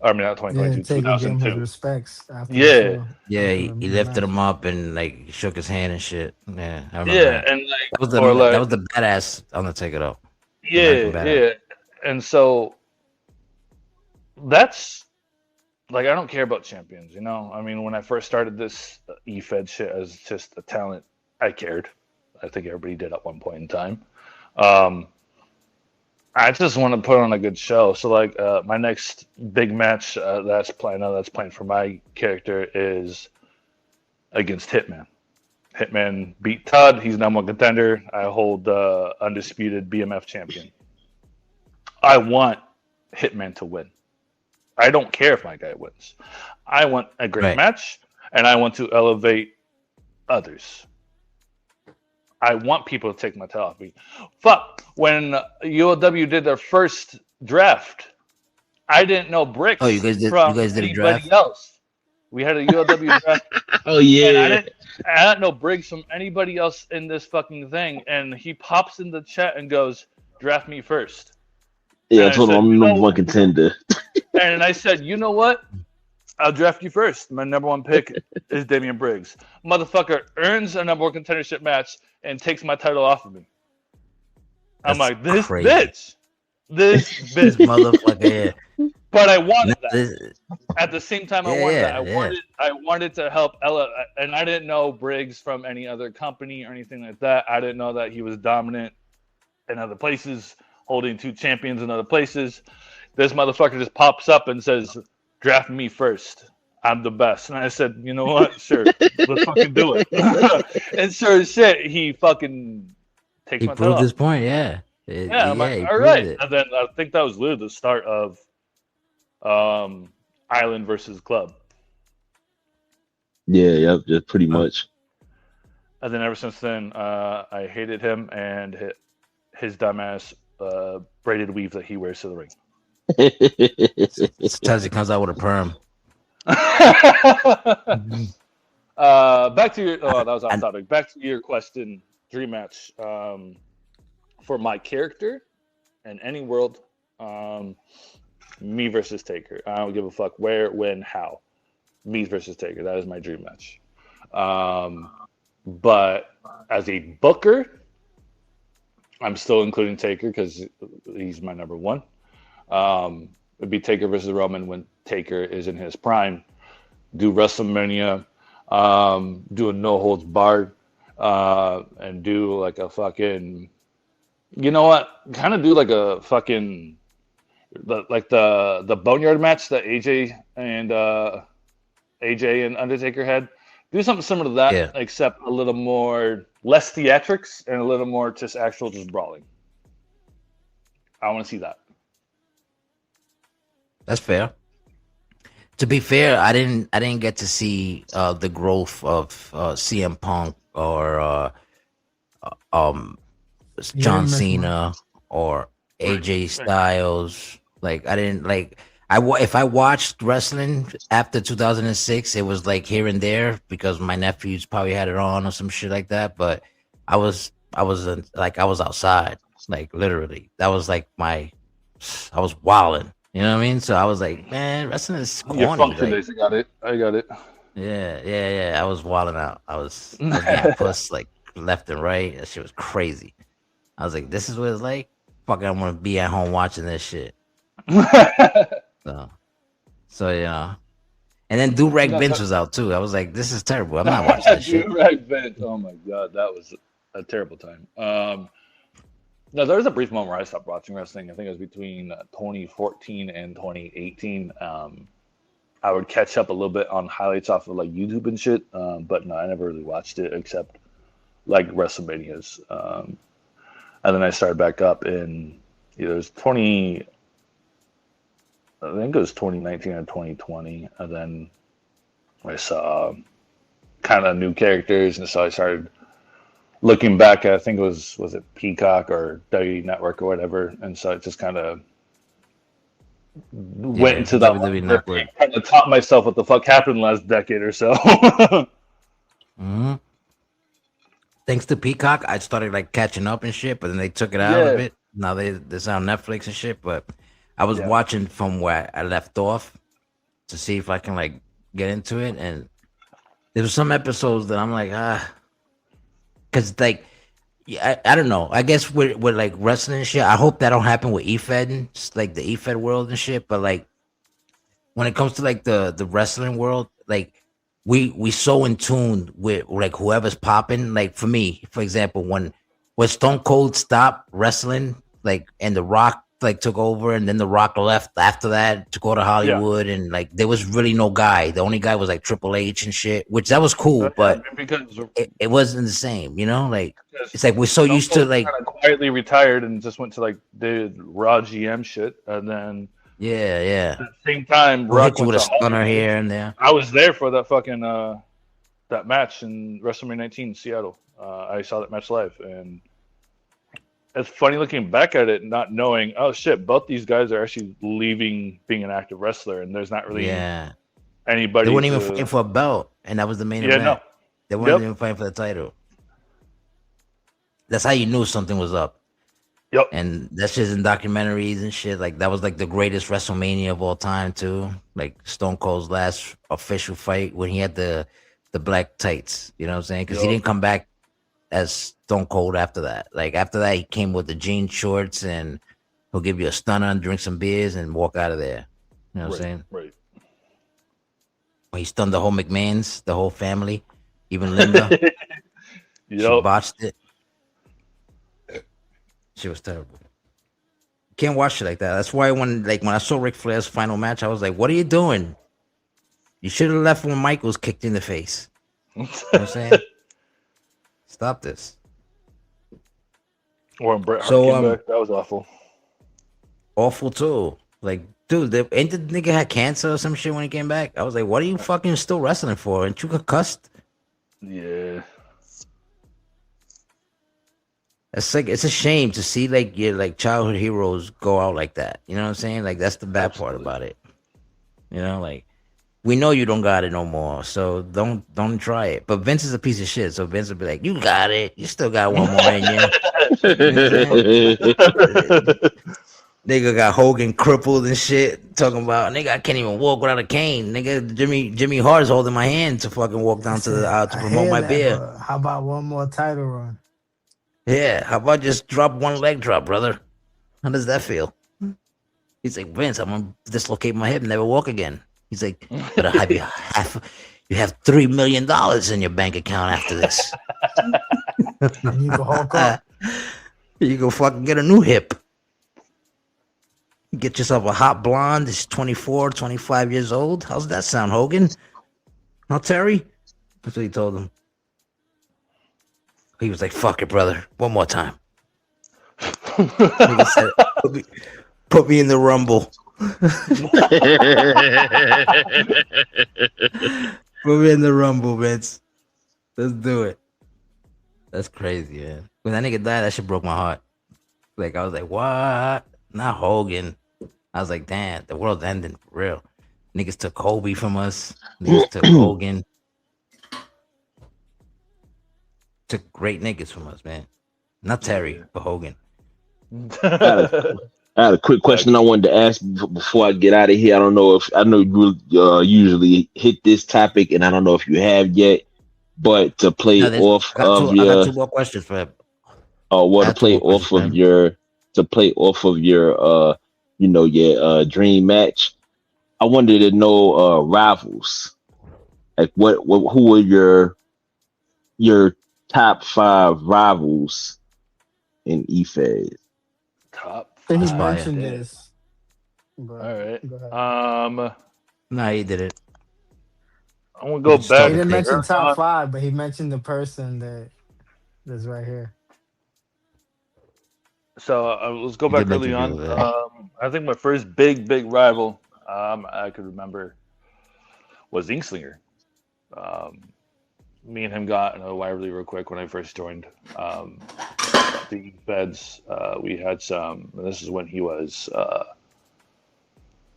I mean, not 2022, 2002.
Respects
he lifted him up and like shook his hand and shit. Yeah, I remember that.
And
that was the Badass Undertaker though.
Yeah, and so that's like I don't care about champions, I mean, when I first started this E-Fed shit as just a talent, I cared. I think everybody did at one point in time. I just want to put on a good show. So, like, my next big match that's planned for my character is against Hitman. Hitman beat Todd. He's number one contender. I hold the undisputed BMF champion. I want Hitman to win. I don't care if my guy wins. I want a great match, and I want to elevate others. I want people to take my tail off me. Fuck, when UOW did their first draft, I didn't know Bricks
you guys did
anybody
a draft?
else. We had a UOW draft.
Oh, yeah.
I didn't know Briggs from anybody else in this fucking thing. And he pops in the chat and goes, draft me first.
Yeah, I told him I'm number one contender.
And I said, you know what? I'll draft you first. My number one pick is Damian Briggs. Motherfucker earns a number one contendership match and takes my title off of me. I'm like, this bitch. This
motherfucker. Yeah.
But I wanted that. At the same time, I wanted that. I wanted to help Ella, and I didn't know Briggs from any other company or anything like that. I didn't know that he was dominant in other places, holding 2 champions in other places. This motherfucker just pops up and says, draft me first. I'm the best. And I said, you know what? Sure. Let's fucking do it. And sure as shit, he fucking takes my title off.
He proved his point, yeah. He
all
proved
right.
it.
And then I think that was literally the start of Island versus Club.
Yeah, yep, just pretty much.
And then ever since then, I hated him and his dumbass braided weave that he wears to the ring.
Sometimes he comes out with a perm.
Back to your that was off topic. Back to your question. Dream match for my character in any world. Me versus Taker. I don't give a fuck where, when, how. Me versus Taker. That is my dream match. But as a booker, I'm still including Taker because he's my number one. It'd be Taker versus Roman when Taker is in his prime. Do WrestleMania, do a no holds barred, and do like a fucking, you know what? Kind of do like a fucking, the Boneyard match that AJ and Undertaker had. Do something similar to that, except a little more, less theatrics and a little more just brawling. I want to see that.
That's fair. To be fair, I didn't get to see the growth of CM Punk or John Cena or AJ Styles. Like I didn't like. If I watched wrestling after 2006, it was like here and there because my nephews probably had it on or some shit like that. But I was outside, like literally. That was like I was wilding. You know what I mean? So I was like, man, wrestling is corny.
Your function days, I got it.
Yeah. I was wilding out. I was getting puss like left and right. That shit was crazy. I was like, this is what it's like. Fuck, I'm gonna be at home watching this shit. So yeah. And then Durag Vince was out too. I was like, this is terrible. I'm not watching this shit.
Durag Vince. Oh my god, that was a terrible time. No, there was a brief moment where I stopped watching wrestling. I think it was between 2014 and 2018. I would catch up a little bit on highlights off of like YouTube and shit, but no, I never really watched it except like WrestleManias. And then I started back up in either it was I think it was 2019 or 2020, and then I saw kind of new characters, and so I started looking back at, I think it was it Peacock or WWE Network or whatever, and so it just kind of went into that WWE Network. Kind of taught myself what the fuck happened last decade or so.
Mm-hmm. Thanks to Peacock, I started like catching up and shit, but then they took it out of it. Now it's on Netflix and shit, but I was watching from where I left off to see if I can like get into it, and there was some episodes that I'm like, because like, I don't know. I guess with like wrestling and shit, I hope that don't happen with EFED, like the EFED world and shit. But like, when it comes to like the wrestling world, like we so in tune with like whoever's popping. Like for me, for example, when Stone Cold stopped wrestling, like and The Rock like took over, and then The Rock left after that to go to Hollywood, and like there was really no guy. The only guy was like Triple H and shit, which that was cool, but it wasn't the same, you know. Like it's like we're so used to like
kind of quietly retired and just went to like did Raw GM shit, and then
at
the same time
Rock with a stunner here and there.
I was there for that fucking that match in WrestleMania 19 in Seattle. I saw that match live, and it's funny looking back at it, not knowing, oh shit, both these guys are actually leaving being an active wrestler, and there's not really anybody.
They weren't even fighting for a belt, and that was the main event.
No.
They weren't even fighting for the title. That's how you knew something was up.
Yep.
And that's just in documentaries and shit. Like that was like the greatest WrestleMania of all time too. Like Stone Cold's last official fight when he had the black tights. You know what I'm saying? Because he didn't come back as Stone Cold after that. Like after that, he came with the jean shorts, and he'll give you a stunner and drink some beers and walk out of there. You know what I'm saying?
Right.
When he stunned the whole McMahons, the whole family, even Linda. She botched it. She was terrible. Can't watch it like that. That's why when I saw Ric Flair's final match, I was like, "What are you doing? You should have left when Mike was kicked in the face." You know what I'm saying? Stop this.
Or when Bret Hart
So
came back, that was awful.
awful too. Like, dude, ain't the nigga had cancer or some shit when he came back? I was like, what are you fucking still wrestling for? Ain't you concussed?
Yeah.
It's like it's a shame to see like your like childhood heroes go out like that. You know what I'm saying? Like that's the bad part about it. You know, like we know you don't got it no more, so don't try it. But Vince is a piece of shit, so Vince will be like, "You got it. You still got one more in you." Nigga got Hogan crippled and shit. Talking about nigga, I can't even walk without a cane. Nigga, Jimmy Hart's holding my hand to fucking walk down to the aisle to
I
promote
hear
my
that,
beer.
but how about one more title run?
Yeah, how about just drop one leg drop, brother? How does that feel? He's like, Vince, I'm gonna dislocate my hip and never walk again. He's like, but I have you have $3 million in your bank account after this.
And you can Hulk up.
You go fucking get a new hip. Get yourself a hot blonde. It's 24, 25 years old. How's that sound, Hogan? Huh, Terry? That's what he told him. He was like, fuck it, brother. One more time. Nigga said, put me in the Rumble. Put me in the Rumble, Vince. Let's do it. That's crazy, man. When that nigga died, that shit broke my heart. Like, I was like, what? Not Hogan. I was like, damn, the world's ending for real. Niggas took Kobe from us. Niggas took Hogan. Took great niggas from us, man. Not Terry, but Hogan.
I had a quick question I wanted to ask before I get out of here. I know you usually hit this topic, and I don't know if you have yet. But to play
I got two more questions for him.
To play off of your dream match. I wanted to know rivals. Like who were your top 5 rivals in E-Phase?
Top 5.
I think he mentioned this.
All right.
Nah, he did it.
I'm gonna go back.
He didn't mention top 5, but he mentioned the person that's right here.
So let's go back early on. I think my first big rival I could remember was Inkslinger. Me and him got in a rivalry real quick when I first joined the Feds. We had some. This is when he was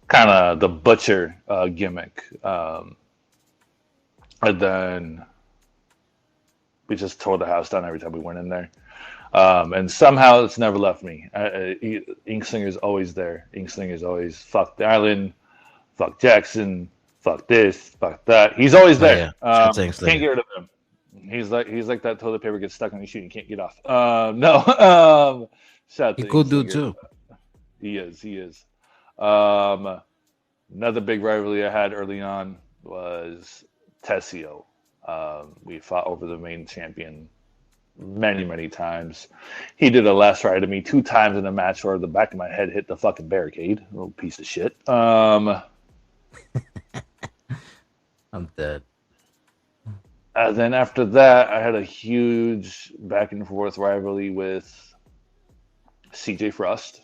kind of the butcher gimmick, and then we just tore the house down every time we went in there. And somehow it's never left me. Inkslinger's always there. Inkslinger's always fuck the island, fuck Jackson, fuck this, fuck that. He's always there. Can't get rid of him. He's like that toilet paper gets stuck on your shoe and you can't get off. No. Shout
He could do too.
He is. Another big rivalry I had early on was Tessio. We fought over the main champion many times. He did a last ride to me 2 times in a match where the back of my head hit the fucking barricade. Little piece of shit.
I'm dead.
And then after that, I had a huge back and forth rivalry with CJ Frost.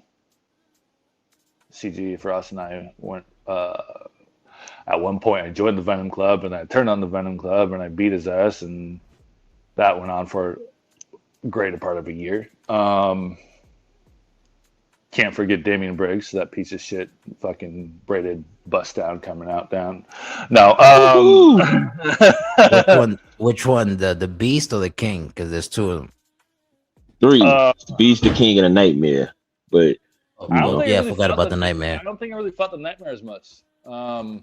CJ Frost and I went. At one point, I joined the Venom Club and I turned on the Venom Club and I beat his ass, and that went on for a greater part of a year. Can't forget Damian Briggs, that piece of shit, fucking braided bust down coming out down. No.
Which one? The Beast or the King? Because there's 2 of them.
3. The Beast, the King, and a Nightmare. But
I forgot about the Nightmare.
I don't think I really fought the Nightmare as much. But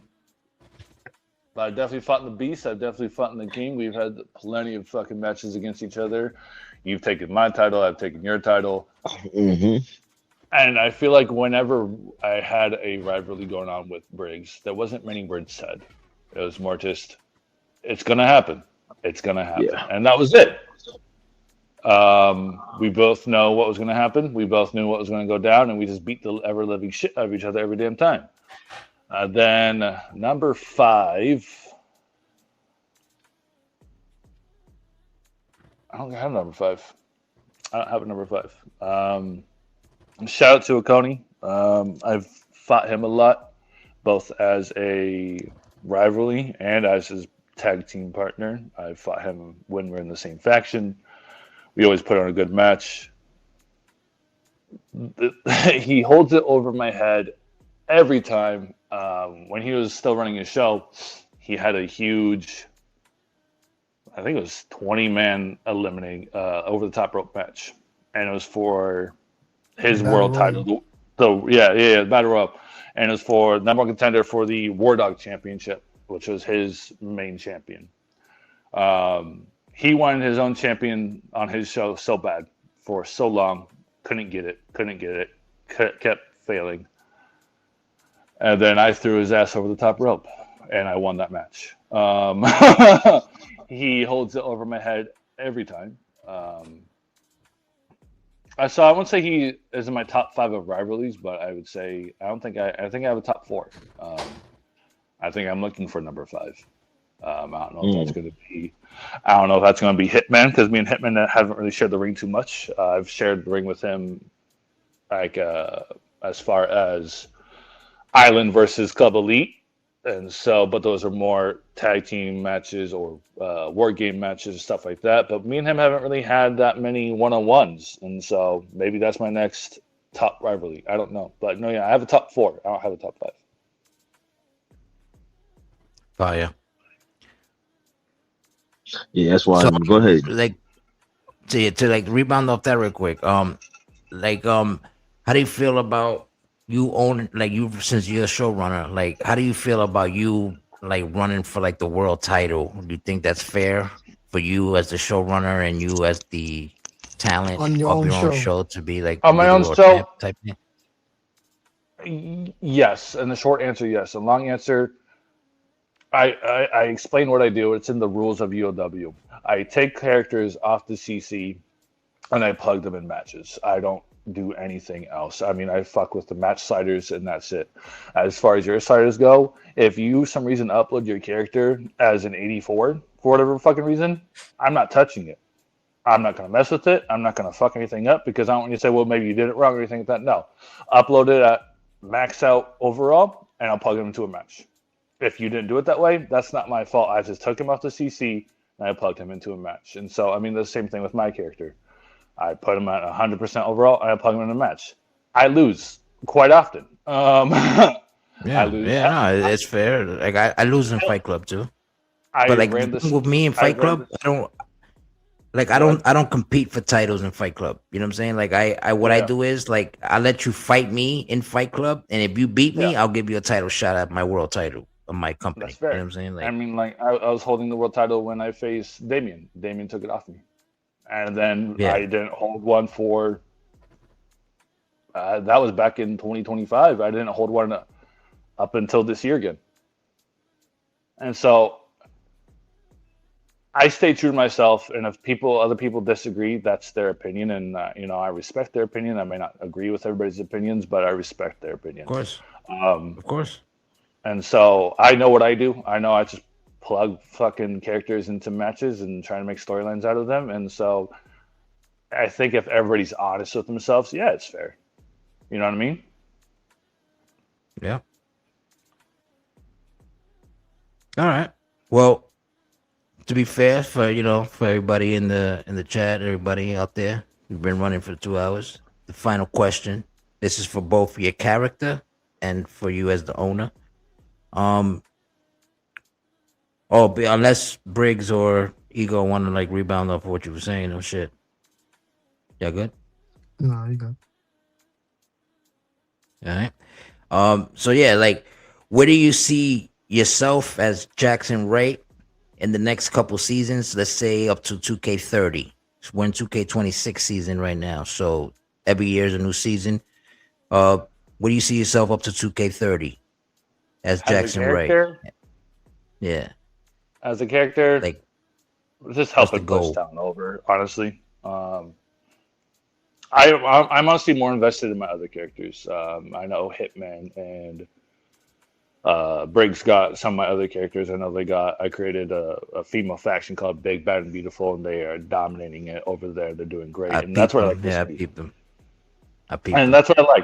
I definitely fought in the Beast. I definitely fought in the King. We've had plenty of fucking matches against each other. You've taken my title. I've taken your title.
Mm-hmm.
And I feel like whenever I had a rivalry going on with Briggs, there wasn't many words said. It was more just, it's going to happen. It's going to happen. Yeah. And that was it. We both know what was going to happen. We both knew what was going to go down. And we just beat the ever-living shit out of each other every damn time. Then number 5. I don't have number 5. I don't have a number 5. Shout out to Oconee. I've fought him a lot, both as a rivalry and as his tag team partner. I fought him when we're in the same faction. We always put on a good match. He holds it over my head every time. When he was still running his show, he had a huge, I think it was 20-man eliminating over the top rope match, and it was for his world title. The Battle Royal, and it was for number 1 contender for the War Dog Championship, which was his main champion. He wanted his own champion on his show so bad for so long, couldn't get it, kept failing. And then I threw his ass over the top rope, and I won that match. He holds it over my head every time. So I wouldn't say he is in my top 5 of rivalries, but I would say I think I have a top 4. I think I'm looking for number 5. I don't know if that's going to be. I don't know if that's going to be Hitman, because me and Hitman haven't really shared the ring too much. I've shared the ring with him, like as far as Island versus Club Elite, and so, but those are more tag team matches or war game matches and stuff like that. But me and him haven't really had that many one-on-ones, and so maybe that's my next top rivalry. I don't know, but no, yeah, I have a top 4. I don't have a top 5.
Fire.
Yeah, that's why.
So,
go ahead.
Like to like rebound off that real quick. How do you feel about you own, like, you, since you're a showrunner? Like, how do you feel about you like running for like the world title? Do you think that's fair for you as the showrunner and you as the talent
On your
of
own
your own
show.
show to be like
On my
the
own
world
show?
champ type thing?
Yes, and the short answer, yes. The long answer, I explain what I do. It's in the rules of UOW. I take characters off the CC and I plug them in matches. I don't do anything else. I mean, I fuck with the match sliders and that's it. As far as your sliders go, if you some reason upload your character as an 84 for whatever fucking reason, I'm not touching it. I'm not going to mess with it. I'm not going to fuck anything up, because I don't want you to say, well, maybe you did it wrong or anything like that. No. Upload it at max out overall and I'll plug them into a match. If you didn't do it that way, that's not my fault. I just took him off the CC and I plugged him into a match. And so, I mean, the same thing with my character. I put him at 100% overall and I plug him in a match. I lose quite often. I lose.
It's fair. Like I lose in Fight Club too. But like with me in Fight Club, I don't compete for titles in Fight Club. You know what I'm saying? Like I do is like I let you fight me in Fight Club, and if you beat me, I'll give you a title shot at my world title of my company.
That's fair.
You know what I'm saying? Like,
I mean, like I was holding the world title when I faced Damien. Damien took it off me, and then I didn't hold one for. That was back in 2025. I didn't hold one up until this year again, and so. I stay true to myself, and if other people disagree, that's their opinion, and I respect their opinion. I may not agree with everybody's opinions, but I respect their opinion.
Of course.
And so I know what I do. I know I just plug fucking characters into matches and try to make storylines out of them. And so I think if everybody's honest with themselves, yeah, it's fair. You know what I mean?
Yeah. All right. Well, to be fair, for everybody in the chat, everybody out there, we've been running for 2 hours. The final question. This is for both your character and for you as the owner. Unless Briggs or Ego want to like rebound off what you were saying or shit. Y'all good?
No, you good.
All right. So yeah, like, where do you see yourself as Jackson Wright in the next couple seasons? Let's say up to 2K30. We're in 2K26 season right now, so every year is a new season. Where do you see yourself up to 2K30 as Jackson Wright? Yeah.
As a character,
like,
just helping push town over. Honestly, I'm honestly more invested in my other characters. I know Hitman and Briggs got some of my other characters. I created a female faction called Big Bad and Beautiful, and they are dominating it over there. They're doing great, and that's what I like to see.
I peeped them.
And that's what I like.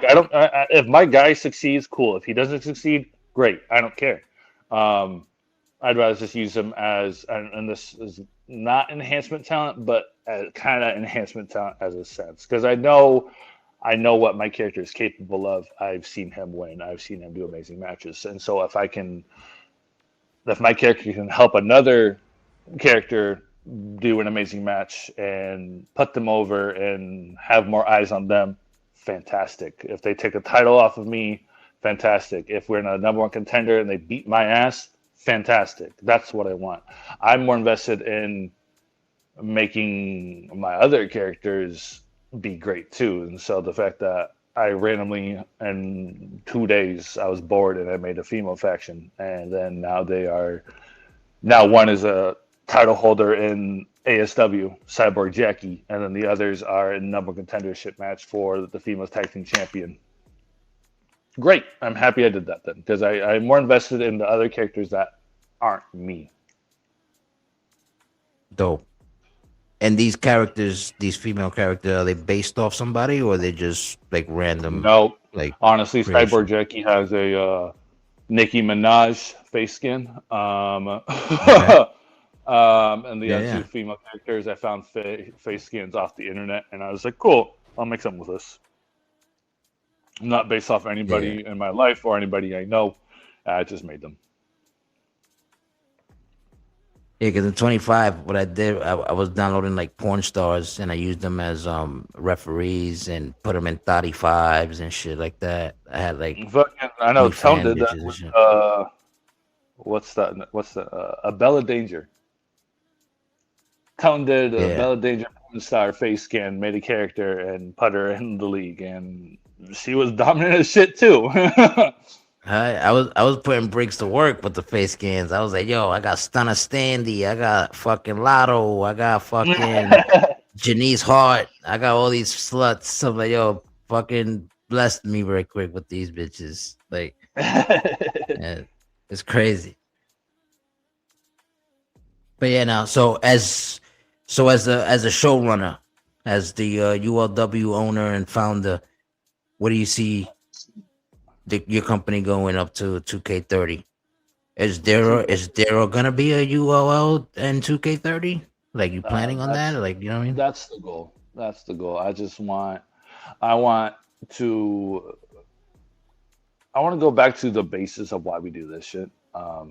If my guy succeeds, cool. If he doesn't succeed, great. I don't care. I'd rather just use him as, and this is not enhancement talent, but kind of enhancement talent as a sense, because I know what my character is capable of. I've seen him win. I've seen him do amazing matches, and so if my character can help another character do an amazing match and put them over and have more eyes on them, fantastic. If they take a title off of me, fantastic. If we're in a number one contender and they beat my ass, fantastic. That's what I want. I'm more invested in making my other characters be great too. And so the fact that I randomly, in 2 days, I was bored and I made a female faction, and then now one is a title holder in ASW, Cyborg Jackie, and then the others are in number contendership match for the female tag team champion. Great. I'm happy I did that then, because I'm more invested in the other characters that aren't me.
Dope. And these characters, these female characters, are they based off somebody, or are they just like random?
No,
like
honestly,
creation?
Cyborg Jackie has a Nicki Minaj face skin.
Okay.
And the other two female characters, I found face skins off the internet, and I was like, cool, I'll make something with this. Not based off anybody in my life or anybody I know. I just made them.
Yeah, because in 25, what I did, I was downloading like porn stars, and I used them as referees and put them in 35s and shit like that. I had like
I know Tone did that with, what's that? A Bella Danger. Tone did a Bella Danger porn star face scan, made a character, and put her in the league, and she was dominant as shit too.
I was putting Briggs to work with the face scans. I was like, yo, I got Stunner Standy, I got fucking Lotto, I got fucking Janice Hart, I got all these sluts. So I'm like, yo, fucking blessed me very quick with these bitches. Like, it's crazy. But yeah, now so as a showrunner, as the ULW owner and founder, what do you see your company going up to 2K30? Is there gonna be a ULL and 2K30? Like, you planning on that? Like, you know what I mean?
That's the goal. I want to go back to the basis of why we do this shit. I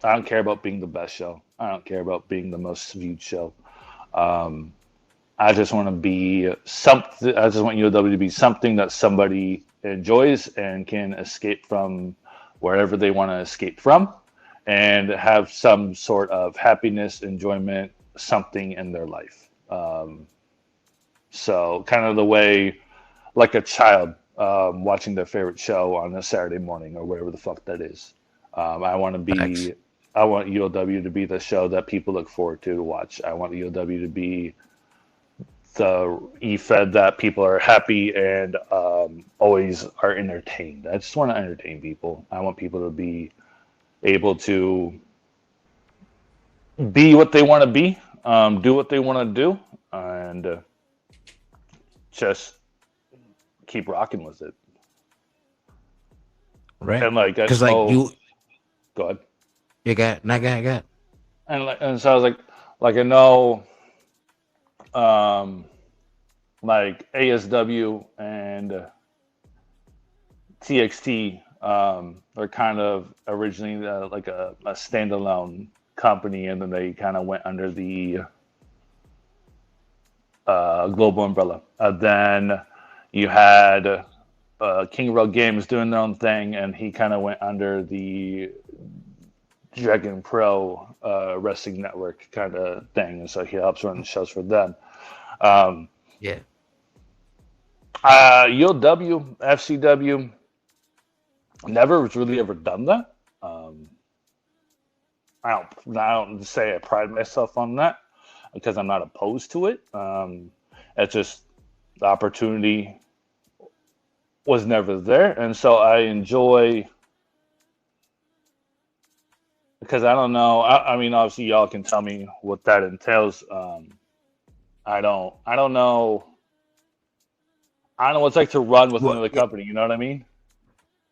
don't care about being the best show. I don't care about being the most viewed show. I just want to be something. I just want ULW to be something that somebody enjoys and can escape from wherever they want to escape from, and have some sort of happiness, enjoyment, something in their life. So kind of the way, like a child watching their favorite show on a Saturday morning or whatever the fuck that is. I want ULW to be the show that people look forward to watch. I want ULW to be the E-Fed that people are happy and always are entertained. I just want to entertain people. I want people to be able to be what they want to be, do what they want to do, and just keep rocking with it.
Right.
And like,
because like you
go ahead.
You got not got.
And so I was like I know. Like ASW and TXT are kind of originally like a standalone company, and then they kind of went under the global umbrella. Then you had King Road Games doing their own thing, and he kind of went under the Dragon Pro Wrestling Network kind of thing, and so he helps run the shows for them. ULW, FCW, never was really ever done that. I don't say I pride myself on that because I'm not opposed to it. It's just the opportunity was never there, and so I enjoy because I don't know. I mean, obviously, y'all can tell me what that entails. I don't. I don't know. I don't know what it's like to run with
Well,
another company. You know what I mean?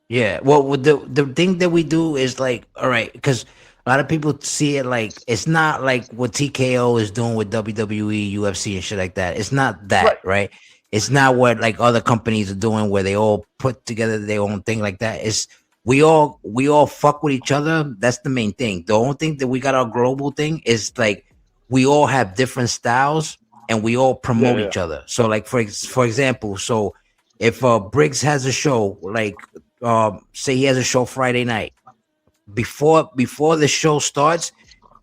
yeah. Well, the thing that we do is like, all right, because a lot of people see it like it's not like what TKO is doing with WWE, UFC, and shit like that. It's not that,
Right.
right? It's not what like other companies are doing where they all put together their own thing like that. It's we all fuck with each other. That's the main thing. The only thing that we got our global thing is like we all have different styles and we all
Yeah.
promote
Yeah.
each other. So like for example, so if Briggs has a show like say he has a show Friday night before the show starts,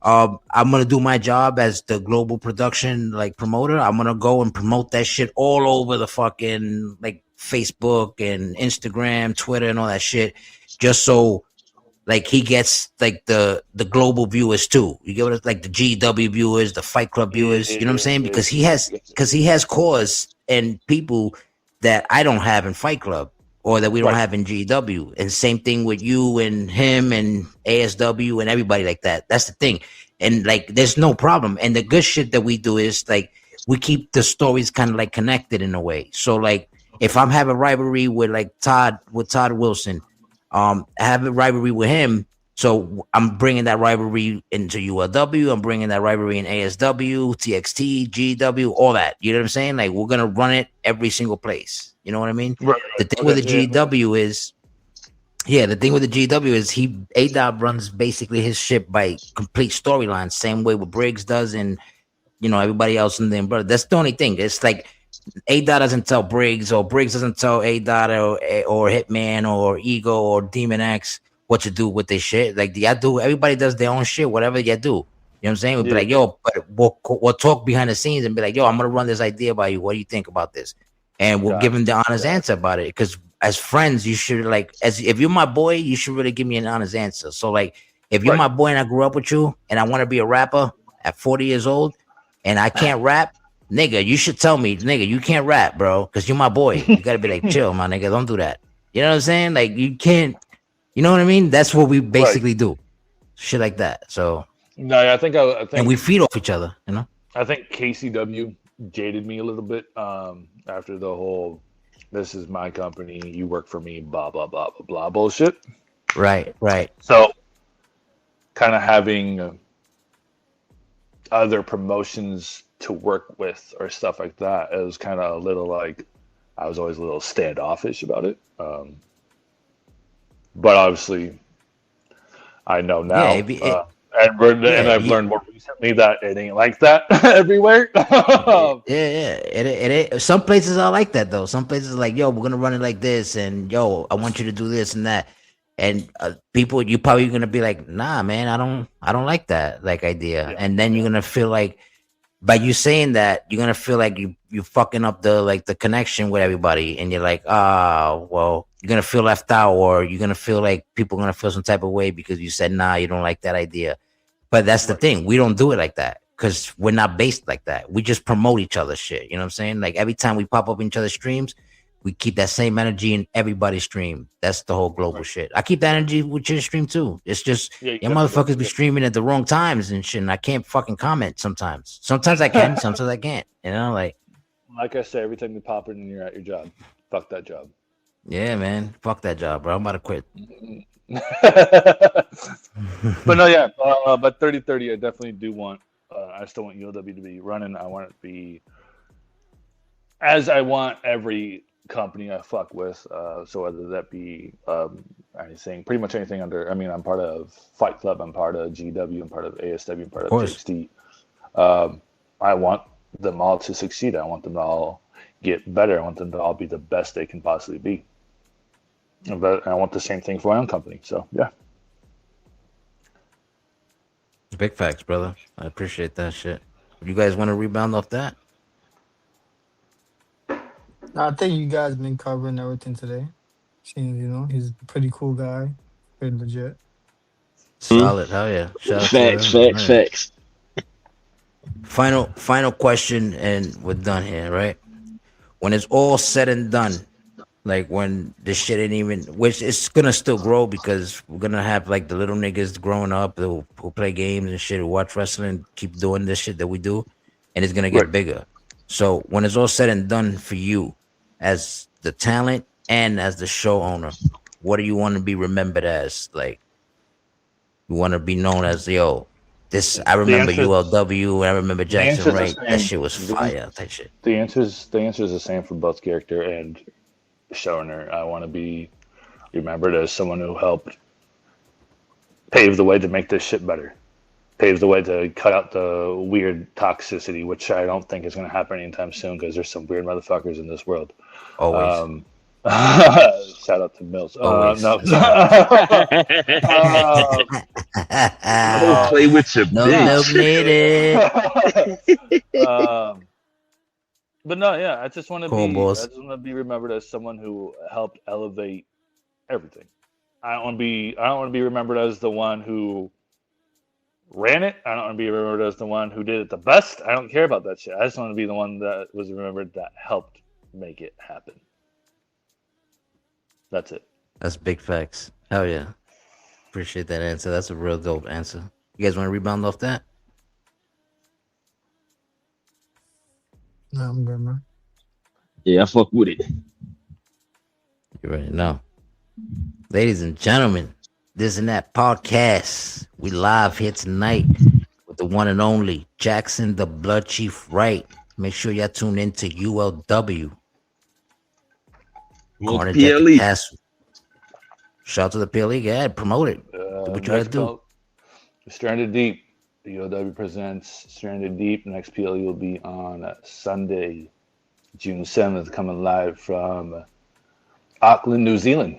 I'm gonna do my job as the global production like promoter. I'm gonna go and promote that shit all over the fucking like Facebook and Instagram, Twitter, and all that shit, just so like he gets like the global viewers too. You get what it's like, the GW viewers, the Fight Club viewers. You know what I'm saying? Because he has cause and people that I don't have in Fight Club or that we don't have in GW. And same thing with you and him and ASW and everybody like that. That's the thing. And like there's no problem. And the good shit that we do is like we keep the stories kind of like connected in a way. So like if I'm having rivalry with like Todd Wilson, I have a rivalry with him, so I'm bringing that rivalry into ULW. I'm bringing that rivalry in ASW, TXT, GW, all that. You know what I'm saying? Like we're gonna run it every single place. You know what I mean?
Right.
The thing with the GW is, the thing with the GW is A-Dot runs basically his ship by complete storyline, same way what Briggs does, and everybody else in the umbrella. That's the only thing. It's like A-Dot doesn't tell Briggs, or Briggs doesn't tell A-Dot or Hitman or Ego or Demon X what to do with their shit. Like, everybody does their own shit, whatever you do. You know what I'm saying? We'll be like, yo, but we'll talk behind the scenes and be like, yo, I'm going to run this idea by you. What do you think about this? And we'll give him the honest answer about it. Because as friends, you should, like, if you're my boy, you should really give me an honest answer. So, like, if you're my boy and I grew up with you and I want to be a rapper at 40 years old and I can't rap, nigga, you should tell me, nigga, you can't rap, bro, because you're my boy. You gotta be like, chill, my nigga, don't do that. You know what I'm saying? Like, you can't, you know what I mean? That's what we basically do, shit like that. So,
no, I think,
and we feed off each other, you know.
I think KCW jaded me a little bit after the whole, this is my company, you work for me, blah blah blah blah blah bullshit.
Right.
So, kind of having other promotions to work with or stuff like that, it was kind of a little like I was always a little standoffish about it, but obviously I know now, and I've learned more recently that it ain't like that everywhere.
Some places are like that though. Some places are like, yo, we're gonna run it like this, and yo, I want you to do this and that. And people, you probably gonna be like, nah, man, I don't like that like idea, and then you're gonna feel like, by you saying that, you're gonna feel like you fucking up the connection with everybody, and you're like, well, you're gonna feel left out, or you're gonna feel like people are gonna feel some type of way because you said, nah, you don't like that idea. But that's the thing, we don't do it like that because we're not based like that. We just promote each other's shit. You know what I'm saying? Like every time we pop up in each other's streams, we keep that same energy in everybody's stream. That's the whole global shit. I keep that energy with your stream too. It's just your motherfuckers be streaming at the wrong times and shit, and I can't fucking comment sometimes. Sometimes I can, sometimes I can't. You know, like
I say, every time you pop in and you're at your job, fuck that job.
Yeah, man, fuck that job, bro. I'm about to quit.
But no, but 30-30, I definitely do want. I still want ULW to be running. I want it to be as I want every company I fuck with. So whether that be anything, pretty much anything under. I mean, I'm part of Fight Club. I'm part of GW. I'm part of ASW. I'm part of TXT. I want them all to succeed. I want them to all get better. I want them to all be the best they can possibly be. But I want the same thing for my own company. So yeah.
Big facts, brother. I appreciate that shit. You guys want to rebound off that?
I think you guys been covering everything today. Seems, he's a pretty cool guy. Pretty legit.
Solid. Hell yeah.
Facts.
Final question, and we're done here, right? When it's all said and done, Like when this shit ain't even, which it's gonna still grow because we're gonna have like the little niggas growing up who play games and shit, who watch wrestling, keep doing this shit that we do, and it's gonna
Right.
get bigger. So when it's all said and done for you, as the talent and as the show owner, what do you want to be remembered as? Like, you want to be known as, yo, this. I
The
remember
answer,
ULW, and I remember
the answer
Jackson
is the
Wright. That
same.
shit was fire. That shit.
The answer is the same for both character and showrunner. I want to be remembered as someone who helped pave the way to make this shit better. Pave the way to cut out the weird toxicity, which I don't think is going to happen anytime soon because there's some weird motherfuckers in this world.
Always.
Shout out to Mills.
Always.
No.
Don't play with your
No
bitch.
milk needed.
But no, yeah, I just want to
Cornballs.
be remembered as someone who helped elevate everything. I don't want to be remembered as the one who ran it. I don't want to be remembered as the one who did it the best. I don't care about that shit. I just want to be the one that was remembered that helped make it happen. That's it.
That's big facts. Hell yeah. Appreciate that answer. That's a real dope answer. You guys want to rebound off that?
No, I'm good, man.
Yeah, I fuck with it.
You already know. Ladies and gentlemen, this and that podcast. We live here tonight with the one and only Jackson, the Blood Chief Wright. Make sure y'all tune in to ULW. Corner Deck
PLE.
Castle. Shout out to the PLE. Yeah, promote it. Do what you gotta do.
Stranded Deep. The ULW presents Stranded Deep. Next PLE will be on Sunday, June 7th, coming live from Auckland, New Zealand.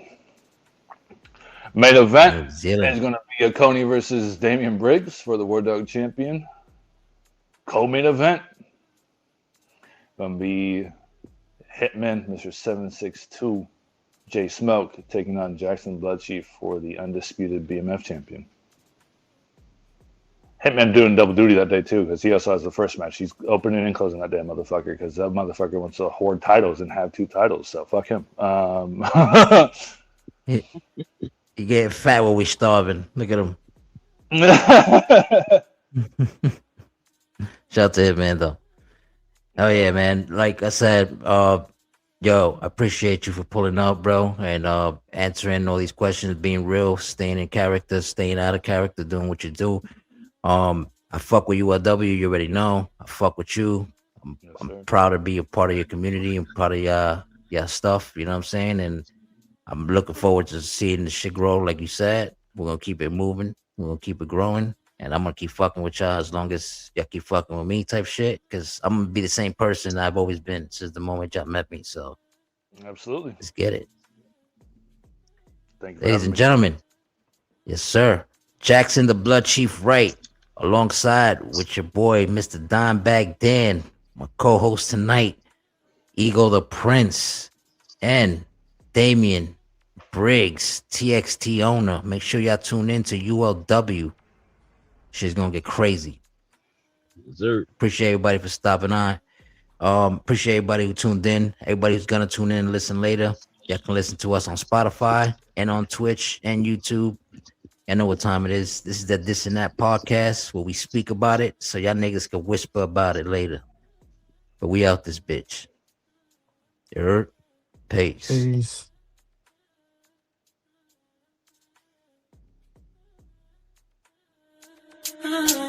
Main event is going to be Oconee versus Damian Briggs for the War Dog Champion. Co-main event going to be Hitman, Mr. 762, Jay Smoke, taking on Jackson Blood Chief for the undisputed BMF champion. Hitman doing double duty that day too, because he also has the first match. He's opening and closing that damn motherfucker, because that motherfucker wants to hoard titles and have 2 titles. So fuck him.
You getting fat while we starving. Look at him. Shout out to him, man, though. Oh yeah, man. Like I said, yo, I appreciate you for pulling up, bro, and answering all these questions, being real, staying in character, staying out of character, doing what you do. I fuck with ULW, you already know. I fuck with you. I'm proud to be a part of your community and part of your stuff, you know what I'm saying? And I'm looking forward to seeing the shit grow, like you said. We're gonna keep it moving, we're gonna keep it growing, and I'm gonna keep fucking with y'all as long as y'all keep fucking with me type shit, because I'm gonna be the same person I've always been since the moment y'all met me. So
absolutely,
let's get it.
Thank you,
ladies and gentlemen. Yes, sir. Jackson, the Blood Chief Wright, alongside with your boy, Mr. Dimebag Dan, my co-host tonight, Ego the Prince, and Damian Briggs, TXT owner. Make sure y'all tune in to ULW. Shit's gonna get crazy.
Sir.
Appreciate everybody for stopping on. Appreciate everybody who tuned in. Everybody who's gonna tune in and listen later. Y'all can listen to us on Spotify and on Twitch and YouTube. I know what time it is. This is the This and That podcast where we speak about it so y'all niggas can whisper about it later. But we out this bitch. You heard? Peace.
Peace.
Ah.